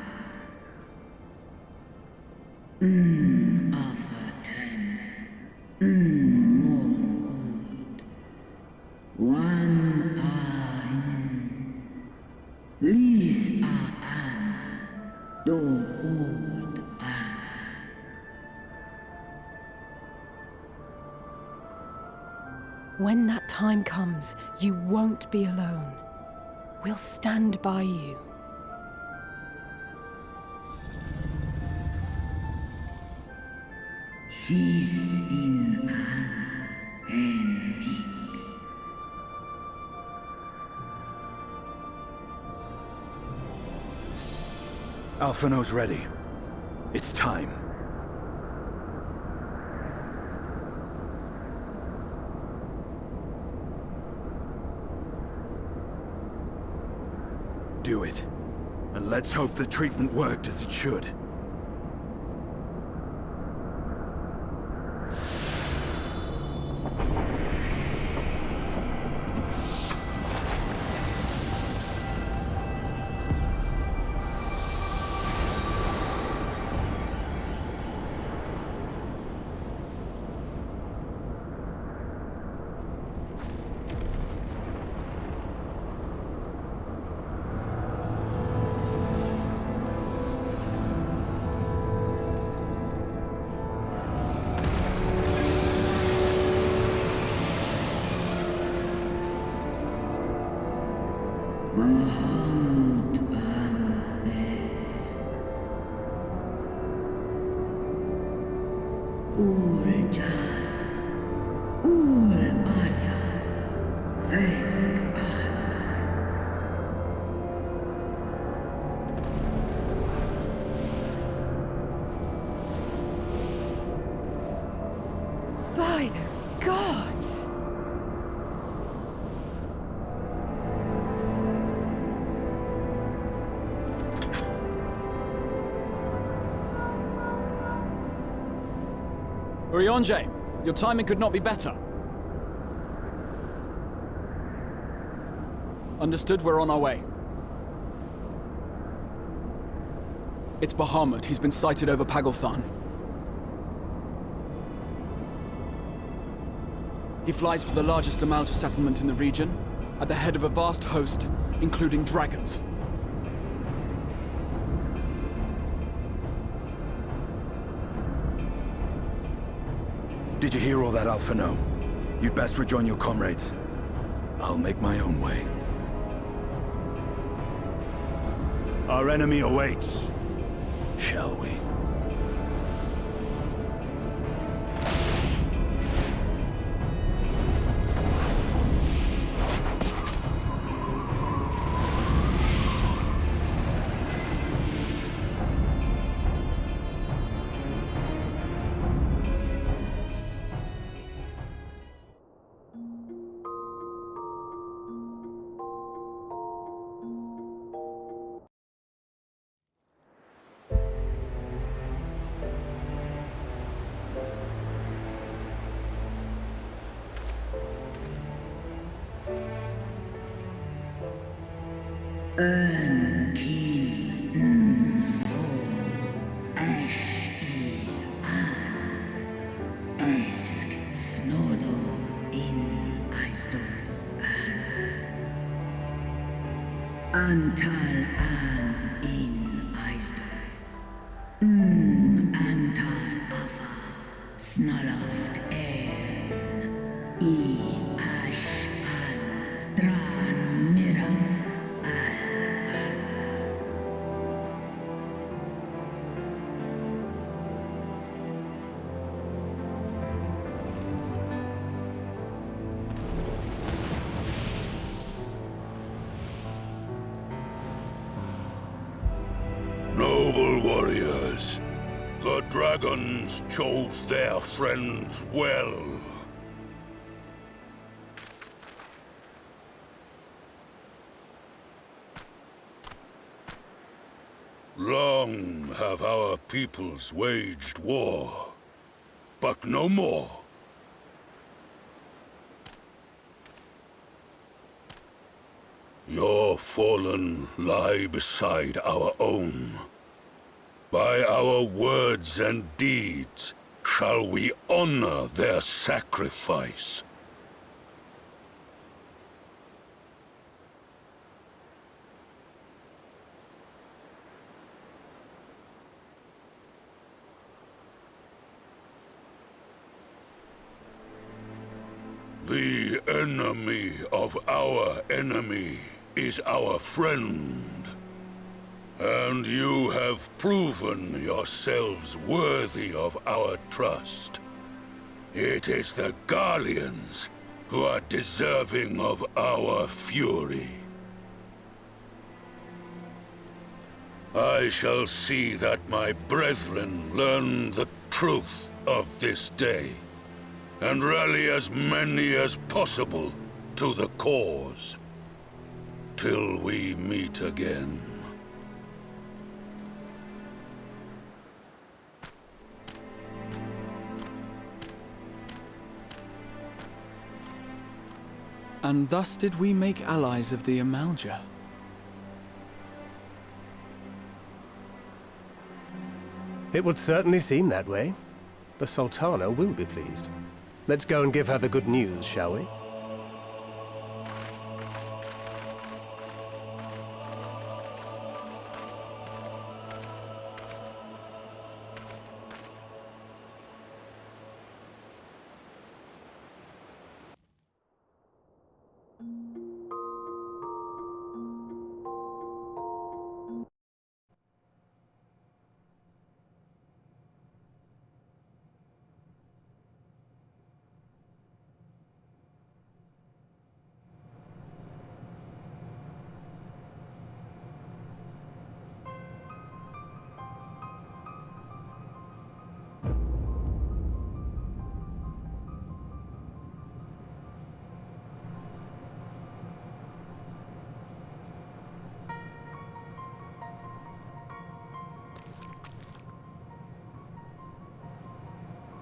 Afaten. Mon ud. Wan ein. Lis a an. Do ud an. When that time comes, you won't be alone. We'll stand by you. She's in an enmig. Alphino's ready. It's time. Do it, And let's hope the treatment worked as it should. By the gods! Urianger, your timing could not be better. Understood, we're on our way. It's Bahamut. He's been sighted over Pagalthan. He flies for the largest Amalta settlement in the region, at the head of a vast host, including dragons. Did you hear all that, Alpha No? You'd best rejoin your comrades. I'll make my own way. Our enemy awaits. Shall we? Antal an in Aisdo. Antal afa snalask I ash an dran mira Noble warriors, the dragons chose their friends well. Long have our peoples waged war, but no more. Your fallen lie beside our own. By our words and deeds shall we honor their sacrifice. The enemy of our enemy is our friend. And you have proven yourselves worthy of our trust. It is the Garleans who are deserving of our fury. I shall see that my brethren learn the truth of this day, and rally as many as possible to the cause. Till we meet again. And thus did we make allies of the Amalja. It would certainly seem that way. The Sultana will be pleased. Let's go and give her the good news, shall we?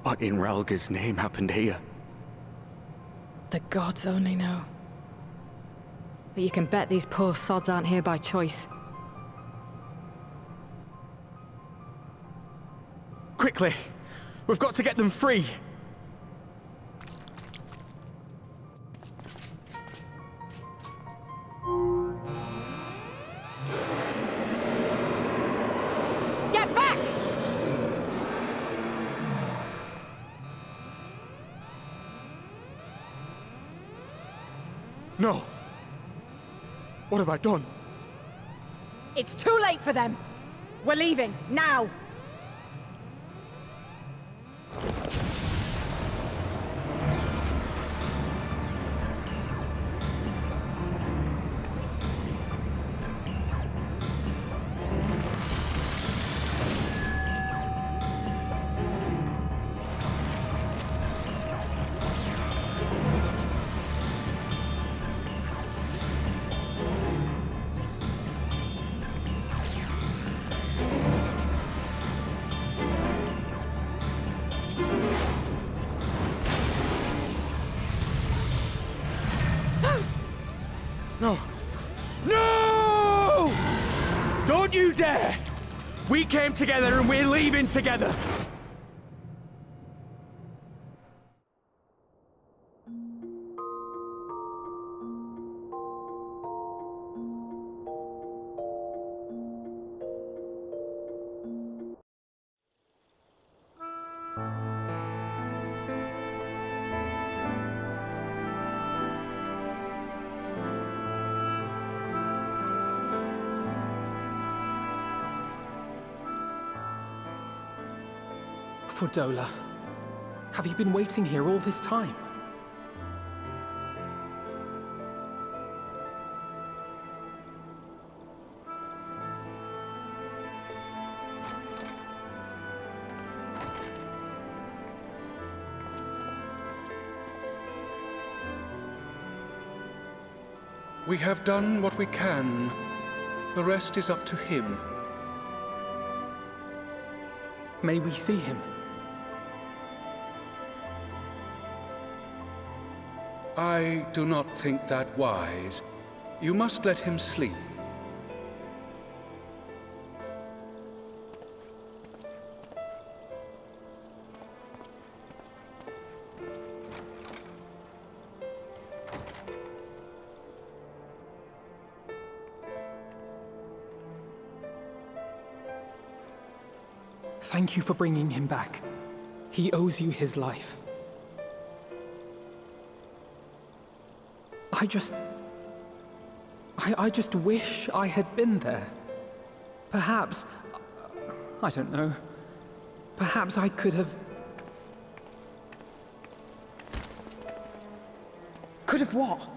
What in Ralga's name happened here? The gods only know. But you can bet these poor sods aren't here by choice. Quickly! We've got to get them free! Get back! No! What have I done? It's too late for them! We're leaving, now! No! No! Don't you dare! We came together and we're leaving together! Fordola, have you been waiting here all this time? We have done what we can. The rest is up to him. May we see him? I do not think that wise. You must let him sleep. Thank you for bringing him back. He owes you his life. I just wish I had been there. Perhaps, I don't know, perhaps I could have... Could have what?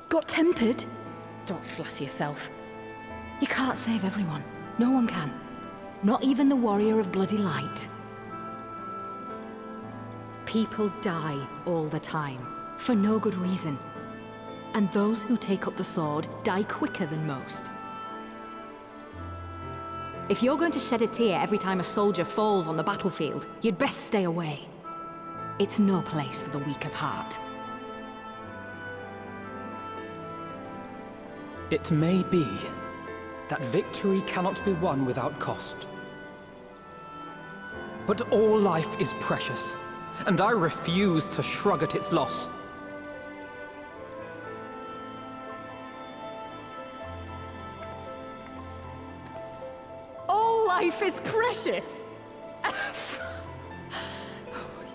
Got tempered? Don't flatter yourself. You can't save everyone. No one can. Not even the warrior of bloody light. People die all the time, for no good reason. And those who take up the sword die quicker than most. If you're going to shed a tear every time a soldier falls on the battlefield, you'd best stay away. It's no place for the weak of heart. It may be that victory cannot be won without cost. But all life is precious, and I refuse to shrug at its loss. All life is precious!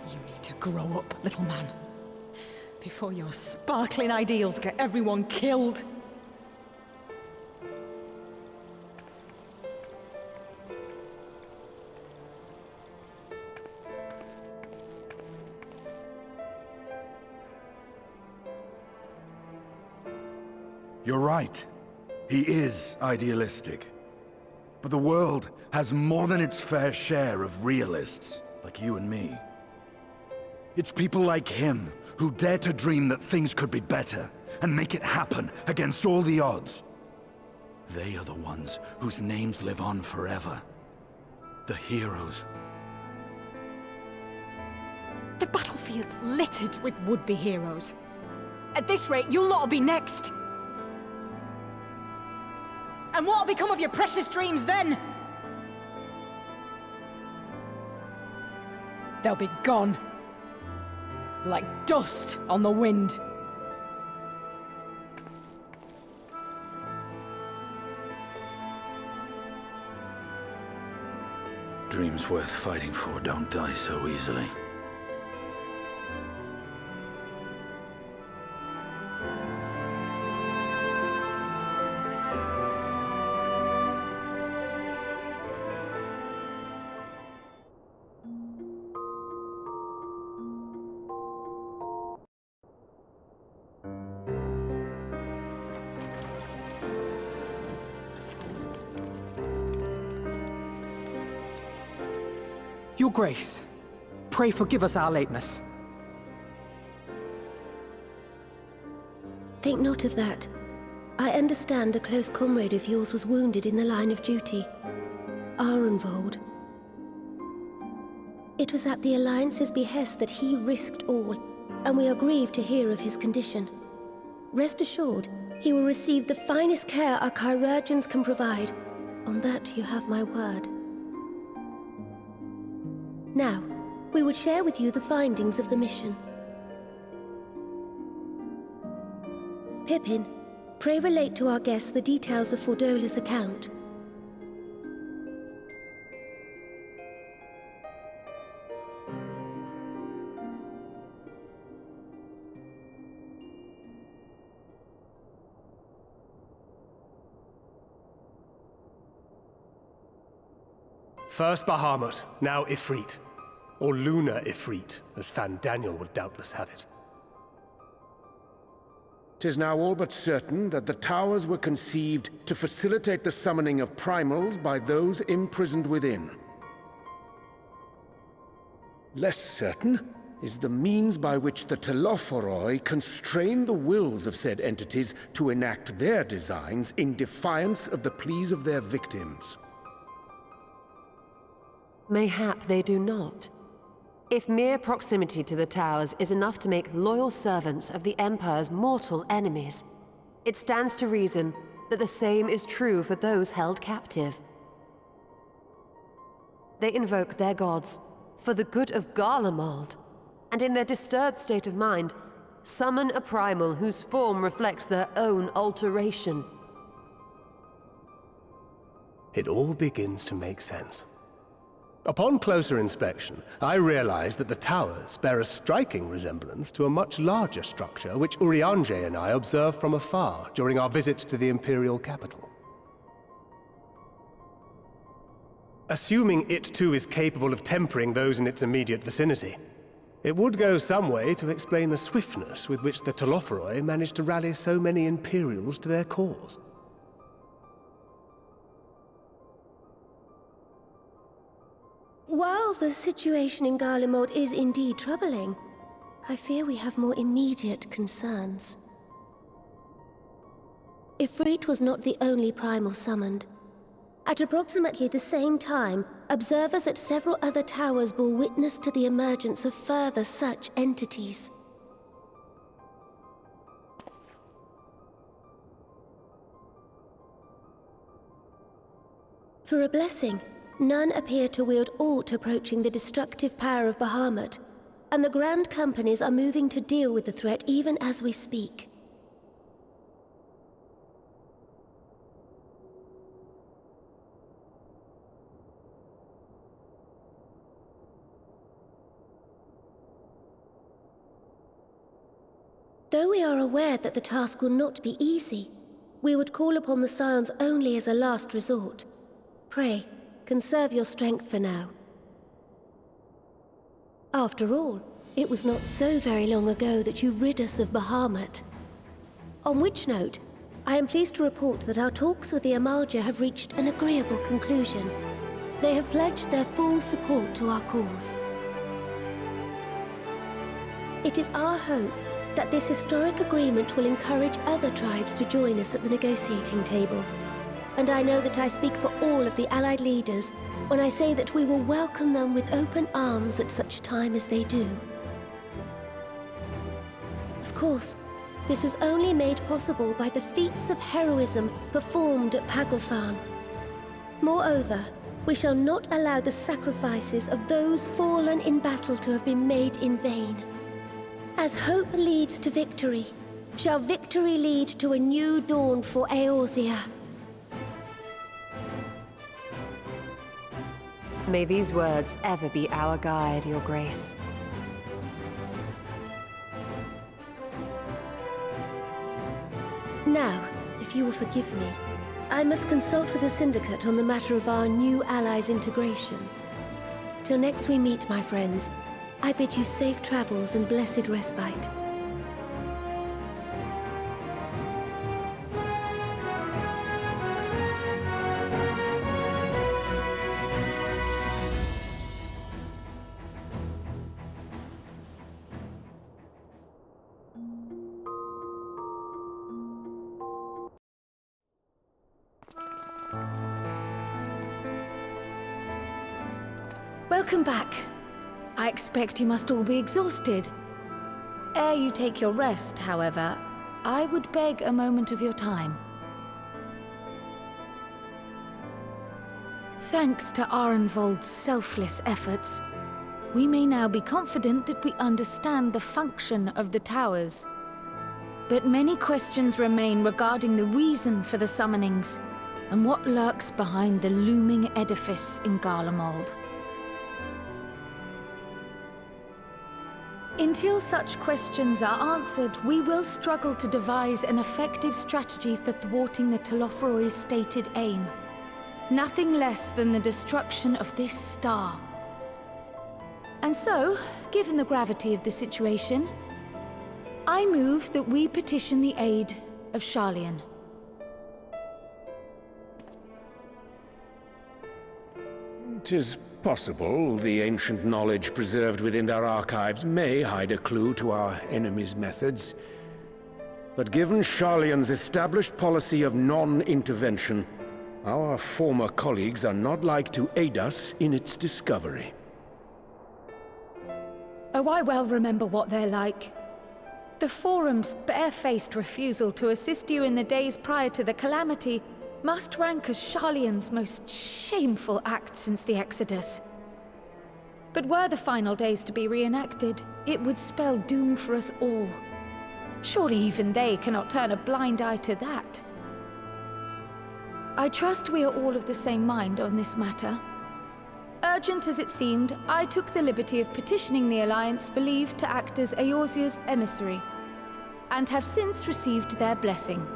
You need to grow up, little man. Before your sparkling ideals get everyone killed. You're right. He is idealistic. But the world has more than its fair share of realists, like you and me. It's people like him who dare to dream that things could be better, and make it happen against all the odds. They are the ones whose names live on forever. The heroes. The battlefield's littered with would-be heroes. At this rate, you'll lot'll be next. And what'll become of your precious dreams then? They'll be gone. Like dust on the wind. Dreams worth fighting for don't die so easily. Your Grace, pray forgive us our lateness. Think not of that. I understand a close comrade of yours was wounded in the line of duty. Arenvold. It was at the Alliance's behest that he risked all, and we are grieved to hear of his condition. Rest assured, he will receive the finest care our chirurgeons can provide. On that you have my word. Now, we would share with you the findings of the mission. Pippin, pray relate to our guests the details of Fordola's account. First Bahamut, now Ifrit. Or Lunar Ifrit, as Fan Daniel would doubtless have it. 'Tis now all but certain that the towers were conceived to facilitate the summoning of primals by those imprisoned within. Less certain is the means by which the Telophoroi constrain the wills of said entities to enact their designs in defiance of the pleas of their victims. Mayhap they do not. If mere proximity to the towers is enough to make loyal servants of the Empire's mortal enemies, it stands to reason that the same is true for those held captive. They invoke their gods for the good of Garlemald, and in their disturbed state of mind, summon a primal whose form reflects their own alteration. It all begins to make sense. Upon closer inspection, I realized that the towers bear a striking resemblance to a much larger structure which Urianger and I observed from afar during our visit to the Imperial capital. Assuming it too is capable of tempering those in its immediate vicinity, it would go some way to explain the swiftness with which the Telophoroi managed to rally so many Imperials to their cause. While the situation in Garlemald is indeed troubling, I fear we have more immediate concerns. Ifrit was not the only primal summoned. At approximately the same time, observers at several other towers bore witness to the emergence of further such entities. For a blessing, none appear to wield aught approaching the destructive power of Bahamut, and the Grand Companies are moving to deal with the threat even as we speak. Though we are aware that the task will not be easy, we would call upon the Scions only as a last resort. Pray, conserve your strength for now. After all, it was not so very long ago that you rid us of Bahamut. On which note, I am pleased to report that our talks with the Amalja have reached an agreeable conclusion. They have pledged their full support to our cause. It is our hope that this historic agreement will encourage other tribes to join us at the negotiating table. And I know that I speak for all of the Allied leaders when I say that we will welcome them with open arms at such time as they do. Of course, this was only made possible by the feats of heroism performed at Paglfan. Moreover, we shall not allow the sacrifices of those fallen in battle to have been made in vain. As hope leads to victory, shall victory lead to a new dawn for Eorzea. May these words ever be our guide, Your Grace. Now, if you will forgive me, I must consult with the Syndicate on the matter of our new allies' integration. Till next we meet, my friends, I bid you safe travels and blessed respite. Welcome back. I expect you must all be exhausted. Ere you take your rest, however, I would beg a moment of your time. Thanks to Arenvold's selfless efforts, we may now be confident that we understand the function of the towers. But many questions remain regarding the reason for the summonings, and what lurks behind the looming edifice in Garlemald. Until such questions are answered, we will struggle to devise an effective strategy for thwarting the Telophoroi's stated aim. Nothing less than the destruction of this star. And so, given the gravity of the situation, I move that we petition the aid of Sharlayan. 'Tis possible the ancient knowledge preserved within our archives may hide a clue to our enemy's methods. But given Sharlayan's established policy of non-intervention, our former colleagues are not like to aid us in its discovery. Oh, I well remember what they're like. The Forum's barefaced refusal to assist you in the days prior to the calamity must rank as Sharlayan's most shameful act since the Exodus. But were the final days to be reenacted, it would spell doom for us all. Surely even they cannot turn a blind eye to that. I trust we are all of the same mind on this matter. Urgent as it seemed, I took the liberty of petitioning the Alliance for leave to act as Eorzea's emissary, and have since received their blessing.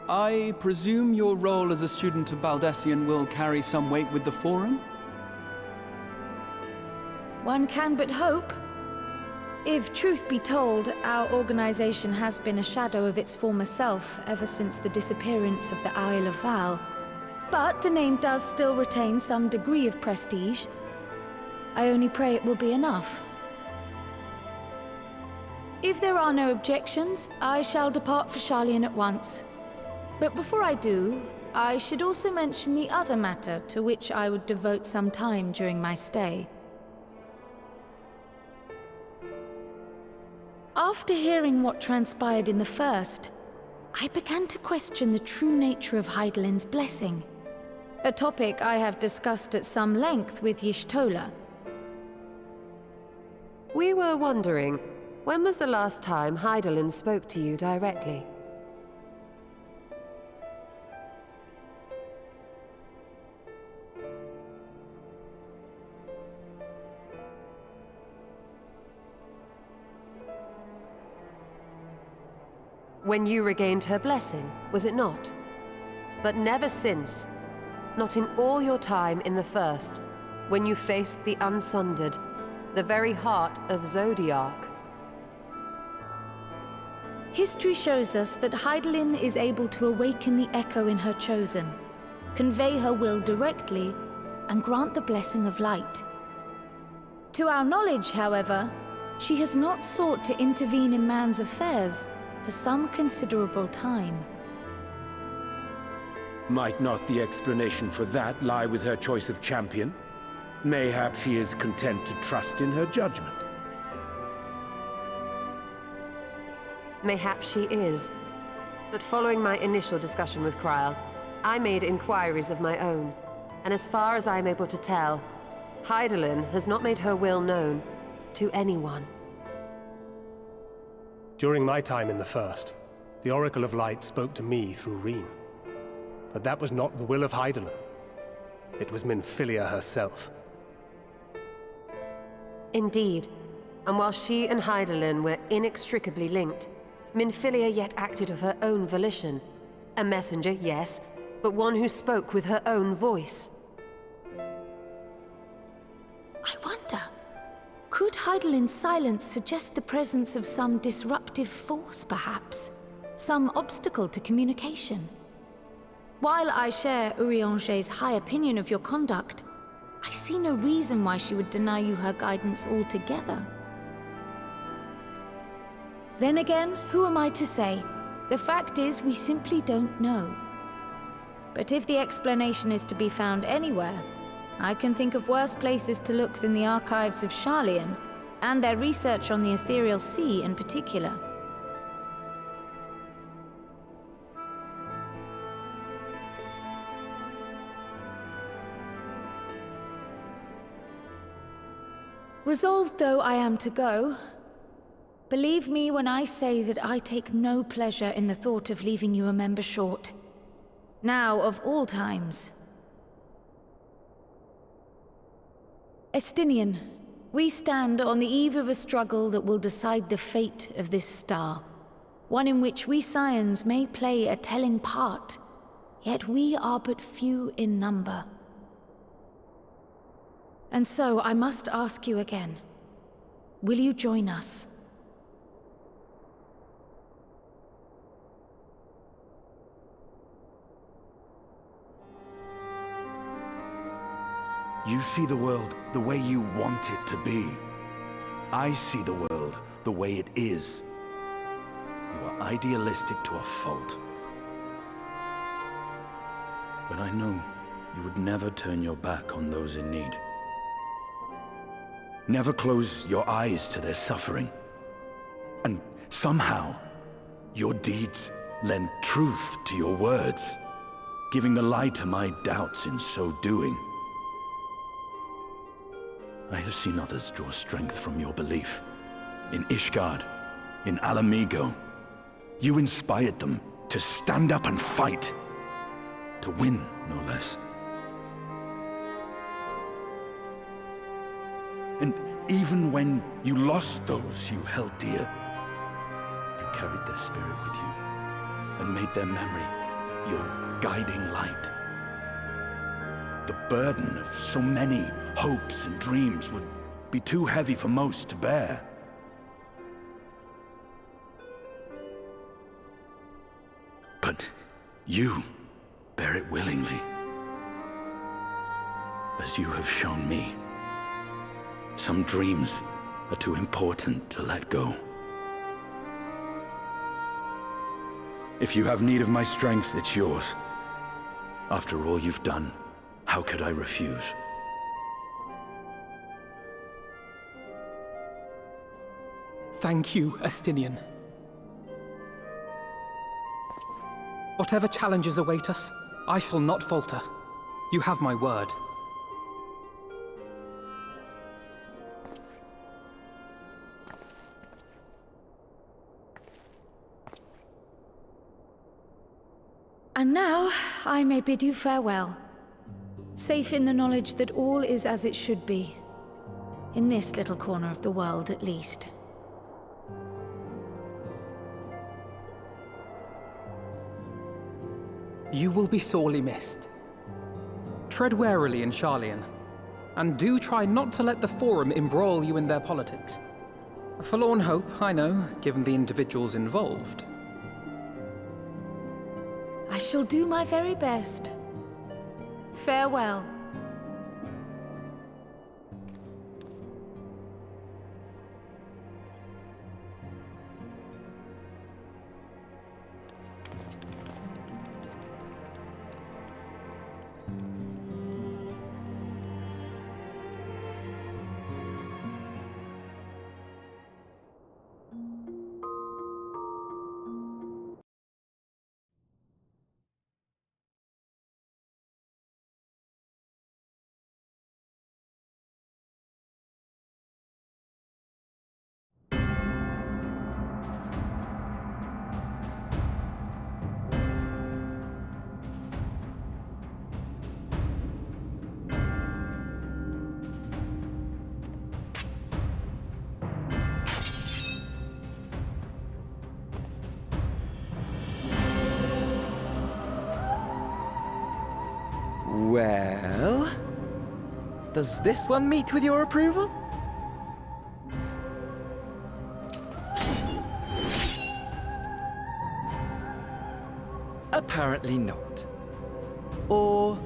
I presume your role as a student of Baldessian will carry some weight with the Forum? One can but hope. If truth be told, our organization has been a shadow of its former self ever since the disappearance of the Isle of Val. But the name does still retain some degree of prestige. I only pray it will be enough. If there are no objections, I shall depart for Sharlayan at once. But before I do, I should also mention the other matter to which I would devote some time during my stay. After hearing what transpired in the first, I began to question the true nature of Hydaelyn's blessing. A topic I have discussed at some length with Y'shtola. We were wondering, when was the last time Hydaelyn spoke to you directly? When you regained her blessing, was it not? But never since. Not in all your time in the First, when you faced the Unsundered, the very heart of Zodiark. History shows us that Hydaelyn is able to awaken the echo in her chosen, convey her will directly, and grant the blessing of light. To our knowledge, however, she has not sought to intervene in man's affairs for some considerable time. Might not the explanation for that lie with her choice of champion? Mayhap she is content to trust in her judgment. Mayhap she is. But following my initial discussion with Kryl, I made inquiries of my own. And as far as I'm able to tell, Hydaelyn has not made her will known to anyone. During my time in the First, the Oracle of Light spoke to me through Rean. But that was not the will of Hydaelyn. It was Minfilia herself. Indeed. And while she and Hydaelyn were inextricably linked, Minfilia yet acted of her own volition. A messenger, yes, but one who spoke with her own voice. I wonder, could Hydaelyn's silence suggest the presence of some disruptive force, perhaps? Some obstacle to communication? While I share Urianger's high opinion of your conduct, I see no reason why she would deny you her guidance altogether. Then again, who am I to say? The fact is, we simply don't know. But if the explanation is to be found anywhere, I can think of worse places to look than the archives of Sharlayan, and their research on the Ethereal Sea in particular. Resolved though I am to go, believe me when I say that I take no pleasure in the thought of leaving you a member short. Now, of all times. Estinian, we stand on the eve of a struggle that will decide the fate of this star. One in which we Scions may play a telling part, yet we are but few in number. And so I must ask you again, will you join us? You see the world the way you want it to be. I see the world the way it is. You are idealistic to a fault. But I know you would never turn your back on those in need. Never close your eyes to their suffering. And somehow, your deeds lend truth to your words, giving the lie to my doubts in so doing. I have seen others draw strength from your belief. In Ishgard, in Alamigo. You inspired them to stand up and fight. To win, no less. And even when you lost those you held dear, you carried their spirit with you and made their memory your guiding light. The burden of so many hopes and dreams would be too heavy for most to bear. But you bear it willingly, as you have shown me. Some dreams are too important to let go. If you have need of my strength, it's yours. After all you've done, how could I refuse? Thank you, Estinian. Whatever challenges await us, I shall not falter. You have my word. And now, I may bid you farewell. Safe in the knowledge that all is as it should be. In this little corner of the world, at least. You will be sorely missed. Tread warily in Sharlayan, and do try not to let the Forum embroil you in their politics. A forlorn hope, I know, given the individuals involved. I shall do my very best. Farewell. Well, does this one meet with your approval? Apparently not. Or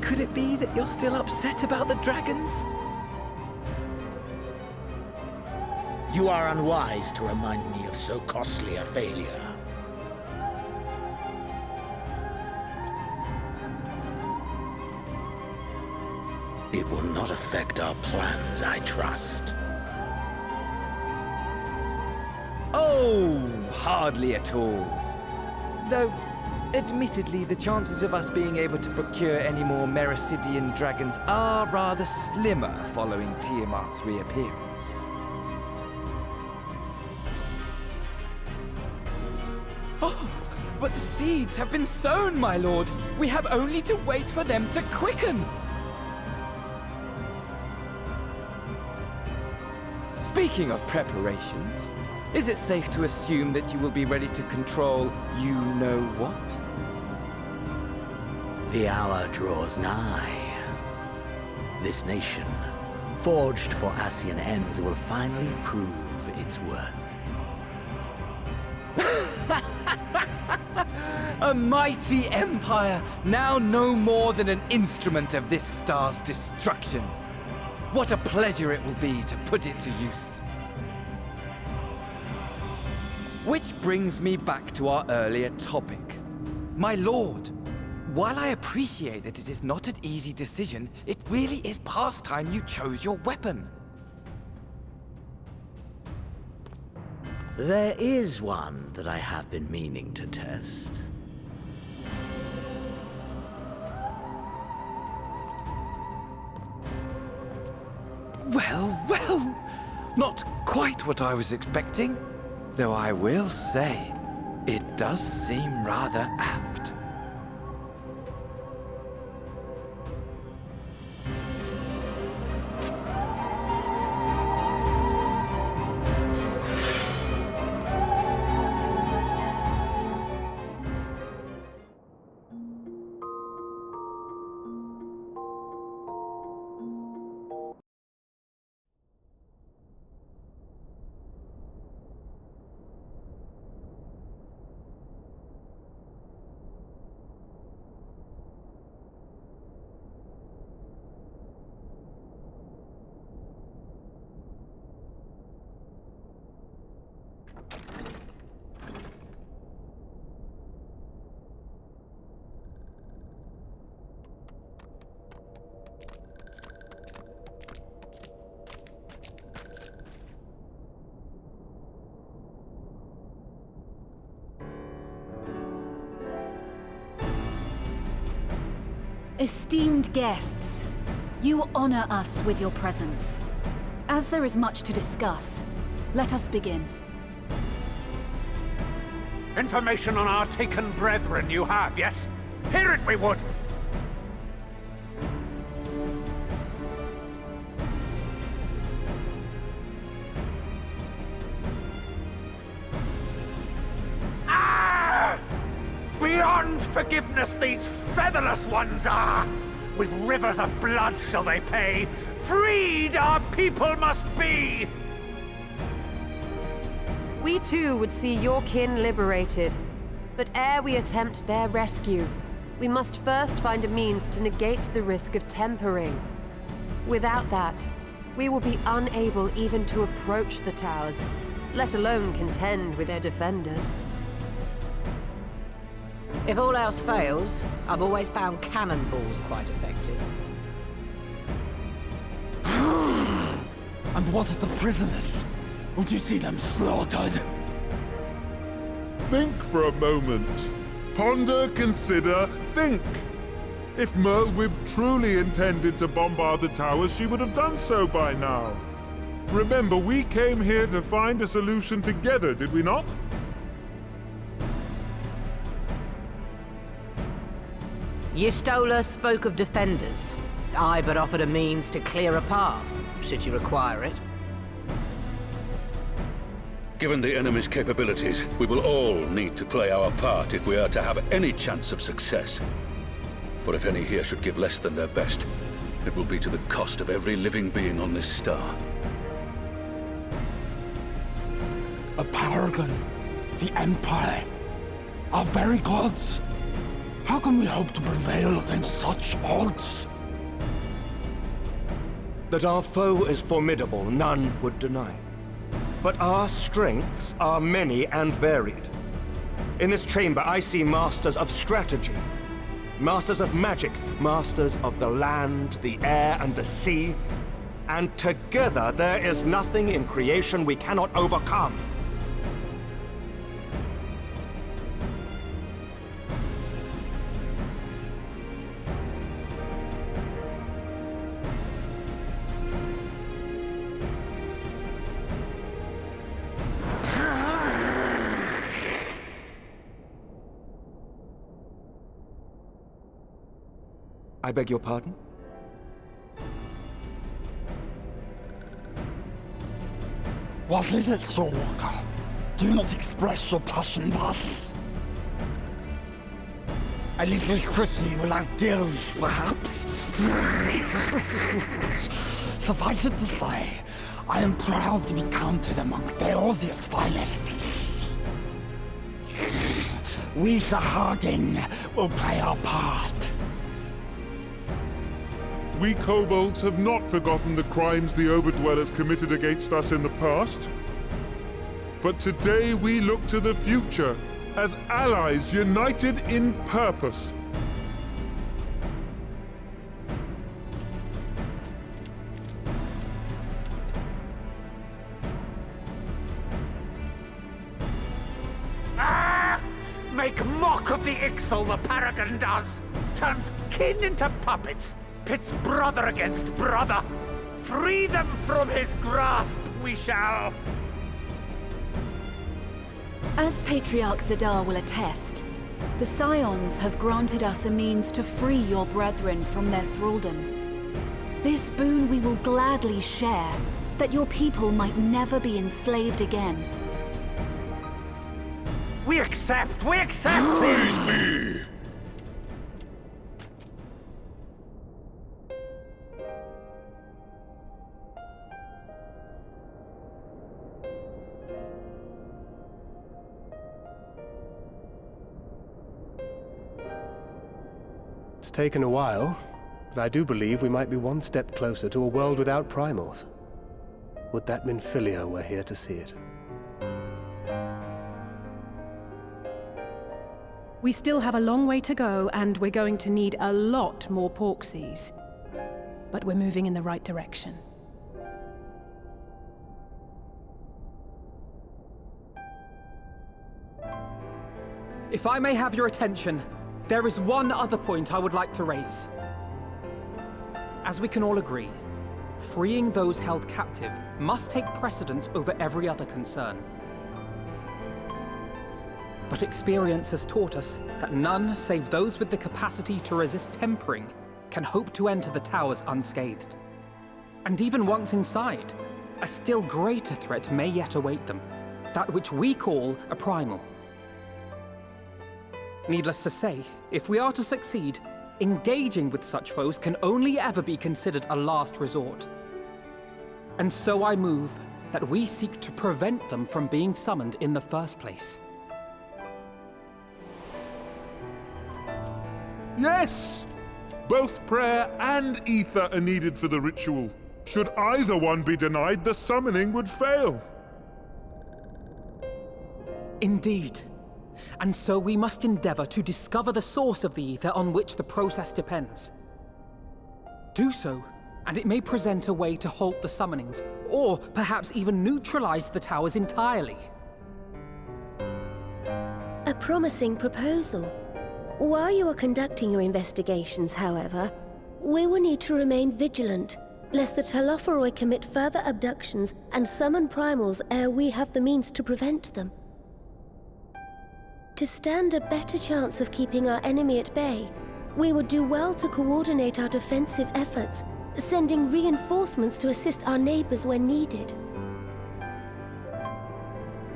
could it be that you're still upset about the dragons? You are unwise to remind me of so costly a failure. It will not affect our plans, I trust. Oh, hardly at all. Though, admittedly, the chances of us being able to procure any more Mericidian dragons are rather slimmer following Tiamat's reappearance. Oh, but the seeds have been sown, my lord. We have only to wait for them to quicken. Speaking of preparations, is it safe to assume that you will be ready to control you-know-what? The hour draws nigh. This nation, forged for Ascian ends, will finally prove its worth. A mighty empire, now no more than an instrument of this star's destruction. What a pleasure it will be to put it to use. Which brings me back to our earlier topic. My lord, while I appreciate that it is not an easy decision, it really is past time you chose your weapon. There is one that I have been meaning to test. Well, well, not quite what I was expecting. Though I will say, it does seem rather apt. Esteemed guests, you honor us with your presence. As there is much to discuss, let us begin. Information on our taken brethren you have, yes? Hear it we would! Beyond forgiveness these featherless ones are! With rivers of blood shall they pay! Freed our people must be! We too would see your kin liberated. But ere we attempt their rescue, we must first find a means to negate the risk of tempering. Without that, we will be unable even to approach the towers, let alone contend with their defenders. If all else fails, I've always found cannonballs quite effective. And what of the prisoners? Would you see them slaughtered? Think for a moment. Ponder, consider, think. If Merwib truly intended to bombard the towers, she would have done so by now. Remember, we came here to find a solution together, did we not? Y'Stola spoke of defenders. I but offered a means to clear a path, should you require it. Given the enemy's capabilities, we will all need to play our part if we are to have any chance of success. For if any here should give less than their best, it will be to the cost of every living being on this star. A paragon, the Empire, our very gods. How can we hope to prevail against such odds? That our foe is formidable, none would deny. But our strengths are many and varied. In this chamber, I see masters of strategy, masters of magic, masters of the land, the air, and the sea. And together, there is nothing in creation we cannot overcome. I beg your pardon? What is it, Endwalker? Do not express your passion thus. A little tricky without gills, perhaps? Suffice it to say, I am proud to be counted amongst Eorzea's finest. We Sahagin will play our part. We kobolds have not forgotten the crimes the Overdwellers committed against us in the past. But today we look to the future, as allies united in purpose. Make mock of the Ixal, the Paragon does! Turns kin into puppets! Pits brother against brother! Free them from his grasp, we shall! As Patriarch Zadar will attest, the Scions have granted us a means to free your brethren from their thraldom. This boon we will gladly share, that your people might never be enslaved again. We accept! We accept! Praise me! It's taken a while, but I do believe we might be one step closer to a world without primals. Would that Minfilia were here to see it. We still have a long way to go, and we're going to need a lot more Porksies. But we're moving in the right direction. If I may have your attention, there is one other point I would like to raise. As we can all agree, freeing those held captive must take precedence over every other concern. But experience has taught us that none save those with the capacity to resist tempering can hope to enter the towers unscathed. And even once inside, a still greater threat may yet await them, that which we call a primal. Needless to say, if we are to succeed, engaging with such foes can only ever be considered a last resort. And so I move that we seek to prevent them from being summoned in the first place. Yes! Both prayer and ether are needed for the ritual. Should either one be denied, the summoning would fail. Indeed. And so we must endeavor to discover the source of the ether on which the process depends. Do so, and it may present a way to halt the summonings, or perhaps even neutralize the towers entirely. A promising proposal. While you are conducting your investigations, however, we will need to remain vigilant, lest the Telophoroi commit further abductions and summon primals ere we have the means to prevent them. To stand a better chance of keeping our enemy at bay, we would do well to coordinate our defensive efforts, sending reinforcements to assist our neighbors when needed.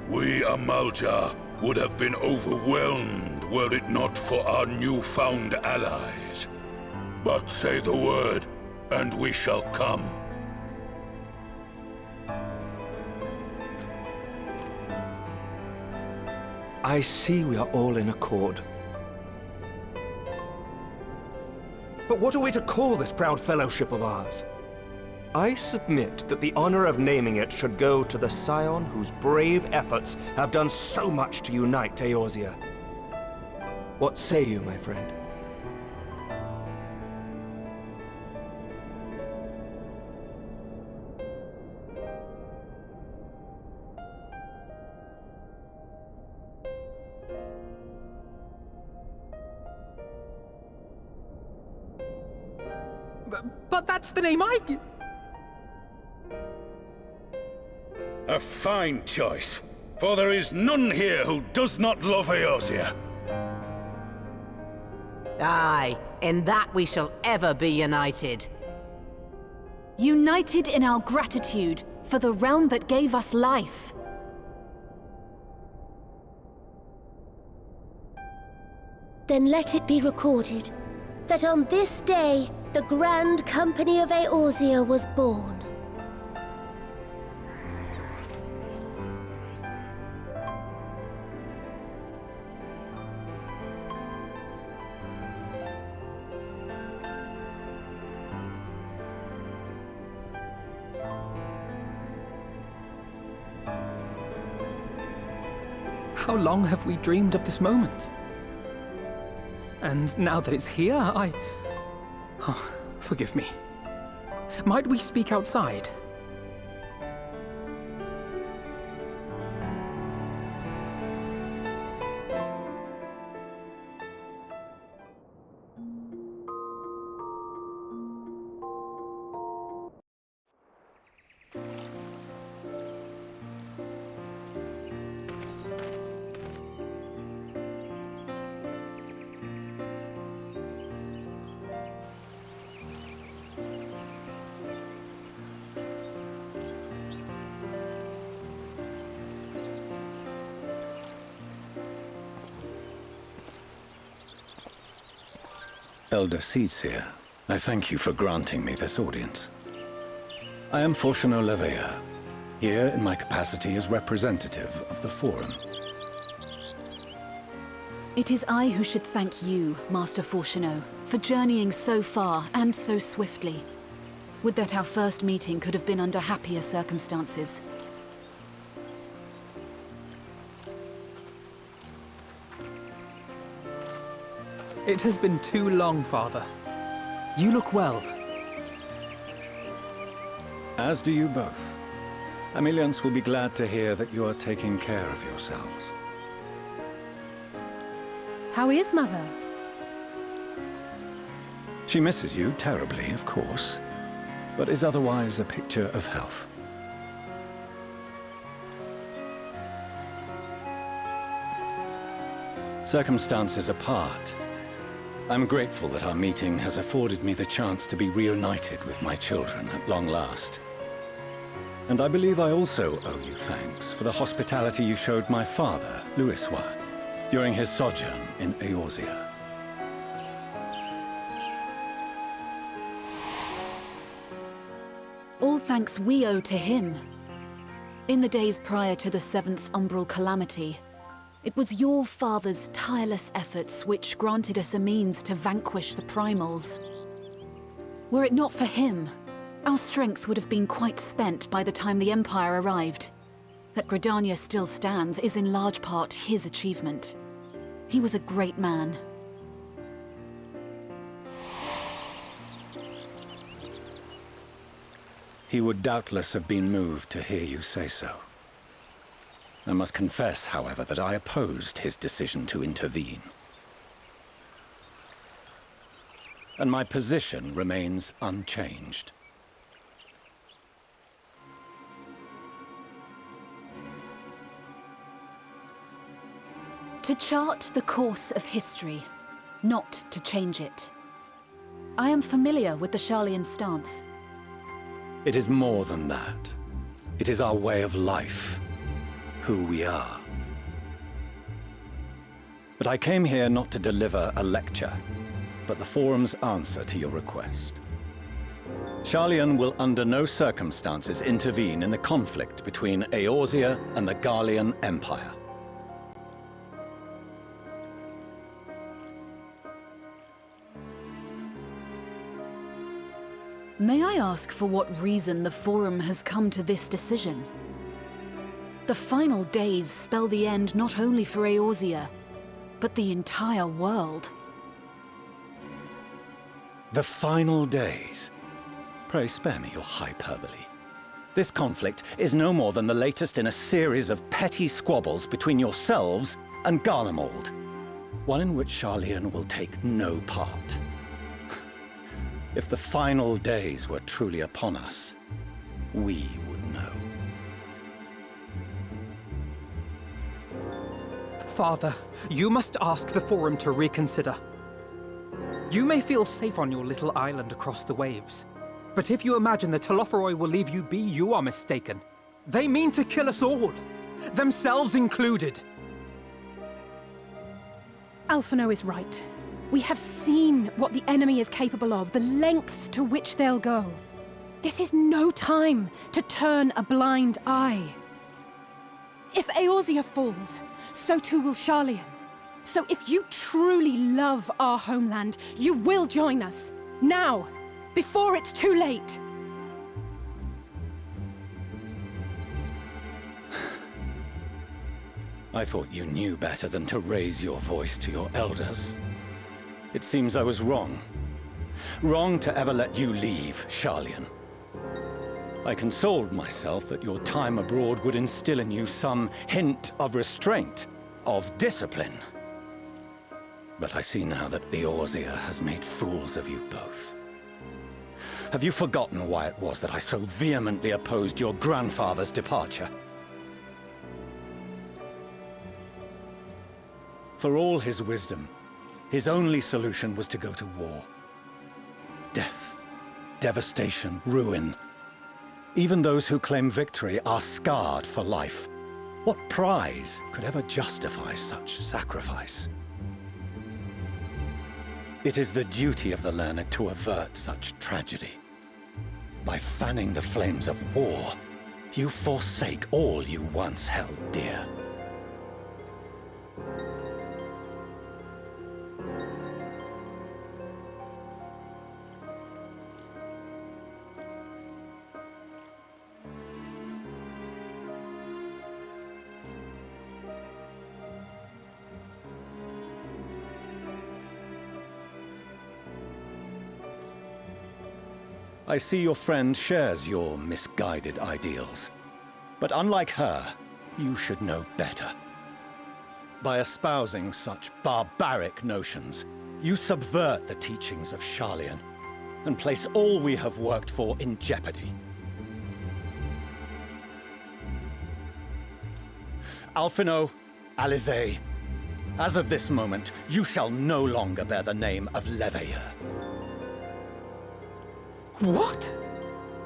We Amalja would have been overwhelmed were it not for our newfound allies. But say the word, and we shall come. I see we are all in accord. But what are we to call this proud fellowship of ours? I submit that the honor of naming it should go to the scion whose brave efforts have done so much to unite Eorzea. What say you, my friend? But that's the name I... A fine choice, for there is none here who does not love Eorzea. Aye, in that we shall ever be united. United in our gratitude for the realm that gave us life. Then let it be recorded that on this day, the Grand Company of Eorzea was born. How long have we dreamed of this moment? And now that it's here, Oh, forgive me. Might we speak outside? Elder Seedseer, I thank you for granting me this audience. I am Forshano Levea, here in my capacity as representative of the Forum. It is I who should thank you, Master Forshano, for journeying so far and so swiftly. Would that our first meeting could have been under happier circumstances. It has been too long, Father. You look well. As do you both. Ameliance will be glad to hear that you are taking care of yourselves. How is Mother? She misses you terribly, of course, but is otherwise a picture of health. Circumstances apart, I'm grateful that our meeting has afforded me the chance to be reunited with my children at long last. And I believe I also owe you thanks for the hospitality you showed my father, Louisoix, during his sojourn in Eorzea. All thanks we owe to him. In the days prior to the 7th Umbral Calamity, it was your father's tireless efforts which granted us a means to vanquish the Primals. Were it not for him, our strength would have been quite spent by the time the Empire arrived. That Gridania still stands is in large part his achievement. He was a great man. He would doubtless have been moved to hear you say so. I must confess, however, that I opposed his decision to intervene. And my position remains unchanged. To chart the course of history, not to change it. I am familiar with the Sharlayan stance. It is more than that. It is our way of life, who we are. But I came here not to deliver a lecture, but the Forum's answer to your request. Sharlayan will under no circumstances intervene in the conflict between Eorzea and the Garlean Empire. May I ask for what reason the Forum has come to this decision? The final days spell the end not only for Eorzea, but the entire world. The final days? Pray spare me your hyperbole. This conflict is no more than the latest in a series of petty squabbles between yourselves and Garlemald, one in which Sharlayan will take no part. If the final days were truly upon us, we would know. Father, you must ask the Forum to reconsider. You may feel safe on your little island across the waves, but if you imagine the Telophoroi will leave you be, you are mistaken. They mean to kill us all, themselves included. Alphino is right. We have seen what the enemy is capable of, the lengths to which they'll go. This is no time to turn a blind eye. If Eorzea falls, so too will Sharlayan. So if you truly love our homeland, you will join us. Now, before it's too late. I thought you knew better than to raise your voice to your elders. It seems I was wrong. Wrong to ever let you leave, Sharlayan. I consoled myself that your time abroad would instill in you some hint of restraint, of discipline. But I see now that Eorzea has made fools of you both. Have you forgotten why it was that I so vehemently opposed your grandfather's departure? For all his wisdom, his only solution was to go to war. Death, devastation, ruin. Even those who claim victory are scarred for life. What prize could ever justify such sacrifice? It is the duty of the learned to avert such tragedy. By fanning the flames of war, you forsake all you once held dear. I see your friend shares your misguided ideals. But unlike her, you should know better. By espousing such barbaric notions, You subvert the teachings of Sharlayan and place all we have worked for in jeopardy. Alphino, Alizé, as of this moment, you shall no longer bear the name of Leveilleur. What?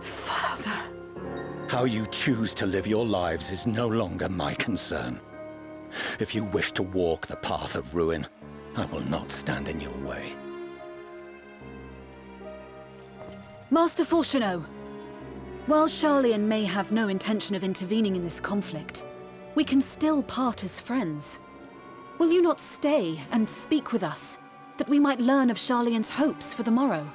Father! How you choose to live your lives is no longer my concern. If you wish to walk the path of ruin, I will not stand in your way. Master Fourcheneau, while Sharlayan may have no intention of intervening in this conflict, we can still part as friends. Will you not stay and speak with us, that we might learn of Sharlayan's hopes for the morrow?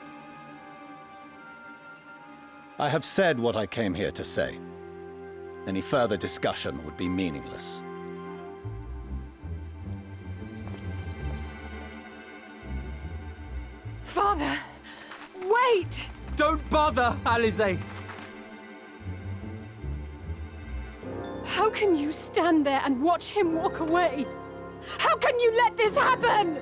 I have said what I came here to say. Any further discussion would be meaningless. Father! Wait! Don't bother, Alizé! How can you stand there and watch him walk away? How can you let this happen?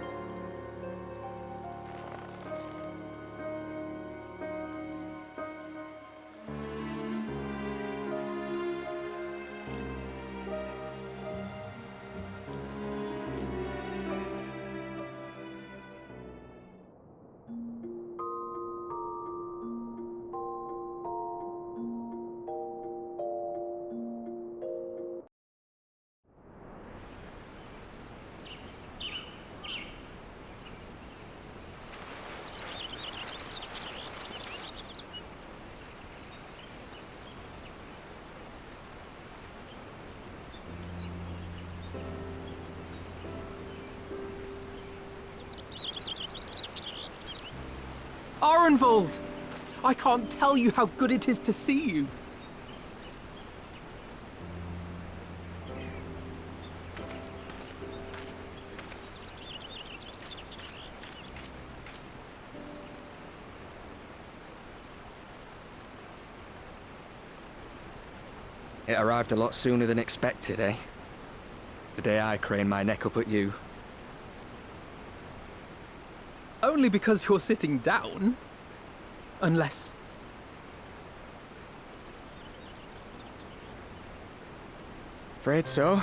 Arenvald! I can't tell you how good it is to see you. It arrived a lot sooner than expected, eh? The day I craned my neck up at you. Only because you're sitting down. Unless... Afraid so.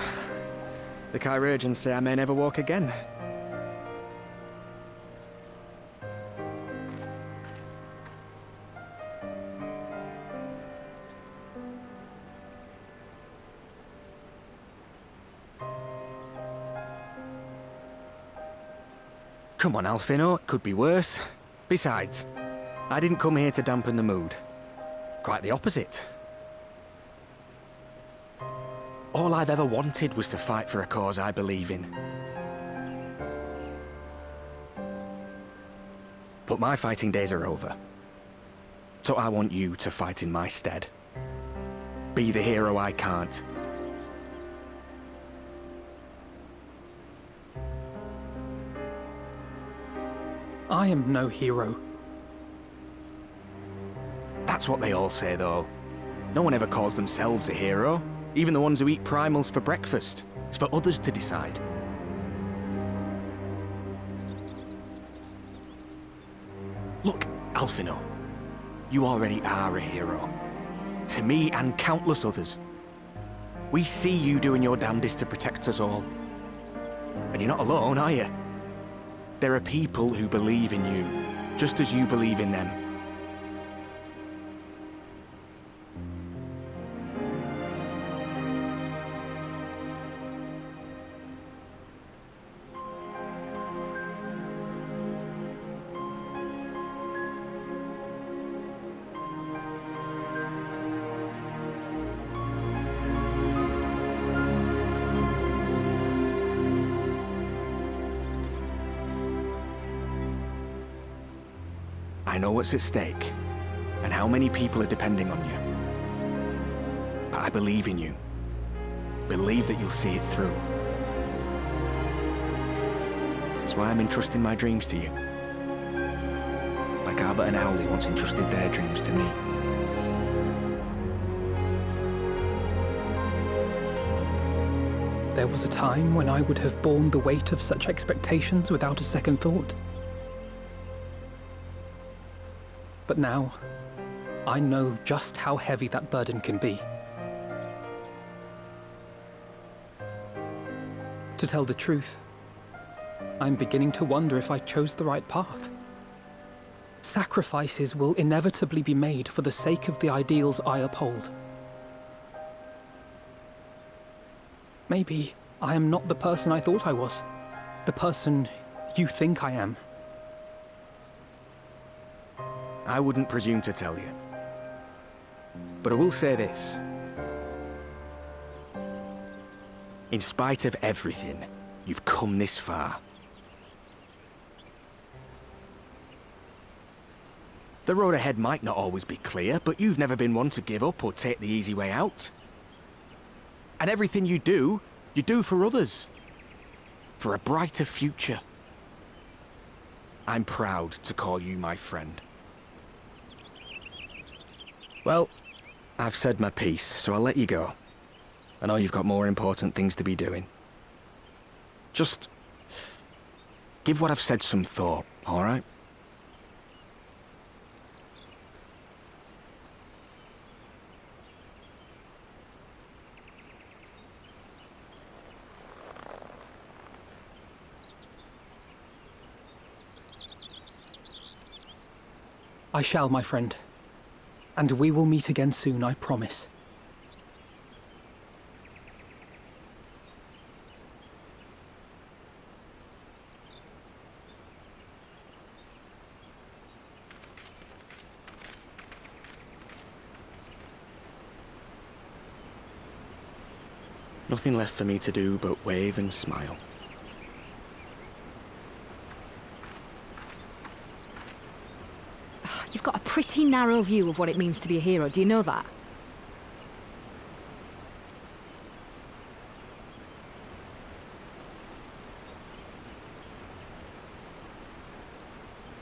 The chirurgeons say I may never walk again. Come on, Alphino, it could be worse. Besides, I didn't come here to dampen the mood. Quite the opposite. All I've ever wanted was to fight for a cause I believe in. But my fighting days are over. So I want you to fight in my stead. Be the hero I can't. I am no hero. That's what they all say, though. No one ever calls themselves a hero. Even the ones who eat primals for breakfast. It's for others to decide. Look, Alphino. You already are a hero. To me and countless others. We see you doing your damnedest to protect us all. And you're not alone, are you? There are people who believe in you, just as you believe in them. I know what's at stake, and how many people are depending on you. But I believe in you. Believe that you'll see it through. That's why I'm entrusting my dreams to you. Like Albert and Owley once entrusted their dreams to me. There was a time when I would have borne the weight of such expectations without a second thought. But now, I know just how heavy that burden can be. To tell the truth, I'm beginning to wonder if I chose the right path. Sacrifices will inevitably be made for the sake of the ideals I uphold. Maybe I am not the person I thought I was. The person you think I am. I wouldn't presume to tell you. But I will say this. In spite of everything, you've come this far. The road ahead might not always be clear, but you've never been one to give up or take the easy way out. And everything you do for others. For a brighter future. I'm proud to call you my friend. Well, I've said my piece, so I'll let you go. I know you've got more important things to be doing. Just give what I've said some thought, all right? I shall, my friend. And we will meet again soon, I promise. Nothing left for me to do but wave and smile. You've got a pretty narrow view of what it means to be a hero, do you know that?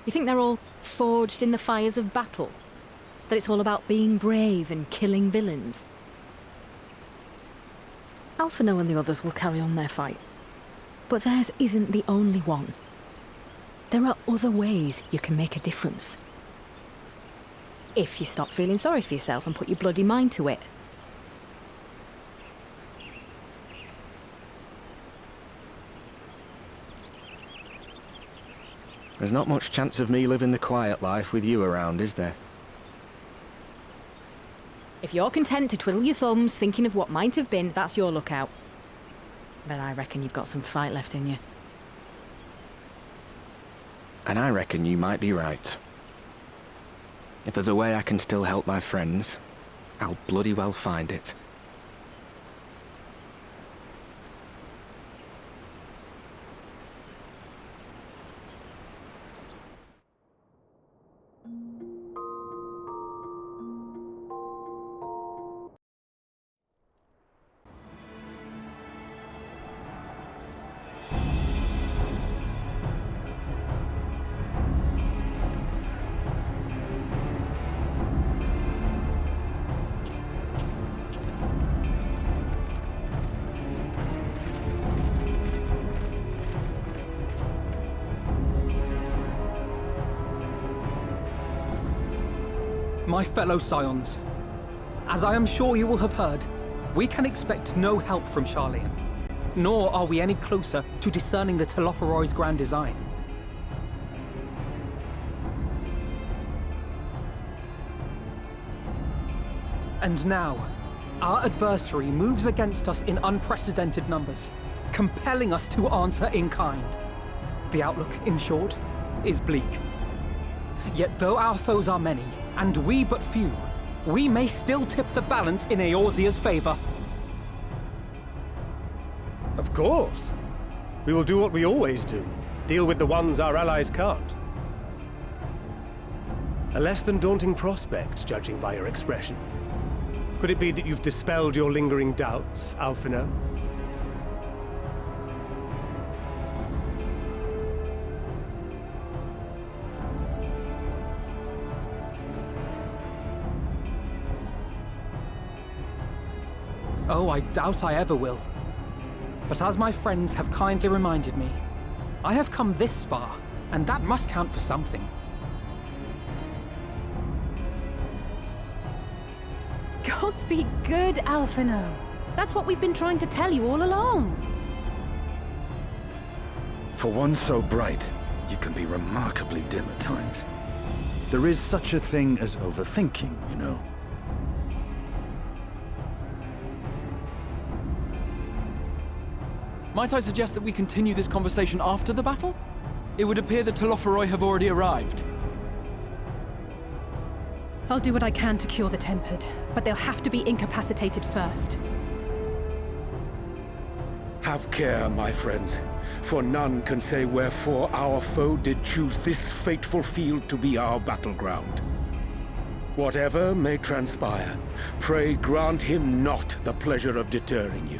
You think they're all forged in the fires of battle? That it's all about being brave and killing villains? Alphino and the others will carry on their fight. But theirs isn't the only one. There are other ways you can make a difference. If you stop feeling sorry for yourself and put your bloody mind to it. There's not much chance of me living the quiet life with you around, is there? If you're content to twiddle your thumbs thinking of what might have been, that's your lookout. But I reckon you've got some fight left in you. And I reckon you might be right. If there's a way I can still help my friends, I'll bloody well find it. My fellow Scions, as I am sure you will have heard, we can expect no help from Charlian, nor are we any closer to discerning the Telophoroi's grand design. And now, our adversary moves against us in unprecedented numbers, compelling us to answer in kind. The outlook, in short, is bleak. Yet though our foes are many, and we but few, we may still tip the balance in Eorzea's favor. Of course. We will do what we always do. Deal with the ones our allies can't. A less than daunting prospect, judging by your expression. Could it be that you've dispelled your lingering doubts, Alphino? Oh, I doubt I ever will. But as my friends have kindly reminded me, I have come this far, and that must count for something. gods be good, Alphino. That's what we've been trying to tell you all along. For one so bright, you can be remarkably dim at times. There is such a thing as overthinking, you know. Might I suggest that we continue this conversation after the battle? It would appear that Telophoroi have already arrived. I'll do what I can to cure the Tempered, but they'll have to be incapacitated first. Have care, my friends, for none can say wherefore our foe did choose this fateful field to be our battleground. Whatever may transpire, pray grant him not the pleasure of deterring you.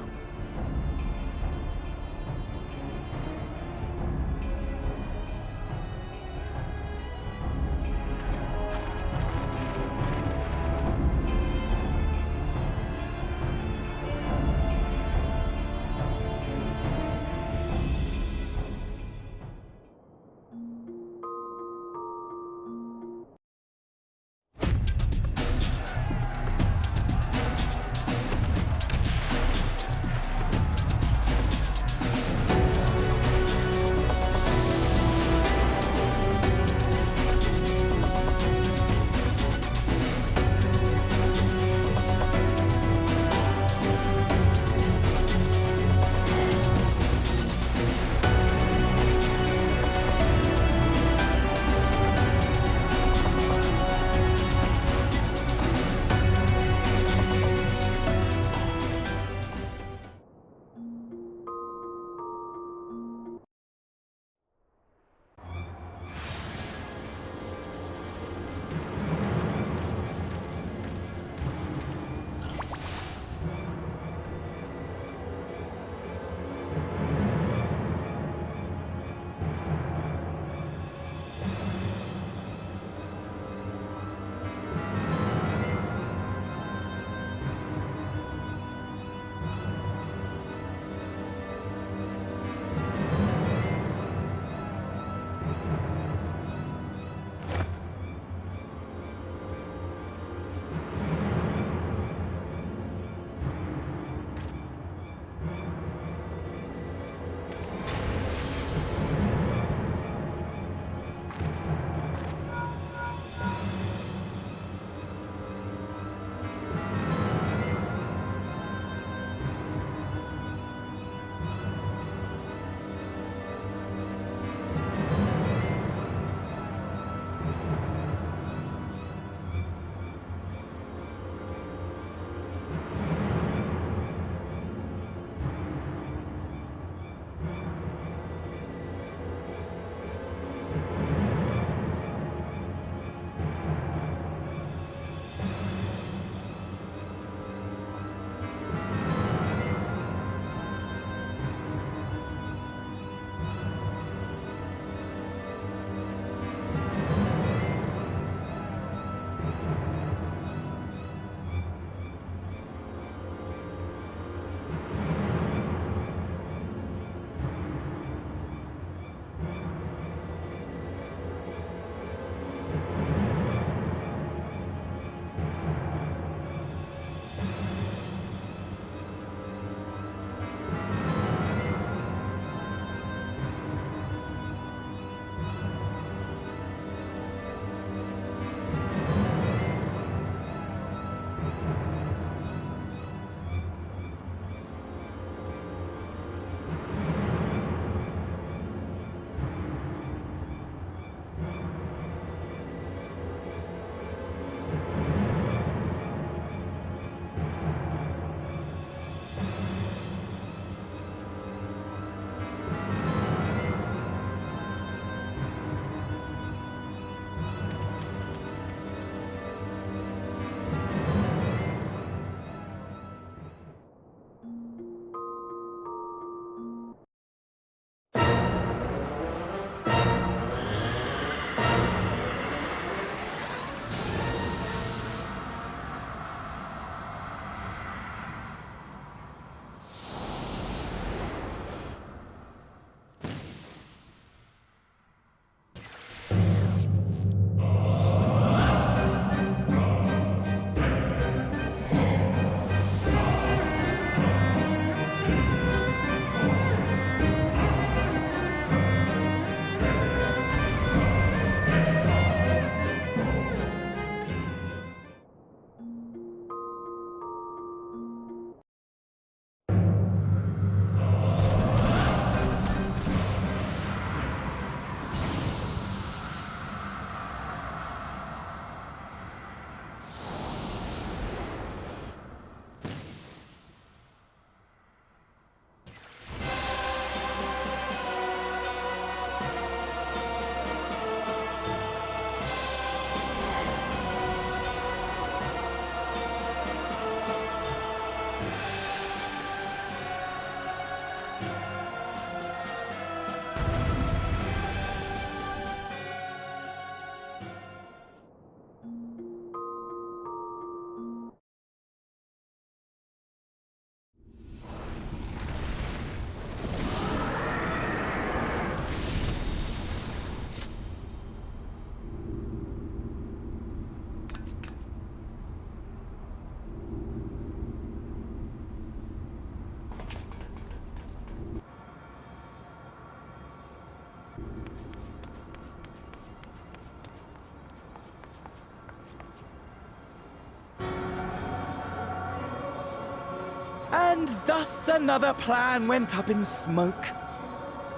And thus another plan went up in smoke.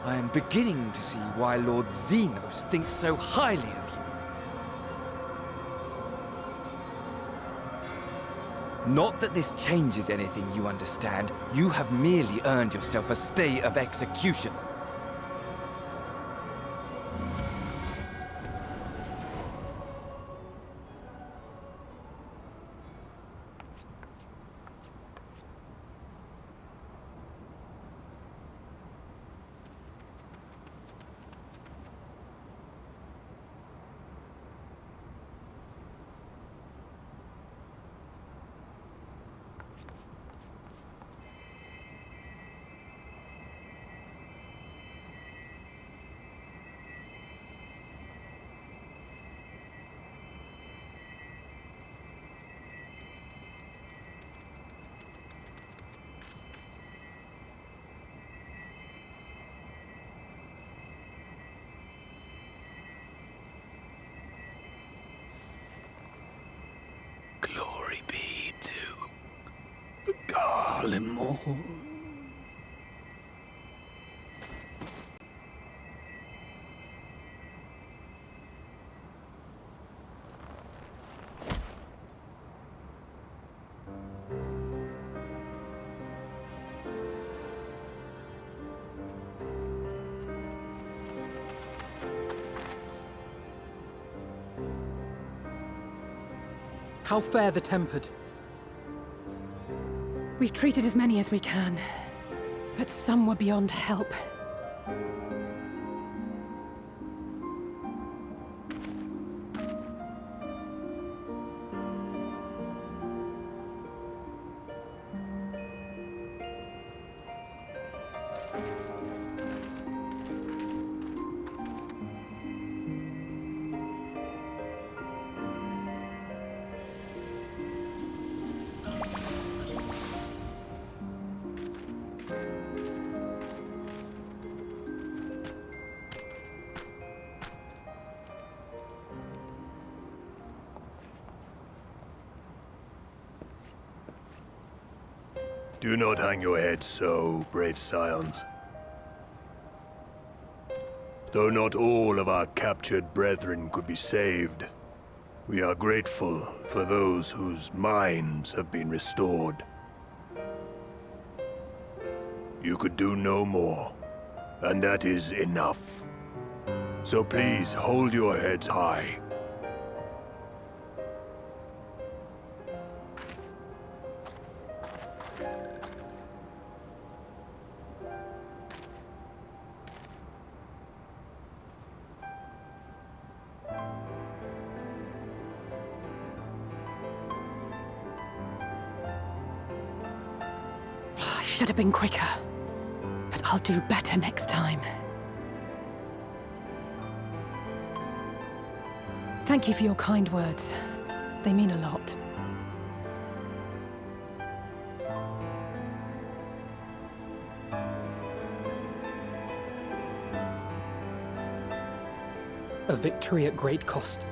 I am beginning to see why Lord Xenos thinks so highly of you. Not that this changes anything, you understand. You have merely earned yourself a stay of execution. Glory be to Garlemald. How fare the tempered? We've treated as many as we can, but some were beyond help. Do not hang your heads so, brave scions. Though not all of our captured brethren could be saved, we are grateful for those whose minds have been restored. You could do no more, and that is enough. So please hold your heads high. Should have been quicker, but I'll do better next time. Thank you for your kind words. They mean a lot. A victory at great cost,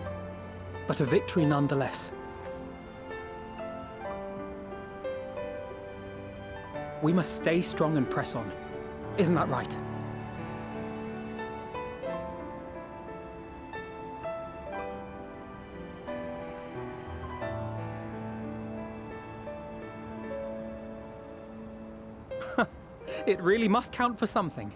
but a victory nonetheless. We must stay strong and press on. Isn't that right? It really must count for something.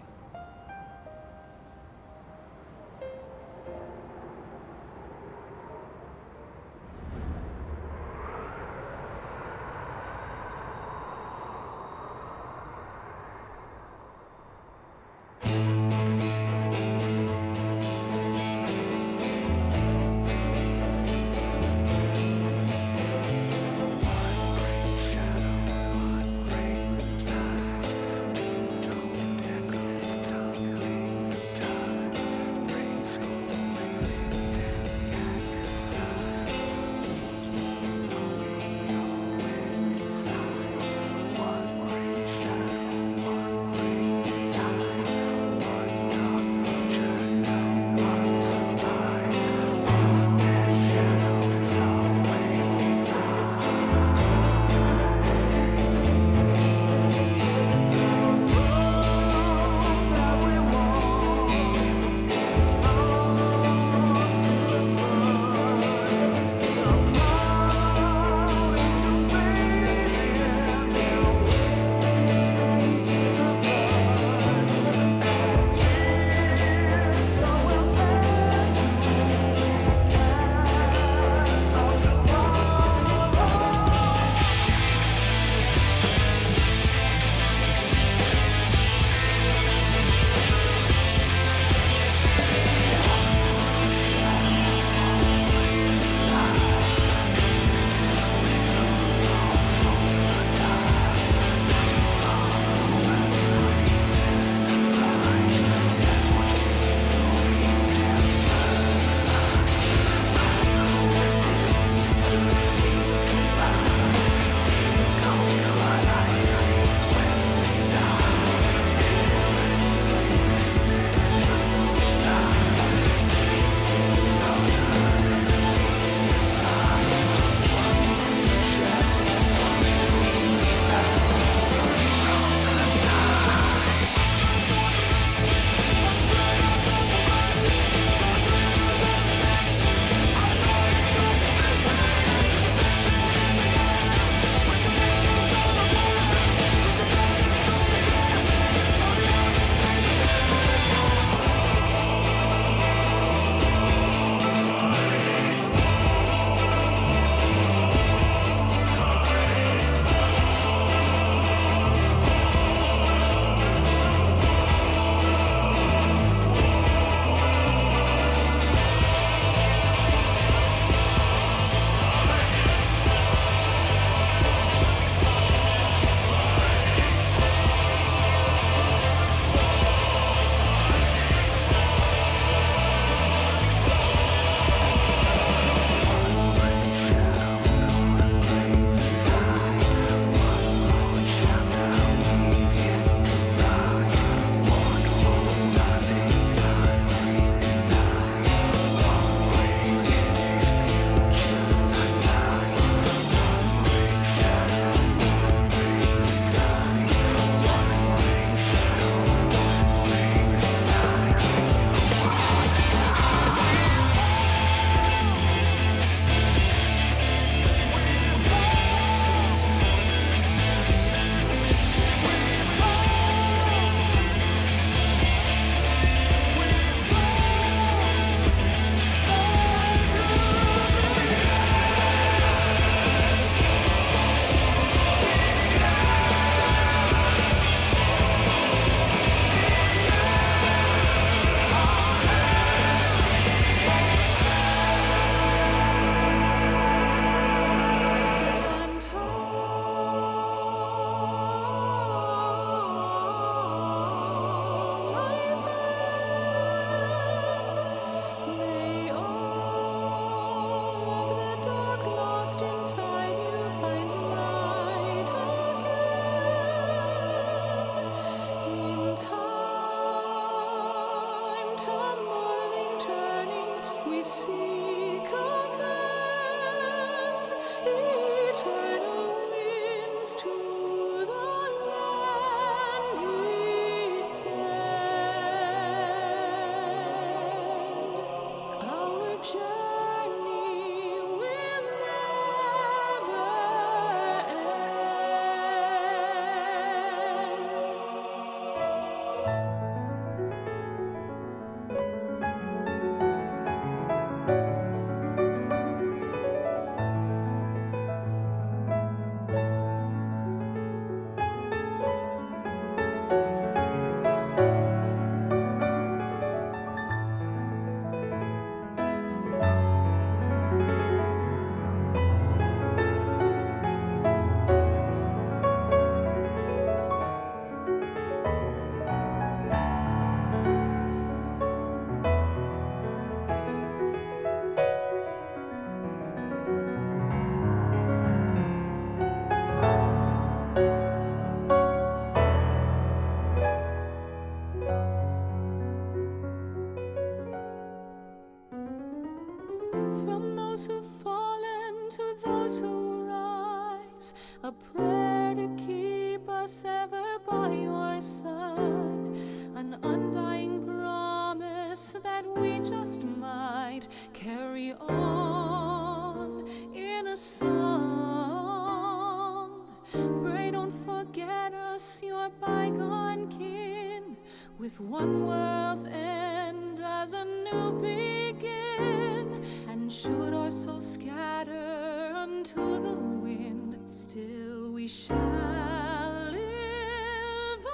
us your bygone kin, with one world's end as a new begin. And should our souls scatter unto the wind, still we shall live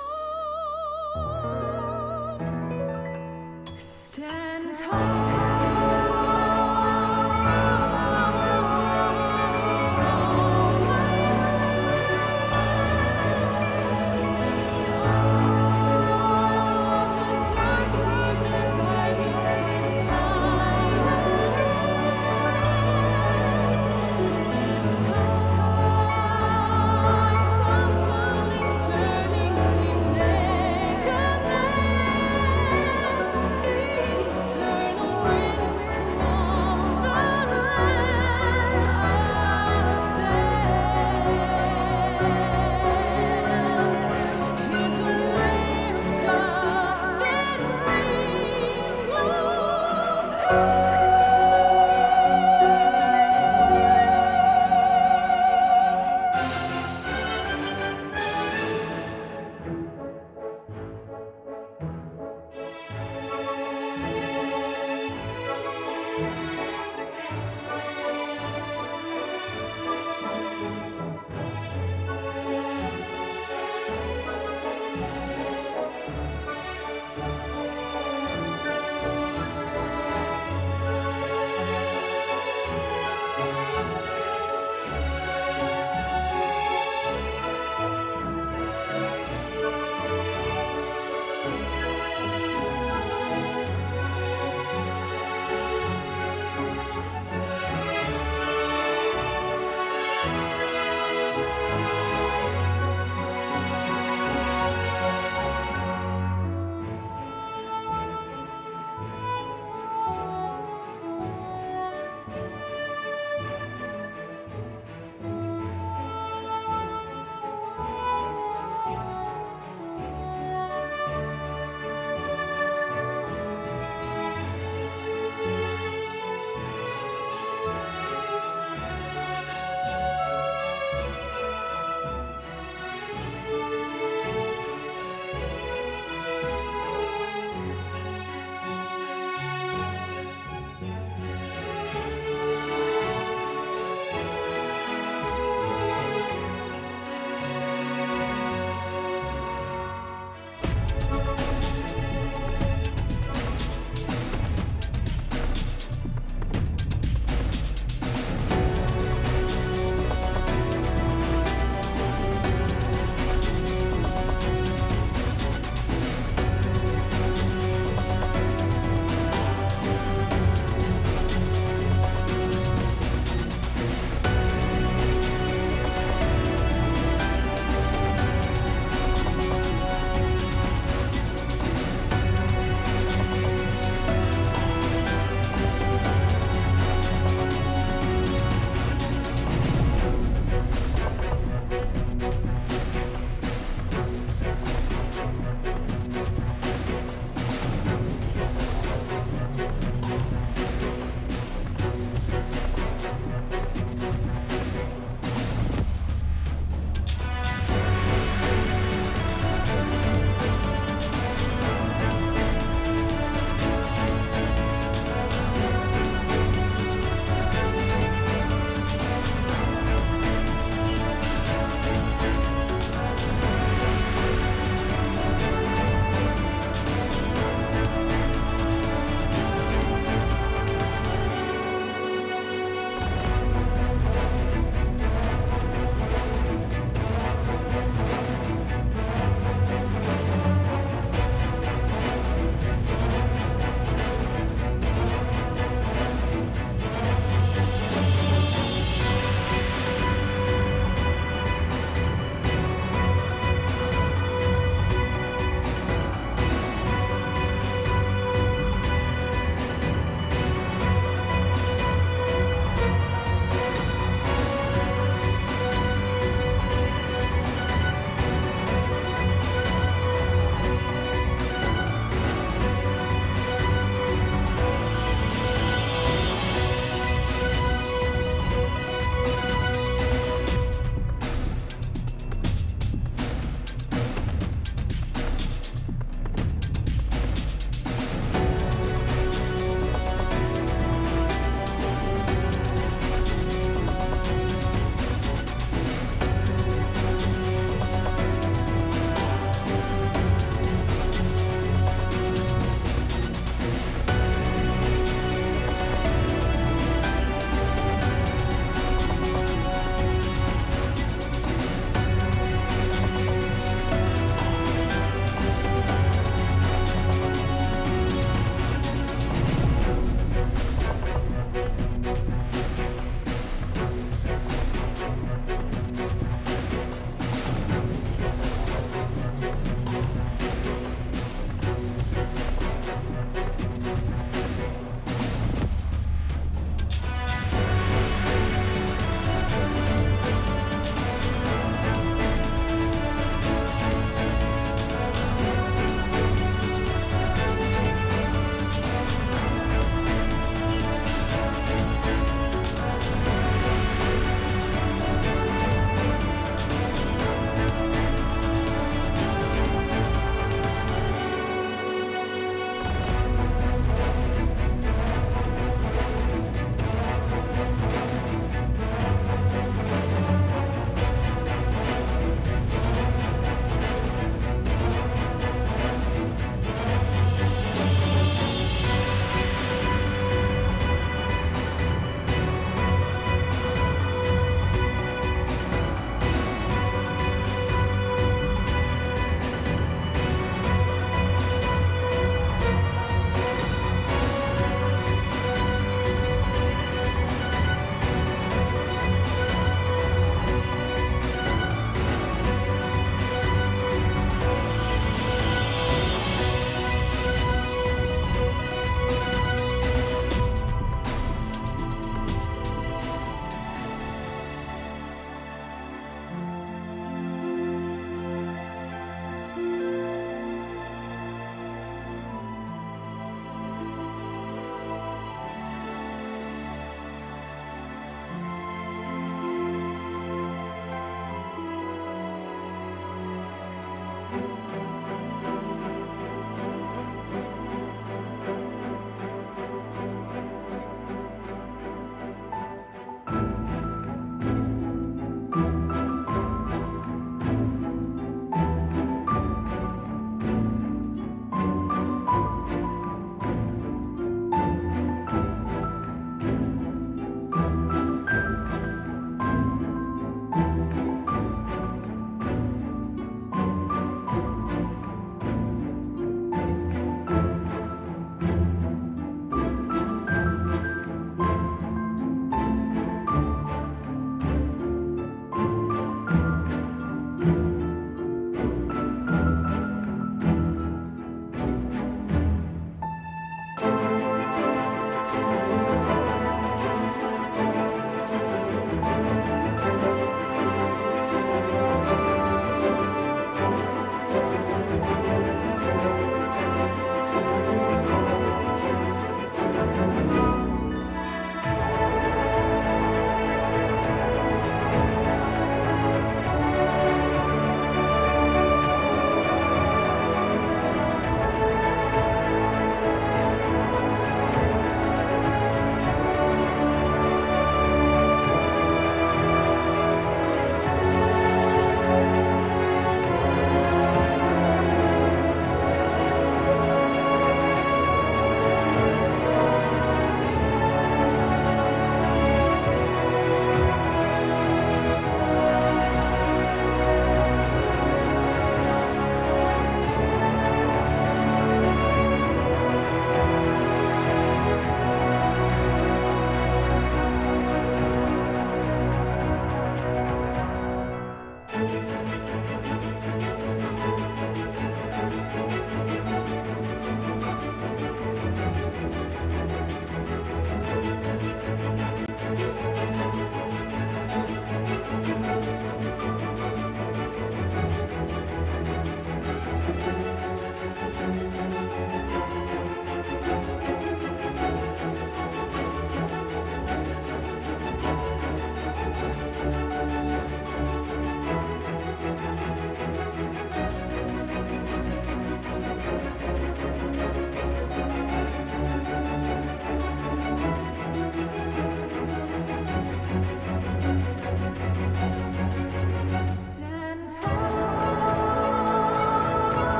on. Stand tall. Time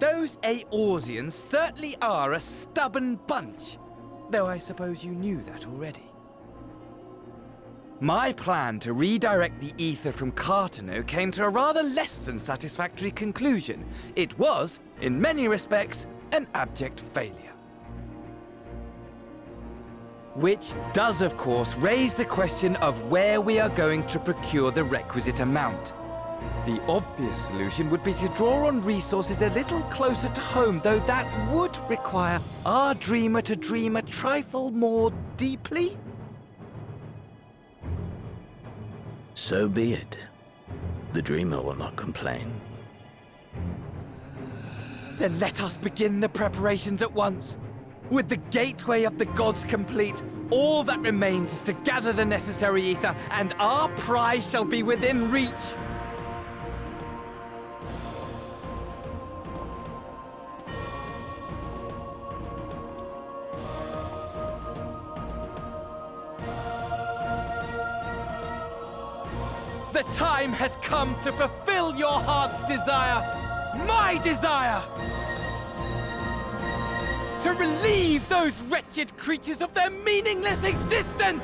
those Eorzeans certainly are a stubborn bunch. Though I suppose you knew that already. My plan to redirect the ether from Cartano came to a rather less than satisfactory conclusion. It was, in many respects, an abject failure. Which does, of course, raise the question of where we are going to procure the requisite amount. The obvious solution would be to draw on resources a little closer to home, though that would require our dreamer to dream a trifle more deeply. So be it. The dreamer will not complain. Then let us begin the preparations at once. With the gateway of the gods complete, all that remains is to gather the necessary ether, and our prize shall be within reach. The time has come to fulfill your heart's desire, my desire! To relieve those wretched creatures of their meaningless existence!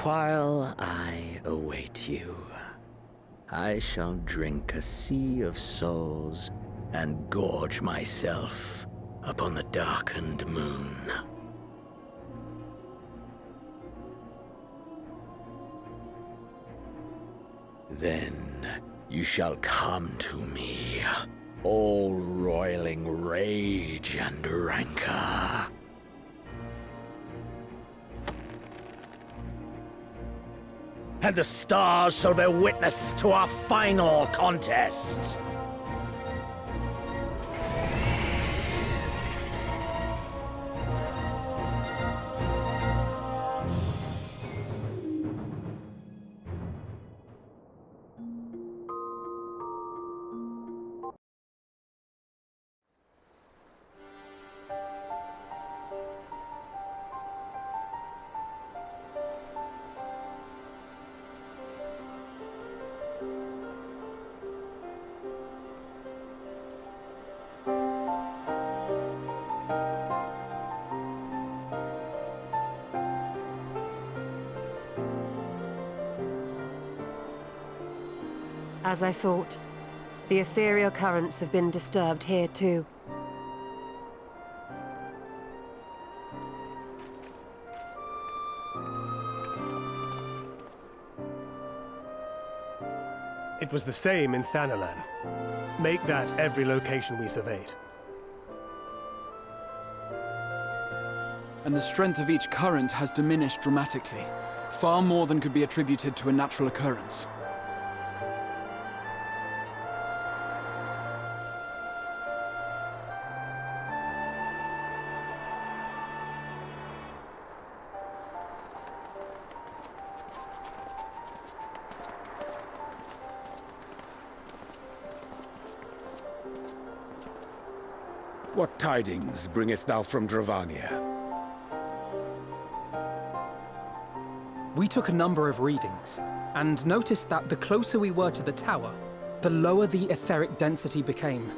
While I await you, I shall drink a sea of souls and gorge myself upon the darkened moon. Then you shall come to me, all roiling rage and rancor. And the stars shall bear witness to our final contest. As I thought, the ethereal currents have been disturbed here too. It was the same in Thanalan. Make that every location we surveyed. And the strength of each current has diminished dramatically, far more than could be attributed to a natural occurrence. What tidings bringest thou from Dravania? We took a number of readings, and noticed that the closer we were to the tower, the lower the etheric density became.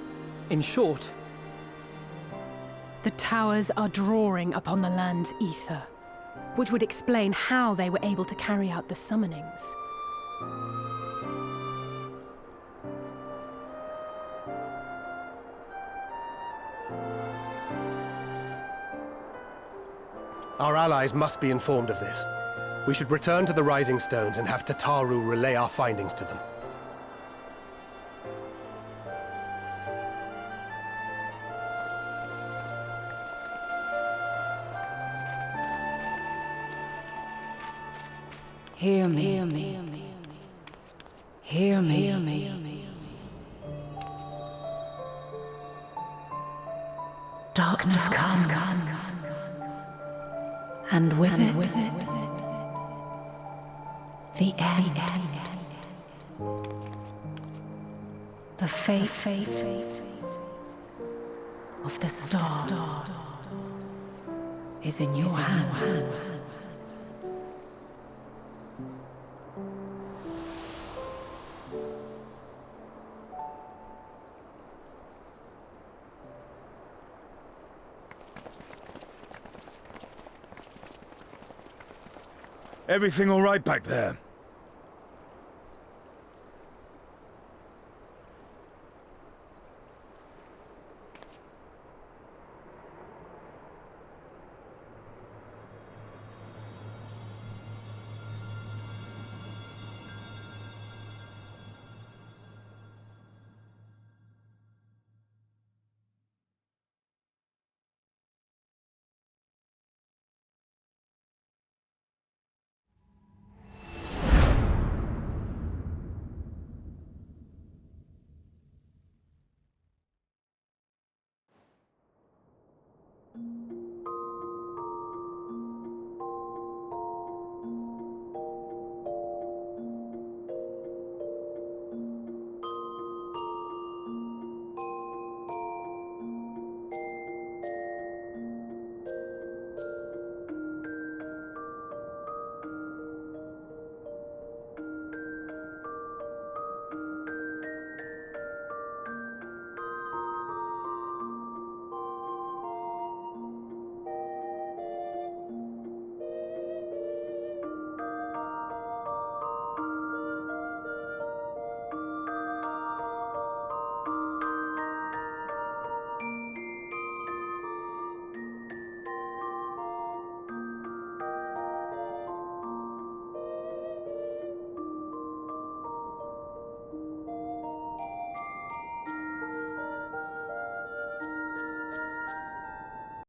In short, the towers are drawing upon the land's ether, which would explain how they were able to carry out the summonings. Our allies must be informed of this. We should return to the Rising Stones and have Tataru relay our findings to them. Hear me. Hear me. Hear me. Hear me. Darkness comes. And with it, the end. The fate of the star is in your hands. Everything all right back there?